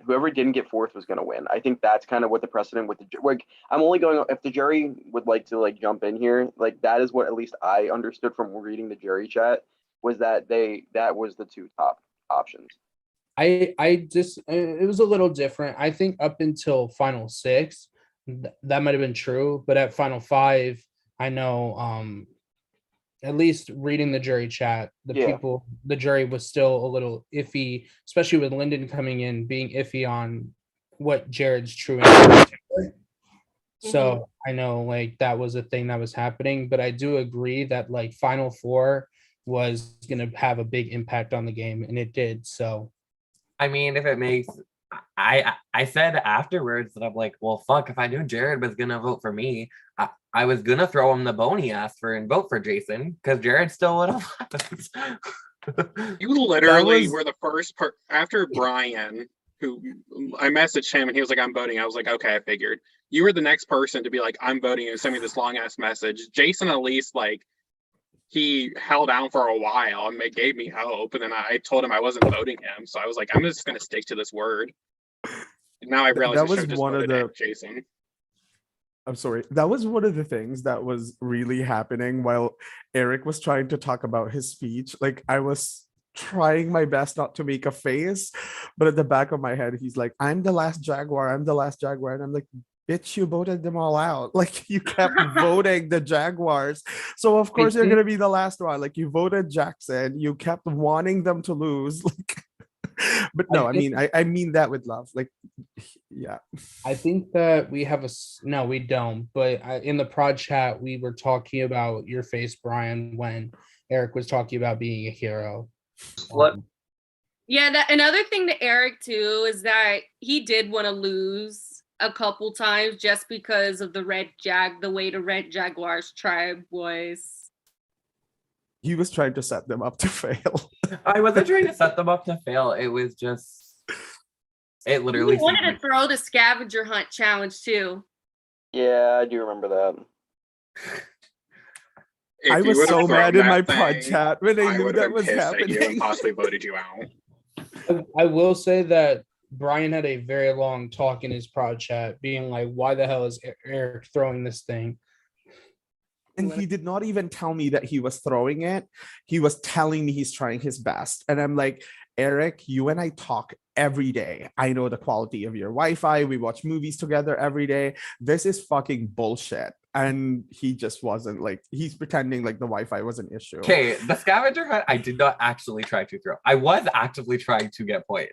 whoever didn't get 4th was going to win. I think that's kind of what the precedent with like, I'm only going, if the jury would like to like jump in here, like that is what at least I understood from reading the jury chat, was that that was the 2 top options. It was a little different. I think up until Final 6, that might have been true, but at Final 5, I know at least reading the jury chat, the jury was still a little iffy, especially with Lyndon coming in, being iffy on what Jared's true intent were. So I know like that was a thing that was happening, but I do agree that like Final 4 was going to have a big impact on the game, and it did. So I mean, if it makes I said afterwards that I'm like, well, fuck, if I knew Jared was gonna vote for me, I was gonna throw him the bone he asked for and vote for Jason because Jared still would have. You literally was- were the first after Brian, who I messaged him and he was like, I'm voting. I was like, okay, I figured. You were the next person to be like, I'm voting, and send me this long ass message. Jason, at least, like, he held out for a while and it gave me hope. And then I told him I wasn't voting him. So I was like, I'm just going to stick to this word. And now I realize that I should was have just one of voted the Jason. I'm sorry. That was one of the things that was really happening while Eric was trying to talk about his speech. Like, I was trying my best not to make a face, but at the back of my head, he's like, I'm the last Jaguar. I'm the last Jaguar. And I'm like, bitch, you voted them all out. Like, you kept voting the Jaguars. So of course you're gonna be the last one. Like, you voted Jackson. You kept wanting them to lose. Like, but no, I mean that with love. Like, yeah. I think that we have no, we don't. But in the prod chat, we were talking about your face, Brian, when Eric was talking about being a hero. Yeah, another thing to Eric too is that he did want to lose a couple times just because of the way the Red Jaguars tribe was. He was trying to set them up to fail. I wasn't trying to set them up to fail. It was just, it literally. He wanted to throw the scavenger hunt challenge too. Yeah, I do remember that. I was so mad in my pod thing, chat when I knew would've that been was pissed at you and happening. possibly voted you out. I will say that Brian had a very long talk in his prod chat, being like, "Why the hell is Eric throwing this thing?" And he did not even tell me that he was throwing it. He was telling me he's trying his best. And I'm like, Eric, you and I talk every day. I know the quality of your Wi-Fi. We watch movies together every day. This is fucking bullshit. And he just wasn't, like, he's pretending like the Wi-Fi was an issue. Okay, the scavenger hunt, I did not actually try to throw. I was actively trying to get points.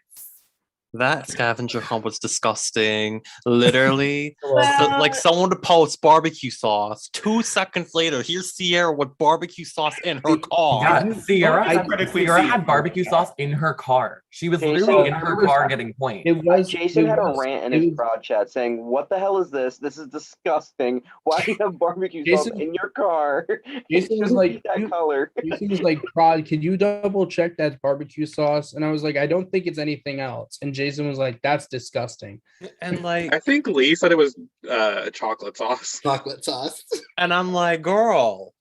That scavenger hunt was disgusting. Literally, Well- like someone would post barbecue sauce. 2 seconds later, here's Sierra with barbecue sauce in her car. Yeah, Sierra critically had see barbecue sauce in her car. She was Jason- literally in her car getting points. It was Jason it had a was- rant in it his was- prod chat saying, "What the hell is this? This is disgusting. Why do you have barbecue sauce Jason- in your car? Jason It was shouldn't like, be that color." Jason was like, "Prod, can you double check that barbecue sauce?" And I was like, "I don't think it's anything else." And Jason was like, "That's disgusting." And like, I think Lee said it was chocolate sauce. Chocolate sauce. and I'm like, girl.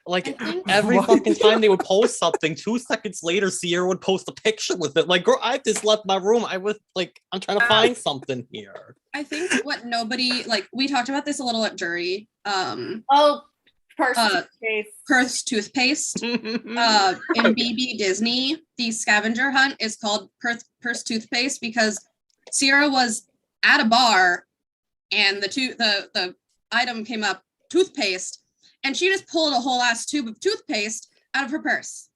Like every What? fucking time they would post something, 2 seconds later, Sierra would post a picture with it. Like, girl, I just left my room. I was like, I'm trying to find something here. I think what nobody like we talked about this a little at jury. Oh, person case. Perth's toothpaste. In BB Disney, the scavenger hunt is called Perth's toothpaste because Sierra was at a bar and the item came up toothpaste, and she just pulled a whole ass tube of toothpaste out of her purse.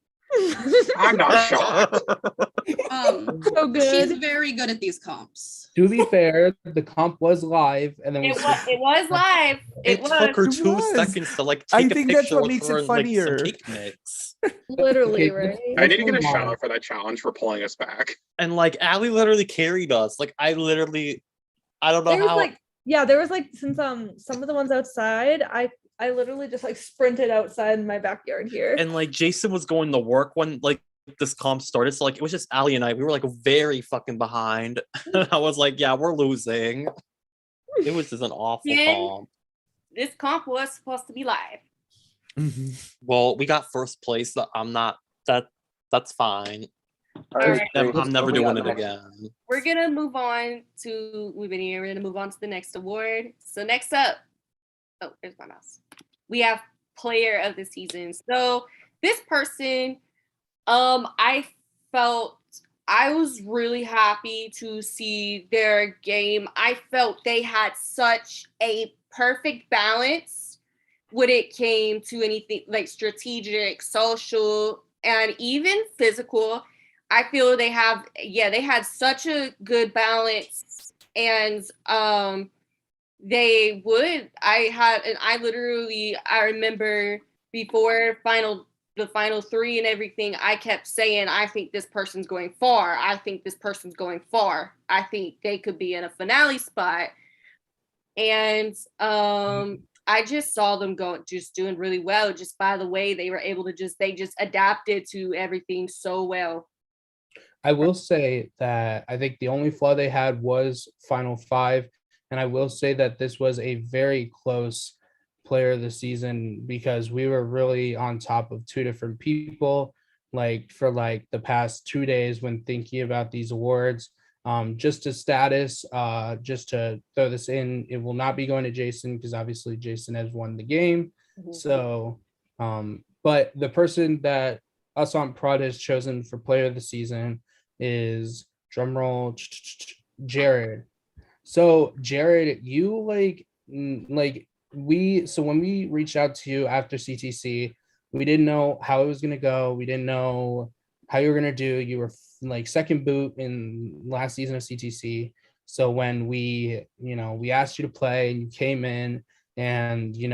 I'm not shocked. So She's good. very good at these comps. To be fair, the comp was live, and then It was live. It was. took her It 2 was. seconds to like I take a think that's picture what with makes her it and, like, some funnier. cake mix. Literally, Okay, right? I need to get a Let's shout move out for that challenge for pulling us back. And like Allie literally carried us. Like I don't know There was how. like, yeah, there was like, since some of the ones outside, I literally just like sprinted outside in my backyard here. And like Jason was going to work when like this comp started. So like it was just Allie and I. We were like very fucking behind. And I was like, yeah, we're losing. It was just an awful Jen? comp. This comp was supposed to be live. Well, we got first place. So I'm not that's fine. All right, I'm never we got doing it next. again. We're gonna move on to we're gonna move on to the next award. So next up, oh, there's my mouse. We have player of the season. So this person, I felt I was really happy to see their game. I felt they had such a perfect balance when it came to anything like strategic, social, and even physical. I feel they had such a good balance, and I remember before the final three and everything, I kept saying, I think this person's going far. I think this person's going far. I think they could be in a finale spot. And I just saw them just doing really well, just by the way they were able to they just adapted to everything so well. I will say that I think the only flaw they had was final five. And I will say that this was a very close player of the season because we were really on top of two different people, like for like the past 2 days when thinking about these awards. Just to status, just to throw this in, it will not be going to Jason because obviously Jason has won the game. So, but the person that us on Prod has chosen for player of the season is drumroll Jared. So Jared, you when we reached out to you after CTC, we didn't know how it was gonna go. We didn't know how you were gonna do. You were like second boot in last season of CTC. So when we asked you to play and you came in and you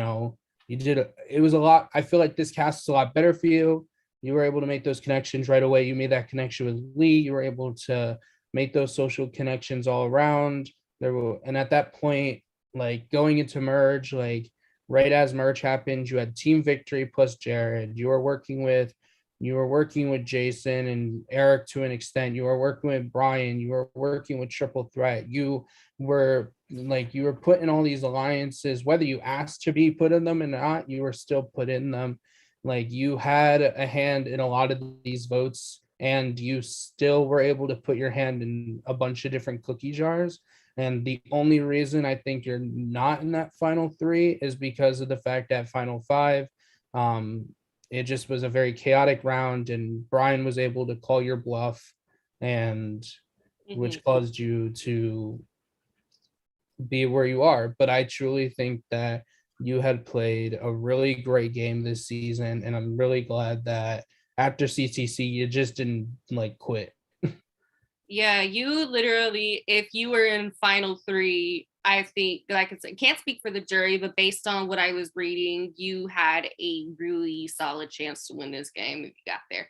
did it was a lot. I feel like this cast is a lot better for you. You were able to make those connections right away. You made that connection with Lee. You were able to make those social connections all around. And at that point, like going into merge, like right as merge happened, you had team victory plus Jared. You were working with Jason and Eric to an extent. You were working with Brian. You were working with Triple Threat. You were put in all these alliances, whether you asked to be put in them or not, you were still put in them. Like you had a hand in a lot of these votes and you still were able to put your hand in a bunch of different cookie jars. And the only reason I think you're not in that final three is because of the fact that final five, it just was a very chaotic round and Brian was able to call your bluff and which caused you to be where you are. But I truly think that you had played a really great game this season. And I'm really glad that after CTC, you just didn't quit. Yeah, you literally, if you were in final three, I think that I can't speak for the jury, but based on what I was reading, you had a really solid chance to win this game if you got there.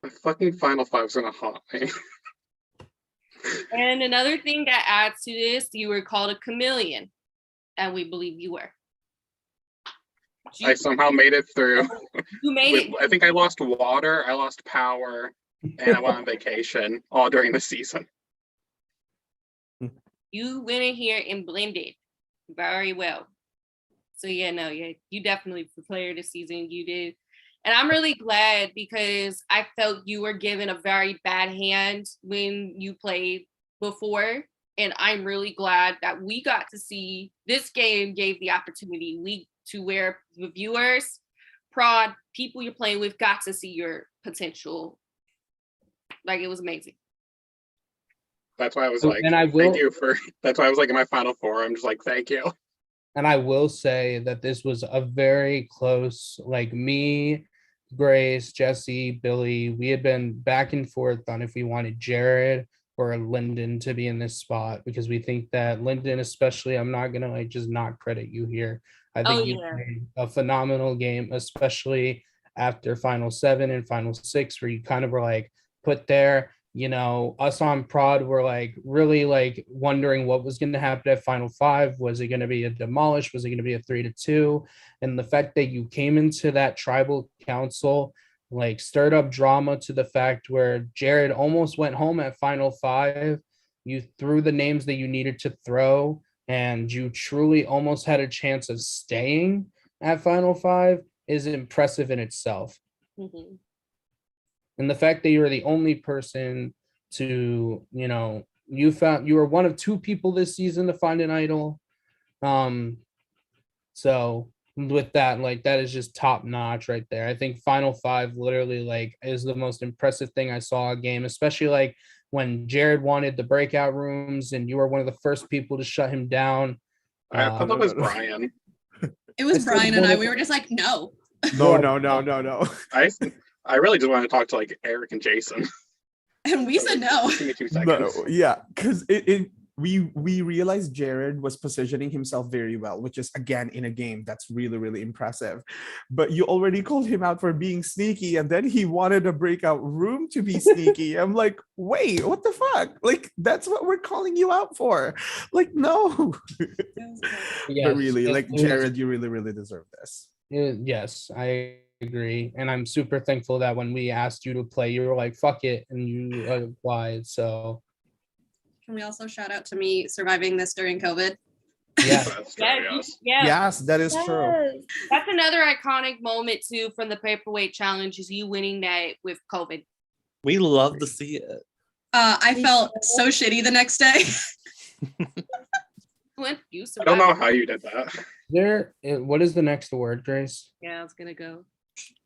The fucking final five's gonna haunt me. And another thing that adds to this, you were called a chameleon, and we believe you were. I somehow made it through. You made it. I think I lost water, I lost power, and I went on vacation all during the season. You went in here and blended very well. So yeah, you definitely for player of the season, you did. And I'm really glad because I felt you were given a very bad hand when you played before. And I'm really glad that we got to see this game gave the opportunity to where the viewers, prod, people you're playing with got to see your potential. Like it was amazing. That's why I was like, thank you for, that's why I was like in my final four, I'm just like, thank you. And I will say that this was a very close, like me, Grace, Jesse, Billy, we had been back and forth on if we wanted Jared or Lyndon to be in this spot because we think that Lyndon, especially, I'm not gonna just not credit you here. I think you played a phenomenal game, especially after final 7 and final 6, where you kind of were put there. Us on Prod were really wondering what was going to happen at final 5. Was it going to be a demolish? Was it going to be a 3-2? And the fact that you came into that tribal council, stirred up drama to the fact where Jared almost went home at final 5. You threw the names that you needed to throw, and you truly almost had a chance of staying at final 5 is impressive in itself. Mm-hmm. And the fact that you're the only person to, you were one of 2 people this season to find an idol. So with that, that is just top notch right there. I think final 5 literally is the most impressive thing I saw a game, especially when Jared wanted the breakout rooms and you were one of the first people to shut him down. I thought it was Brian. It was Brian and I. We were just like, no. No. I really just wanted to talk to Eric and Jason. And we said no. Give me 2 seconds. No, yeah, because we realized Jared was positioning himself very well, which is again in a game that's really, really impressive. But you already called him out for being sneaky, and then he wanted a breakout room to be sneaky. I'm like, wait, what the fuck? Like, that's what we're calling you out for. Like, no. But really, like Jared, you really, really deserve this. Yes, I agree. And I'm super thankful that when we asked you to play, you were like, fuck it, and you applied. So Can we also shout out to me surviving this during COVID? yeah. Yes, that is true. That's another iconic moment too from the paperweight challenge is you winning that with COVID. We love to see it. I felt so shitty the next day. When you I don't know survived. how you did that. What is the next word, Grace? Yeah, I was gonna go.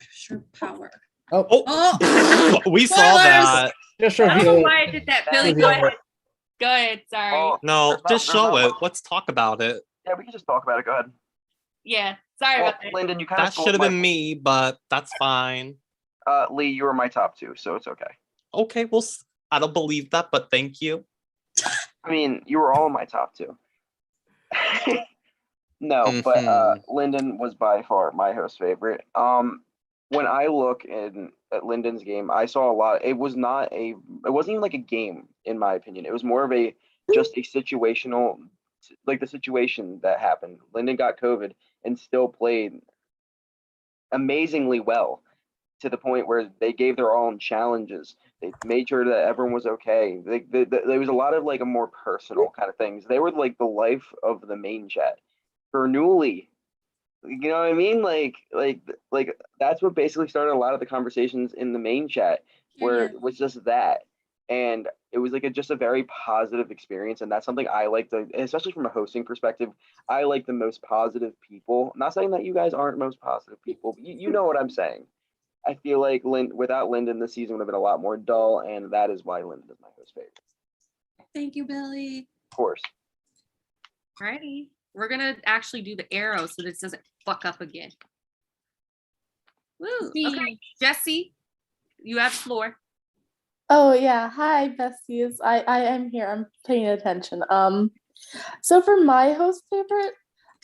Sure, power. Oh, We saw Spoilers! that. just I don't know reveal why I did that. Billy, go ahead. Go ahead. Sorry. Oh, No, there's just there's show not it. much- Let's talk about it. Yeah, we can just talk about it. Go ahead. Yeah. Sorry Well, about that. Lyndon, you kind of That should have been me, but that's fine. Lee, you were my top two, so it's okay. Okay, well, I don't believe that, but thank you. I mean, you were all in my top two. No, but Lyndon was by far my host favorite. When I look at Lyndon's game, I saw a lot. It wasn't even like a game, in my opinion. It was more of just a situational, like the situation that happened. Lyndon got COVID and still played amazingly well to the point where they gave their own challenges. They made sure that everyone was okay. There was a lot of like a more personal kind of things. They were like the life of the main chat. For Newly, you know what I mean? Like that's what basically started a lot of the conversations in the main chat, where it was just that, and it was like just a very positive experience. And that's something I like to, especially from a hosting perspective. I like the most positive people. I'm not saying that you guys aren't most positive people, but you know what I'm saying. I feel like without Lyndon, this season would have been a lot more dull, and that is why Lyndon is my host favorite. Thank you, Billy. Of course. Alrighty. We're gonna actually do the arrow so this doesn't fuck up again. Woo. Okay. Jesse, you have the floor. Oh yeah, hi besties. I am here. I'm paying attention. So for my host favorite,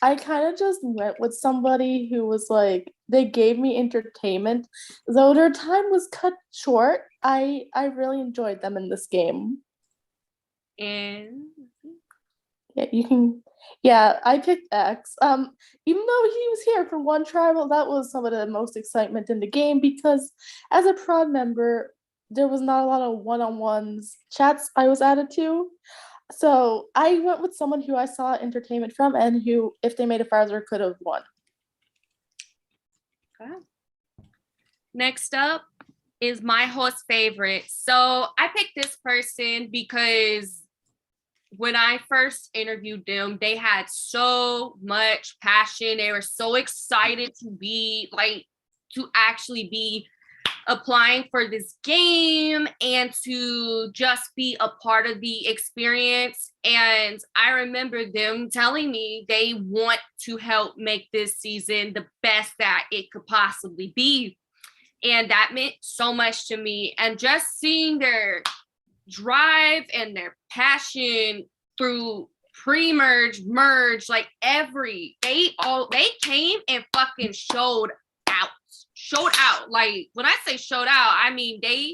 I kind of just went with somebody who was like they gave me entertainment, though their time was cut short. I really enjoyed them in this game. And Yeah, you can. Yeah, I picked X. Even though he was here for one tribal, that was some of the most excitement in the game because as a prod member, there was not a lot of one-on-ones chats I was added to. So I went with someone who I saw entertainment from and who, if they made it farther, could have won. Okay. Next up is my host favorite. So I picked this person because when I first interviewed them, they had so much passion. They were so excited to actually be applying for this game and to just be a part of the experience. And I remember them telling me they want to help make this season the best that it could possibly be. And that meant so much to me. And just seeing their drive and their passion through pre-merge, merge, like they came and fucking showed out. Like when I say showed out, I mean they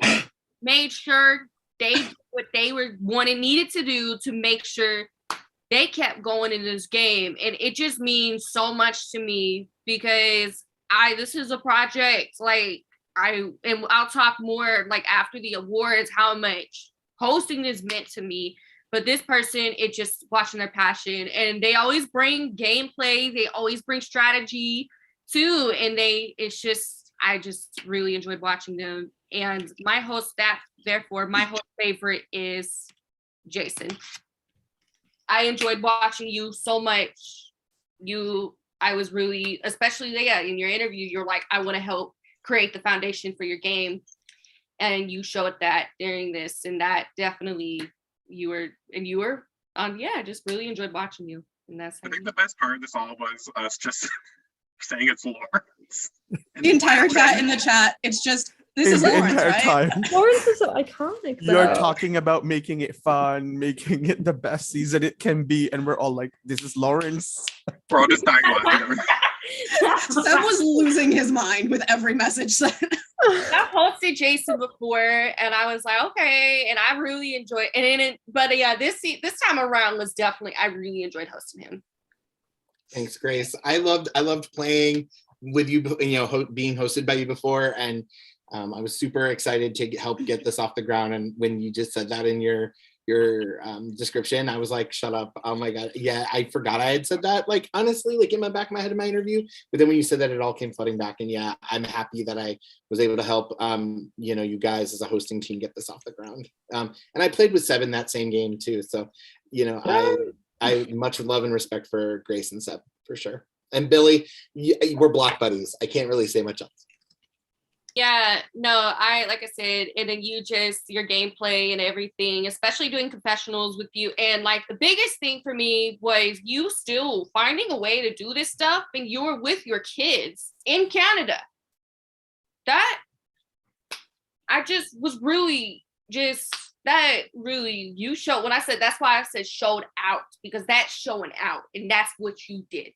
made sure they did what they were needed to do to make sure they kept going in this game. And it just means so much to me because this is a project I'll talk more like after the awards how much hosting is meant to me. But this person, it's just watching their passion, and they always bring gameplay. They always bring strategy too, and I just really enjoyed watching them. And my host favorite is Jason. I enjoyed watching you so much. I was really, especially in your interview, you're like, I want to help create the foundation for your game, and you showed that during this, and that definitely. You were I just really enjoyed watching you. And that's I think the best part of this all was us just saying it's Lawrence. The entire chat in the chat, it's just This is the Lawrence, entire right? time. Lawrence is so iconic. You're though. talking about making it fun, making it the best season it can be, and we're all like, "This is Lawrence." We're all just dying laughing. Seb was losing his mind with every message sent. I hosted Jason before, and I was like, okay, and I really enjoyed it. But yeah, this time around was definitely, I really enjoyed hosting him. Thanks, Grace. I loved playing with you, being hosted by you before, and I was super excited to help get this off the ground. And when you just said that in your description, I was like, shut up. Oh my God. Yeah, I forgot I had said that, like, honestly, like in my back of my head in my interview. But then when you said that, it all came flooding back. And yeah, I'm happy that I was able to help, you guys as a hosting team get this off the ground. And I played with Seb in that same game too. So, I much love and respect for Grace and Seb for sure. And Billy, we're block buddies. I can't really say much else. Yeah, no, like I said, and then your gameplay and everything, especially doing confessionals with you. And like the biggest thing for me was you still finding a way to do this stuff, and you were with your kids in Canada. That I just was really you showed, when I said, that's why I said showed out, because that's showing out, and that's what you did.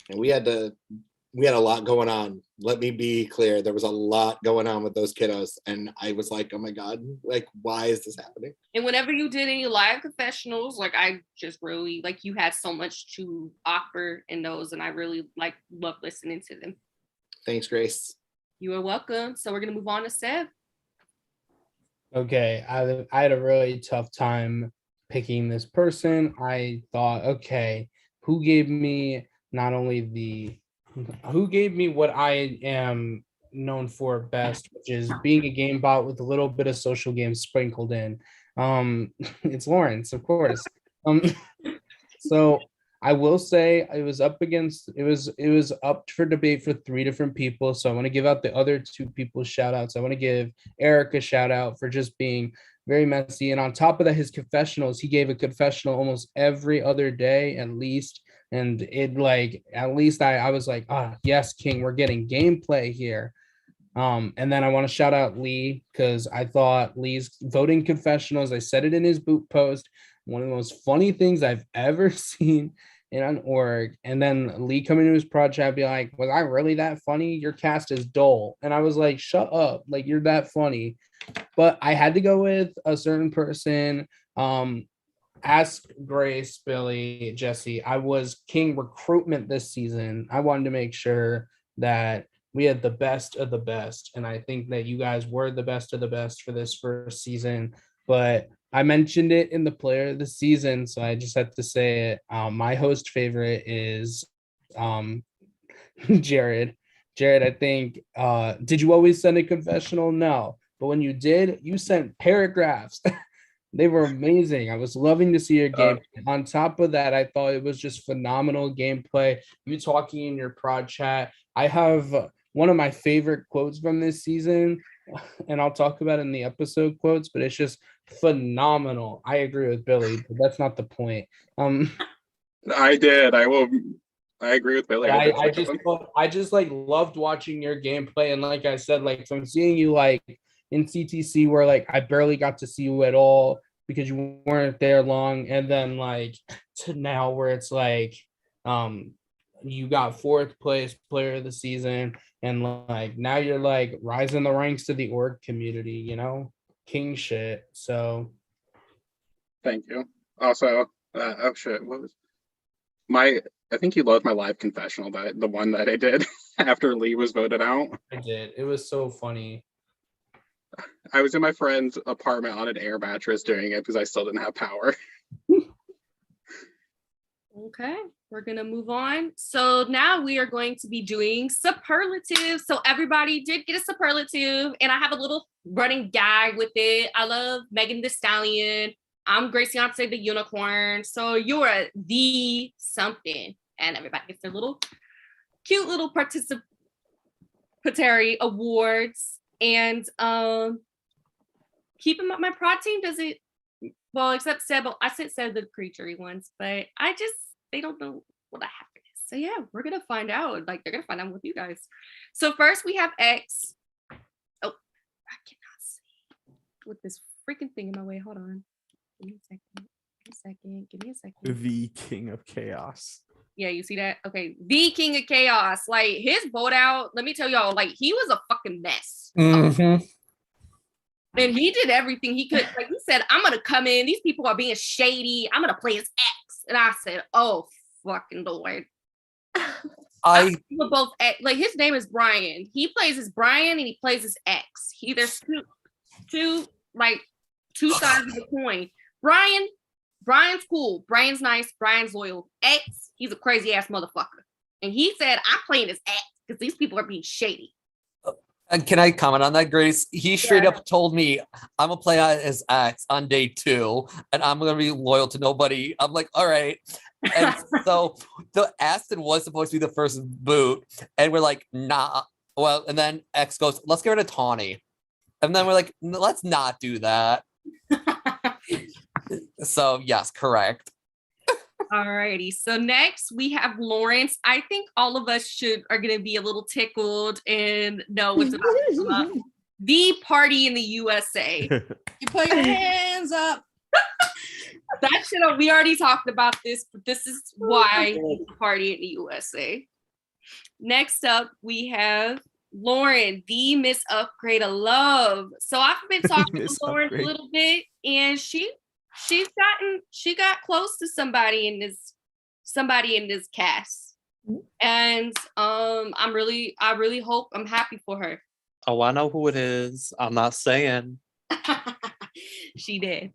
And we had a lot going on. Let me be clear. There was a lot going on with those kiddos. And I was like, oh my God, like, why is this happening? And whenever you did any live confessionals, like, I just really, like, you had so much to offer in those. And I really, like, love listening to them. Thanks, Grace. You are welcome. So we're going to move on to Seb. Okay, I had a really tough time picking this person. I thought, okay, who gave me what I am known for best, which is being a game bot with a little bit of social games sprinkled in. It's Lawrence, of course. So I will say it was up for debate for 3 different people. So I want to give out the other 2 people's shout outs. I want to give Eric a shout out for just being very messy. And on top of that, his confessionals, he gave a confessional almost every other day at least. And it, like, at least I was like, yes, King, we're getting gameplay here. And then I want to shout out Lee, because I thought Lee's voting confessionals, I said it in his boot post, one of the most funny things I've ever seen in an org. And then Lee coming to his prod chat be like, was I really that funny? Your cast is dull. And I was like, shut up, like, you're that funny. But I had to go with a certain person. Ask Grace, Billy, Jesse. I was King recruitment this season. I wanted to make sure that we had the best of the best. And I think that you guys were the best of the best for this first season. But I mentioned it in the player of the season, so I just have to say it. My host favorite is Jared. Jared, I think, did you always send a confessional? No. But when you did, you sent paragraphs. They were amazing. I was loving to see your game. On top of that, I thought it was just phenomenal gameplay. You talking in your prod chat. I have one of my favorite quotes from this season, and I'll talk about it in the episode quotes, but it's just phenomenal. I agree with Billy, but that's not the point. I did. I agree with Billy. I just like loved watching your gameplay, and like I said, like from seeing you like in CTC, where like I barely got to see you at all because you weren't there long, and then like to now where it's like you got 4th place player of the season, and like now you're like rising the ranks to the org community, king shit. So thank you. Also, oh shit, what was I think you loved my live confessional, the one that I did after Lee was voted out. I did. It was so funny. I was in my friend's apartment on an air mattress doing it because I still didn't have power. Okay, we're gonna move on. So now we are going to be doing superlatives. So everybody did get a superlative, and I have a little running gag with it. I love Megan Thee Stallion. I'm Graciante the Unicorn. So you're the something, and everybody gets their little cute little participatory awards. And keep in mind, my prod team doesn't, well, except Seb. I said the creaturey ones, but they don't know what I have for this. So yeah, we're gonna find out. Like, they're gonna find out with you guys. So first we have X. Oh, with this freaking thing in my way. Hold on. Give me a second. Give me a second. The king of chaos. Yeah, you see that? Okay. The king of chaos. Like his vote out, let me tell y'all, like he was a fucking mess. Mhm. And he did everything he could. Like he said, I'm gonna come in. These people are being shady. I'm gonna play as X. And I said, oh fucking Lord. Both like his name is Brian. He plays as Brian and he plays as X. There's two sides of the coin. Brian's cool. Brian's nice. Brian's loyal. X, he's a crazy ass motherfucker. And he said, I'm playing as X because these people are being shady. And can I comment on that, Grace? He straight up told me, I'm gonna play as X on day 2, and I'm gonna be loyal to nobody. I'm like, all right. And so the Aston was supposed to be the first boot, and we're like, nah. Well, and then X goes, let's get rid of Tawny. And then we're like, let's not do that. So yes, correct. Alrighty. So next we have Lawrence. I think all of us are gonna be a little tickled and know what's about to come up. The party in the USA. You put your hands up. That shit, we already talked about this, but this is why it's a party in the USA. Next up, we have Lauren, the Miss Upgrade of Love. So I've been talking to Lauren a little bit, and she got close to somebody in this cast. And I really hope, I'm happy for her. Oh, I know who it is. I'm not saying. She did.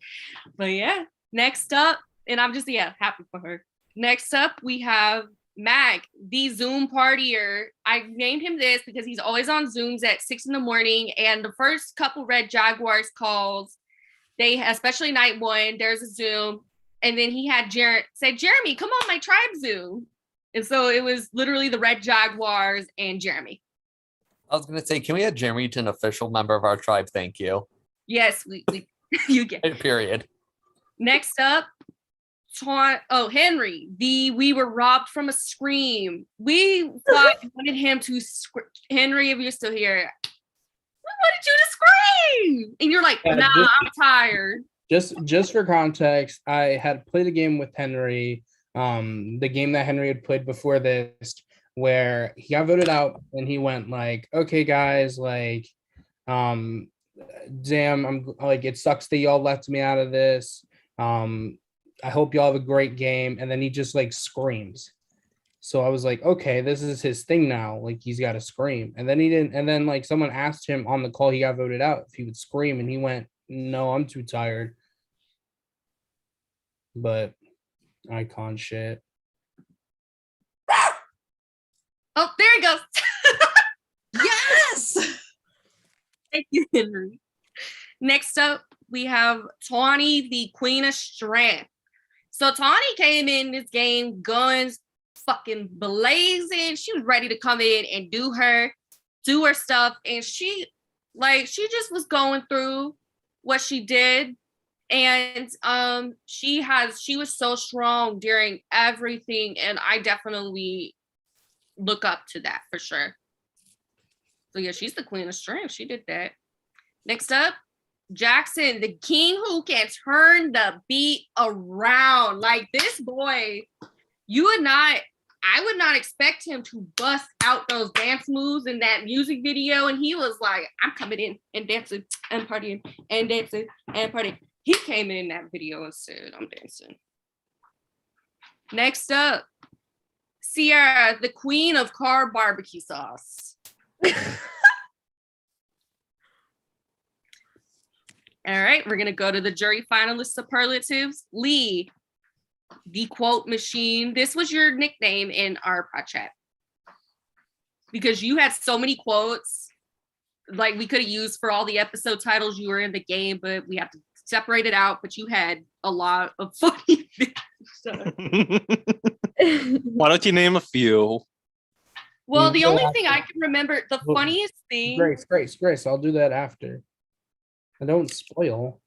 But yeah, next up, and I'm just happy for her. Next up, we have Mag, the Zoom partier. I named him this because he's always on Zooms at 6 a.m. and the first couple Red Jaguars calls, especially night 1, there's a Zoom, and then he had said, Jeremy, come on my tribe Zoom. And so it was literally the Red Jaguars and Jeremy. I was gonna say, can we add Jeremy to an official member of our tribe? Thank you. Yes, you get it. Period. Next up, Henry, we were robbed from a scream. We wanted him to Henry, if you're still here, we wanted you to scream. And you're like, nah, I'm tired. Just for context, I had played a game with Henry, the game that Henry had played before this, where he got voted out and he went like, okay guys, like, damn, I'm like, it sucks that y'all left me out of this. I hope y'all have a great game. And then he just like screams. So I was like, okay, this is his thing now. Like he's got to scream. And then he didn't. And then like someone asked him on the call, he got voted out, if he would scream, and he went, no, I'm too tired. But icon shit. Oh, there he goes. Yes. Thank you, Henry. Next up, we have Tawny, the Queen of Strength. So Tawny came in this game, guns fucking blazing. She was ready to come in and do her stuff. And she just was going through what she did. And she was so strong during everything. And I definitely look up to that for sure. So yeah, she's the Queen of Strength. She did that. Next up, Jackson, the king who can turn the beat around. Like this boy, I would not expect him to bust out those dance moves in that music video. And he was like, I'm coming in and dancing and partying and dancing and partying. He came in that video and said, I'm dancing. Next up, Sierra, the queen of carb barbecue sauce. All right, we're going to go to the jury finalist superlatives. Lee, the quote machine. This was your nickname in our pod chat because you had so many quotes like we could have used for all the episode titles. You were in the game, but we have to separate it out. But you had a lot of funny things. Why don't you name a few? Well, the only thing I can remember, the funniest thing. Grace, I'll do that after. I don't spoil.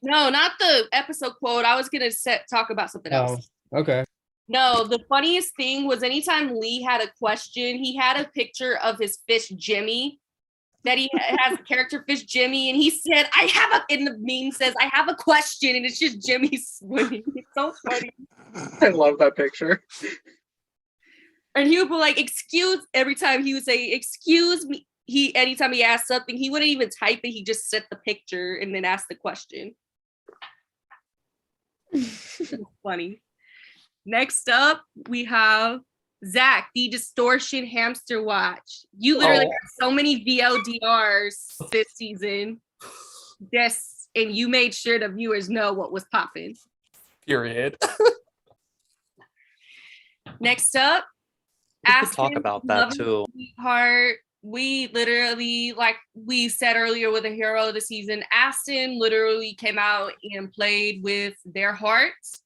No, not the episode quote. I was gonna talk about something else. Okay. No, the funniest thing was anytime Lee had a question, he had a picture of his fish Jimmy, that he has a character fish Jimmy, and he said, in the meme says, I have a question, and it's just Jimmy swimming. It's so funny. I love that picture. And he would be like, every time he would say, excuse me. Anytime he asked something, he wouldn't even type it, he just set the picture and then asked the question. Funny. Next up, we have Zach, the Distortion Hamster Watch. You literally got so many VLDRs this season. Yes, and you made sure the viewers know what was popping. Period. Next up, We could talk about that too. Sweetheart. We literally, like we said earlier with the hero of the season, Aston literally came out and played with their hearts.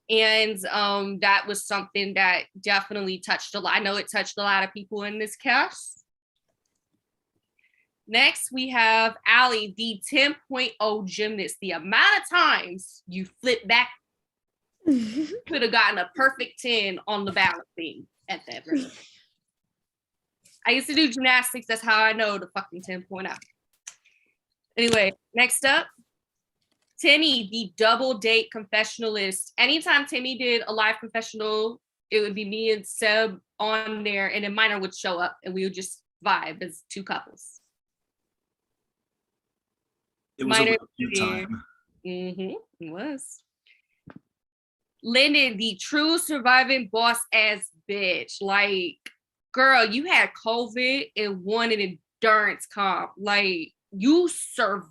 And that was something that definitely touched a lot. I know it touched a lot of people in this cast. Next, we have Allie, the 10.0 gymnast. The amount of times you flip back could have gotten a perfect 10 on the balance beam at that rate. I used to do gymnastics. That's how I know the fucking 10.0. Anyway, next up, Timmy, the double date confessionalist. Anytime Timmy did a live confessional, it would be me and Seb on there, and then Minor would show up, and we would just vibe as two couples. It was a real cute time. It was. Lyndon, the true surviving boss ass bitch. Like, girl, you had COVID and won an endurance comp. Like, you survived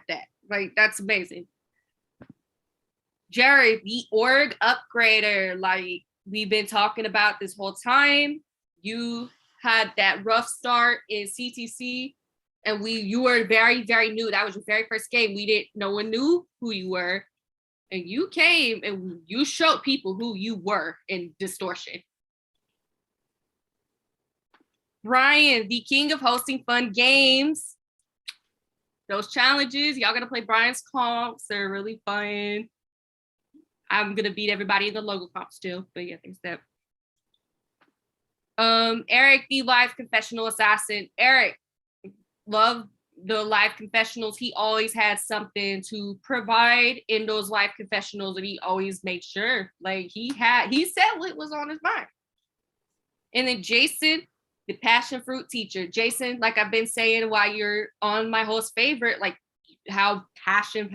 that. Like, that's amazing. Jared, the org upgrader. Like, we've been talking about this whole time. You had that rough start in CTC, and you were very, very new. That was your very first game. No one knew who you were. And you came and you showed people who you were in Distortion. Brian, the king of hosting fun games. Those challenges, y'all gonna play Brian's comps. They're really fun. I'm gonna beat everybody in the logo comps too, but yeah, thanks that. Eric, the live confessional assassin. Eric, love the live confessionals. He always had something to provide in those live confessionals, and he always made sure, like he said what was on his mind. And then Jason, the passion fruit teacher. Jason, like I've been saying while you're on my host favorite, like how passionate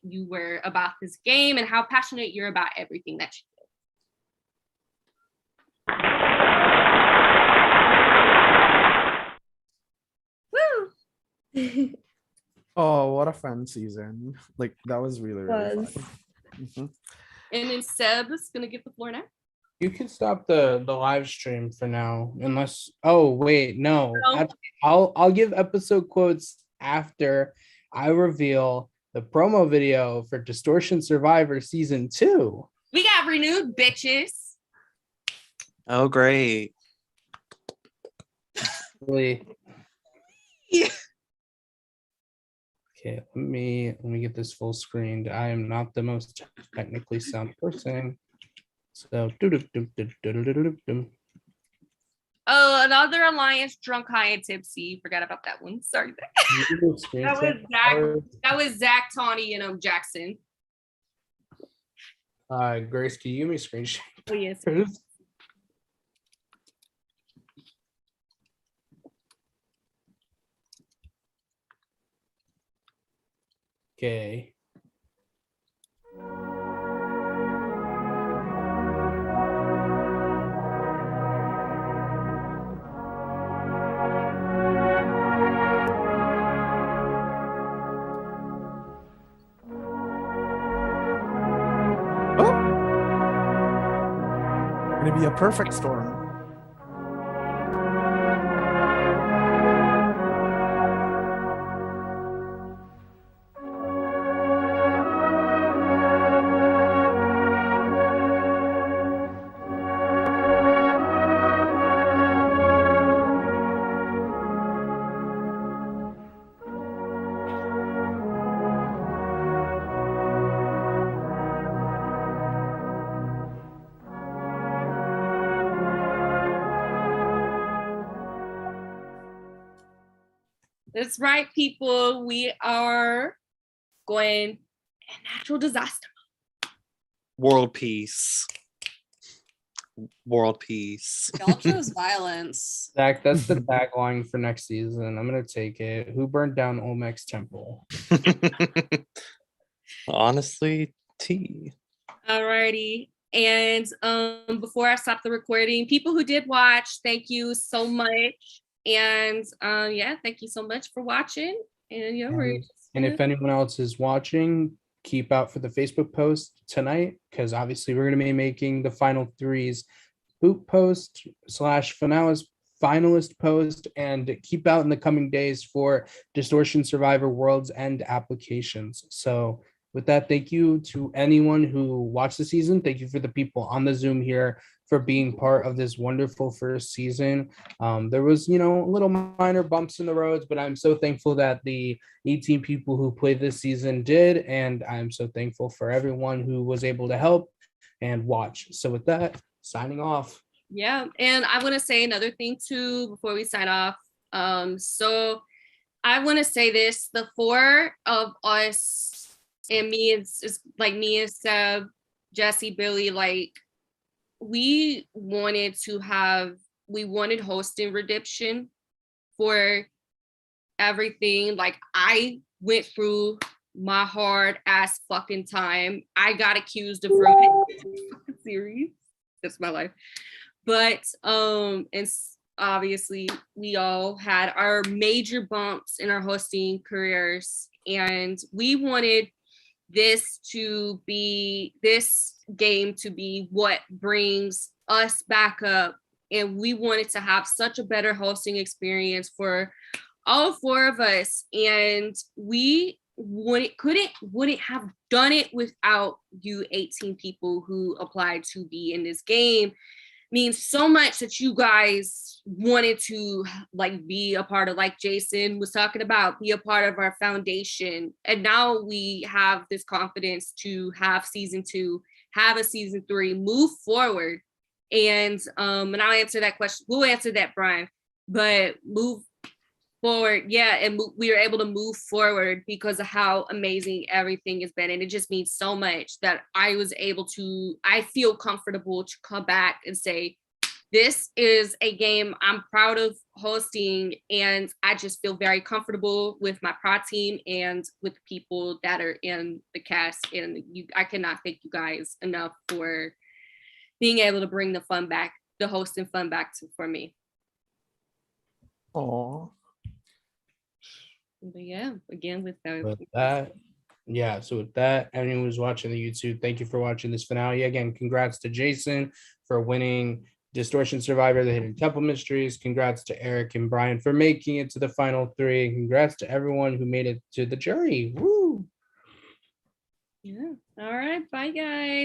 you were about this game, and how passionate you're about everything that you do. Woo! Oh, what a fun season. Like, that was really, really fun. Mhm. And then Seb is gonna get the floor now. You can stop the live stream for now, unless. Oh wait, no. I'll give episode quotes after I reveal the promo video for Distortion Survivor Season 2. We got renewed, bitches. Oh, great. Really. Yeah. Okay, let me get this full screened. I am not the most technically sound person. So Oh, another Alliance drunk, high, and tipsy. Forgot about that one. Sorry. That was Zach, Tawny, and Jackson. Grace, can you give me a screen share? Oh, yes. Okay. Gonna be a perfect storm. That's right, people. We are going a natural disaster. World peace. World peace. Y'all chose violence. Zach, that's the tagline for next season. I'm gonna take it. Who burned down Olmec's temple? Honestly, T. Alrighty. And before I stop the recording, people who did watch, thank you so much. And yeah, thank you so much for watching. And yeah, we're And if anyone else is watching, keep out for the Facebook post tonight, because obviously we're going to be making the final threes hoop post / finalist post, and keep out in the coming days for Distortion Survivor Worlds End applications. So with that, thank you to anyone who watched the season. Thank you for the people on the Zoom here for being part of this wonderful first season. There was, little minor bumps in the roads, but I'm so thankful that the 18 people who played this season did, and I'm so thankful for everyone who was able to help and watch. So with that, signing off. Yeah, and I want to say another thing too before we sign off. So I want to say this: the four of us and me, it's like me and Seb, Jesse, Billy, like we wanted hosting redemption for everything. Like I went through my hard ass fucking time. I got accused of ruining the series. That's my life. But and obviously we all had our major bumps in our hosting careers, and we wanted this game to be what brings us back up, and we wanted to have such a better hosting experience for all four of us, and we wouldn't have done it without you 18 people who applied to be in this game. Means so much that you guys wanted to like be a part of, like Jason was talking about, be a part of our foundation. And now we have this confidence to have season 2, have a season 3, move forward. And I'll answer that question. We'll answer that, Brian, but move forward. Yeah. And we were able to move forward because of how amazing everything has been. And it just means so much that I feel comfortable to come back and say, this is a game I'm proud of hosting, and I just feel very comfortable with my pro team and with people that are in the cast. And I cannot thank you guys enough for being able to bring the fun back, the hosting fun back for me. Aww. But yeah, again, with that, so with that, anyone who's watching the YouTube, thank you for watching this finale. Again, congrats to Jason for winning Distortion Survivor, the Hidden Temple Mysteries. Congrats to Eric and Brian for making it to the final 3. Congrats to everyone who made it to the jury. Woo! Yeah. All right. Bye, guys.